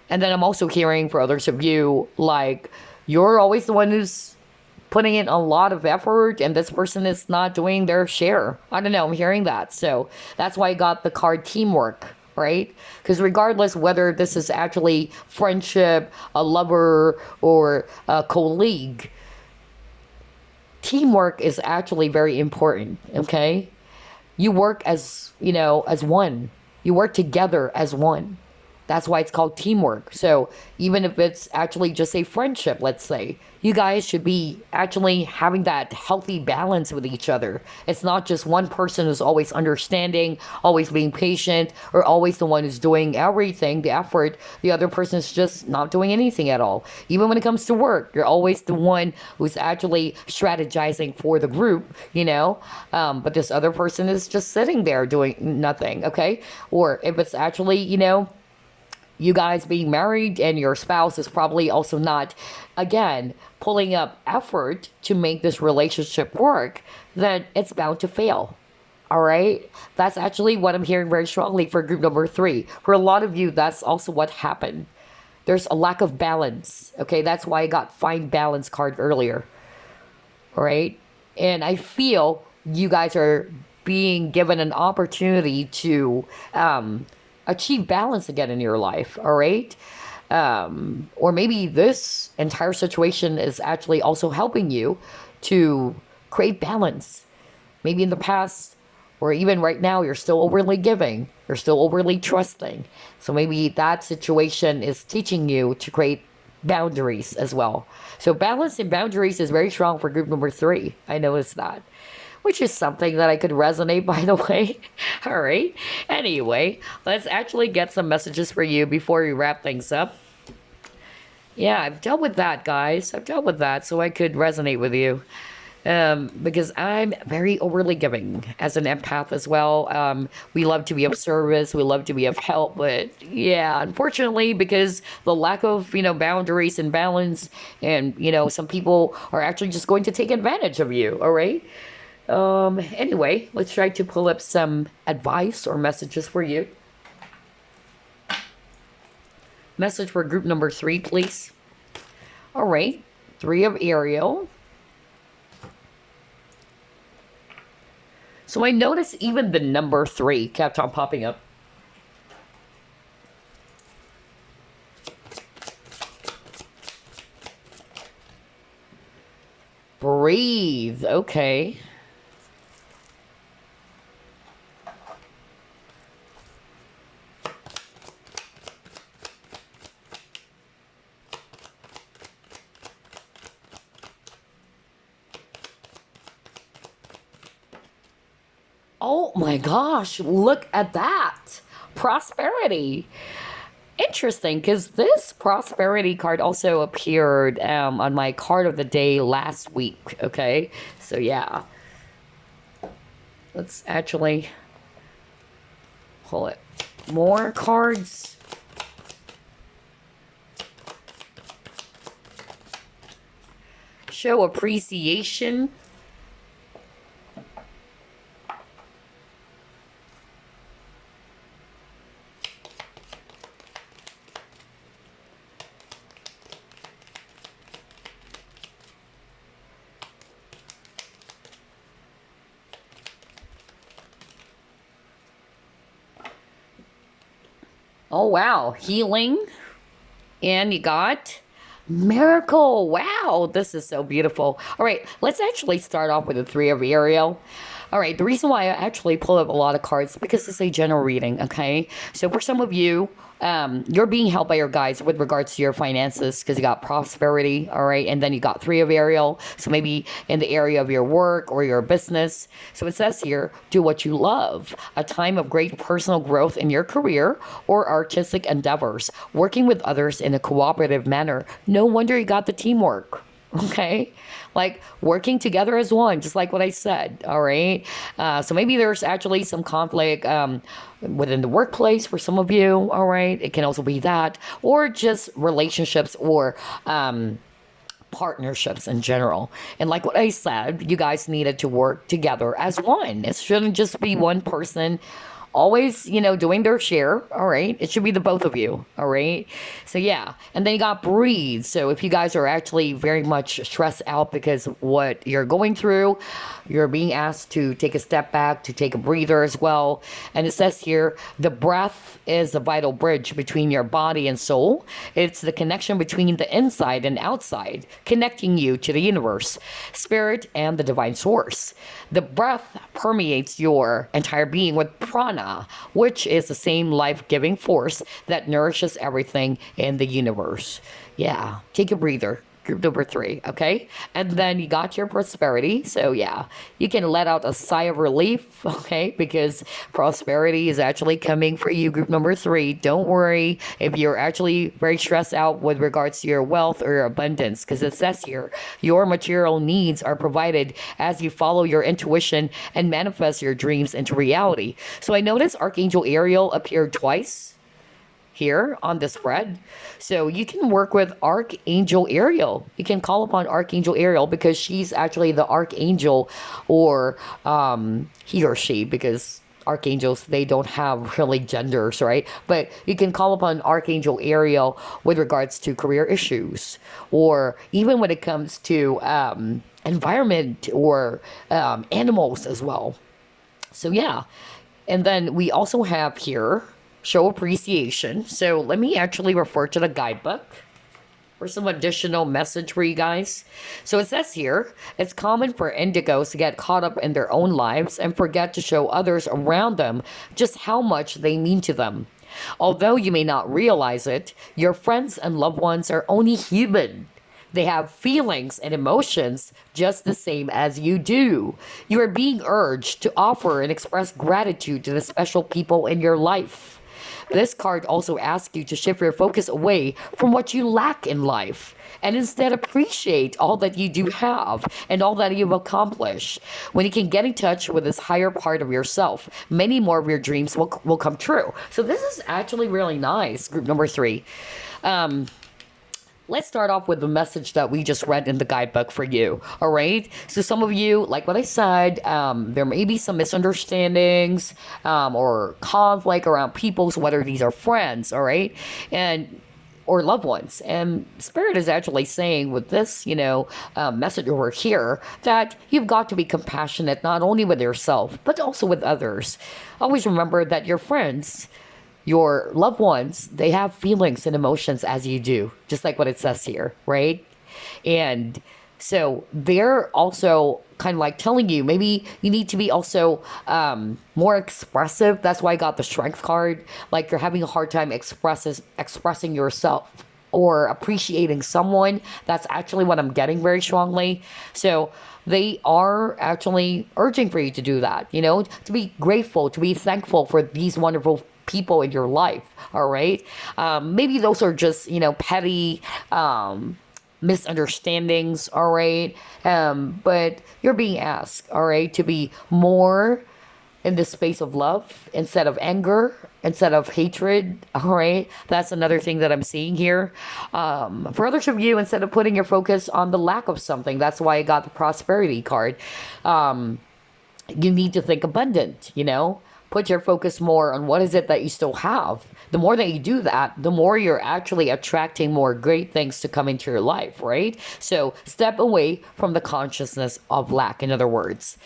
then I'm also hearing for others of you, like, you're always the one who's putting in a lot of effort and this person is not doing their share. I don't know, I'm hearing that. So that's why I got the card teamwork, right? Because regardless whether this is actually friendship, a lover, or a colleague, teamwork is actually very important, okay? You work as, as one. You work together as one. That's why it's called teamwork. So even if it's actually just a friendship, let's say, you guys should be actually having that healthy balance with each other. It's not just one person who's always understanding, always being patient, or always the one who's doing everything, the effort. The other person is just not doing anything at all. Even when it comes to work, you're always the one who's actually strategizing for the group, but this other person is just sitting there doing nothing, okay? Or if it's actually, you guys being married and your spouse is probably also not, again, pulling up effort to make this relationship work, then it's bound to fail. All right? That's actually what I'm hearing very strongly for group number 3. For a lot of you, that's also what happened. There's a lack of balance. Okay? That's why I got Find Balance card earlier. All right? And I feel you guys are being given an opportunity to achieve balance again in your life, all right? Or maybe this entire situation is actually also helping you to create balance. Maybe in the past, or even right now, you're still overly giving, you're still overly trusting. So maybe that situation is teaching you to create boundaries as well. So balance and boundaries is very strong for group number 3. I noticed that, which is something that I could resonate, by the way. All right. Anyway, let's actually get some messages for you before we wrap things up. Yeah, I've dealt with that, guys. I've dealt with that, so I could resonate with you. Because I'm very overly giving as an empath as well. We love to be of service. We love to be of help. But yeah, unfortunately, because the lack of, boundaries and balance, and, some people are actually just going to take advantage of you. All right. Anyway, let's try to pull up some advice or messages for you. Message for group number 3, please. All right. 3 of Ariel. So I noticed even the number 3 kept on popping up. Breathe. Okay. Oh my gosh, look at that. Prosperity. Interesting, because this prosperity card also appeared on my card of the day last week, okay? So yeah. Let's actually pull it. More cards. Show appreciation. Oh, wow. Healing. And you got miracle. Wow, this is so beautiful. All right, let's actually start off with the three of Ariel. All right, the reason why I actually pull up a lot of cards because it's a general reading, okay? So for some of you, you're being helped by your guides with regards to your finances because you got prosperity, all right? And then you got three of Ariel. So maybe in the area of your work or your business. So it says here, do what you love. A time of great personal growth in your career or artistic endeavors. Working with others in a cooperative manner. No wonder you got the teamwork. Okay, like working together as one, just like what I said. All right, so maybe there's actually some conflict within the workplace for some of you. All right, it can also be that, or just relationships or partnerships in general. And like what I said, you guys needed to work together as one. It shouldn't just be one person always, doing their share. All right. It should be the both of you. All right. So, yeah. And then you got breathe. So, if you guys are actually very much stressed out because of what you're going through, you're being asked to take a step back, to take a breather as well. And it says here, the breath is the vital bridge between your body and soul. It's the connection between the inside and outside, connecting you to the universe, spirit, and the divine source. The breath permeates your entire being with prana, which is the same life-giving force that nourishes everything in the universe. Yeah, take a breather. Group number 3, okay? And then you got your prosperity. So yeah, you can let out a sigh of relief, okay? Because prosperity is actually coming for you, group number 3. Don't worry if you're actually very stressed out with regards to your wealth or your abundance, because it says here, your material needs are provided as you follow your intuition and manifest your dreams into reality. So I noticed Archangel Ariel appeared twice here on the spread. So you can work with Archangel Ariel. You can call upon Archangel Ariel because she's actually the archangel, or he or she, because archangels, they don't have really genders, right? But you can call upon Archangel Ariel with regards to career issues, or even when it comes to environment or animals as well. So yeah. And then we also have here show appreciation. So let me actually refer to the guidebook for some additional message for you guys. So it says here, it's common for indigos to get caught up in their own lives and forget to show others around them just how much they mean to them. Although you may not realize it, your friends and loved ones are only human. They have feelings and emotions just the same as you do. You are being urged to offer and express gratitude to the special people in your life. This card also asks you to shift your focus away from what you lack in life and instead appreciate all that you do have and all that you've accomplished. When you can get in touch with this higher part of yourself, many more of your dreams will come true. So this is actually really nice, group number 3. Let's start off with the message that we just read in the guidebook for you. All right. So some of you, like what I said, there may be some misunderstandings or conflict around people, so whether these are friends, all right, and or loved ones. And Spirit is actually saying with this, message over here, that you've got to be compassionate not only with yourself, but also with others. Always remember that your friends, your loved ones, they have feelings and emotions as you do, just like what it says here, right? And so they're also kind of like telling you, maybe you need to be also more expressive. That's why I got the Strength card. Like you're having a hard time expressing yourself or appreciating someone. That's actually what I'm getting very strongly. So they are actually urging for you to do that, to be grateful, to be thankful for these wonderful people in your life. All right. Maybe those are just, petty misunderstandings. All right. But you're being asked, all right, to be more in the space of love instead of anger, instead of hatred. All right. That's another thing that I'm seeing here. For others of you, instead of putting your focus on the lack of something, that's why I got the prosperity card. You need to think abundant, Put your focus more on what is it that you still have. The more that you do that, the more you're actually attracting more great things to come into your life, right? So step away from the consciousness of lack, in other words.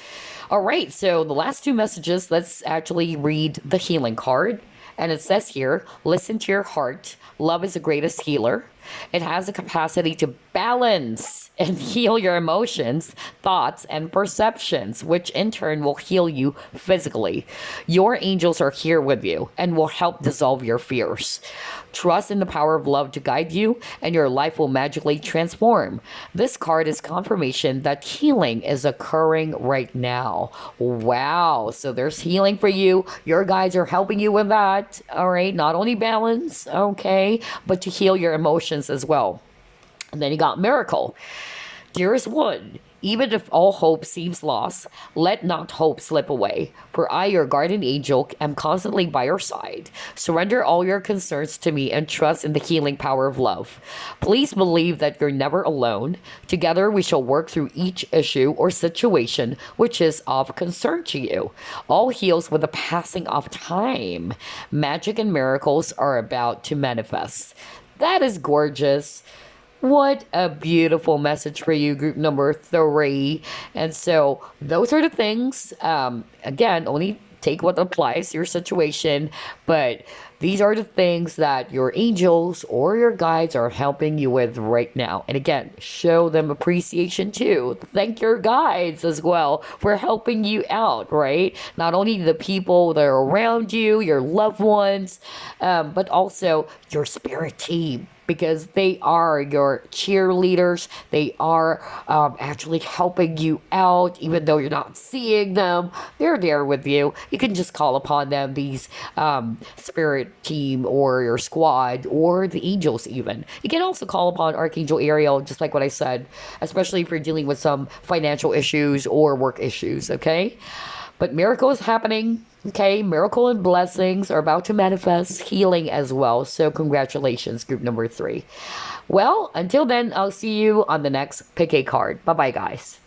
All right, so the last 2 messages, let's actually read the healing card. And it says here, listen to your heart. Love is the greatest healer. It has the capacity to balance and heal your emotions, thoughts, and perceptions, which in turn will heal you physically. Your angels are here with you and will help dissolve your fears. Trust in the power of love to guide you, and your life will magically transform. This card is confirmation that healing is occurring right now. Wow. So there's healing for you. Your guides are helping you with that. All right. Not only balance, okay, but to heal your emotions as well. And then you got miracle. Dearest one, even if all hope seems lost, let not hope slip away. For I, your guardian angel, am constantly by your side. Surrender all your concerns to me and trust in the healing power of love. Please believe that you're never alone. Together we shall work through each issue or situation which is of concern to you. All heals with the passing of time. Magic and miracles are about to manifest. That is gorgeous. What a beautiful message for you, group number 3. And so those are the things, again, only take what applies to your situation, but these are the things that your angels or your guides are helping you with right now. And again, show them appreciation too. Thank your guides as well for helping you out, right? Not only the people that are around you, your loved ones, but also your spirit team, because they are your cheerleaders. They are actually helping you out, even though you're not seeing them. They're there with you. You can just call upon them, these spirit team or your squad or the angels even. You can also call upon Archangel Ariel, just like what I said, especially if you're dealing with some financial issues or work issues, okay? But miracle is happening. Okay, miracle and blessings are about to manifest, healing as well. So congratulations, group number 3. Well, until then, I'll see you on the next pick a card. Bye-bye, guys.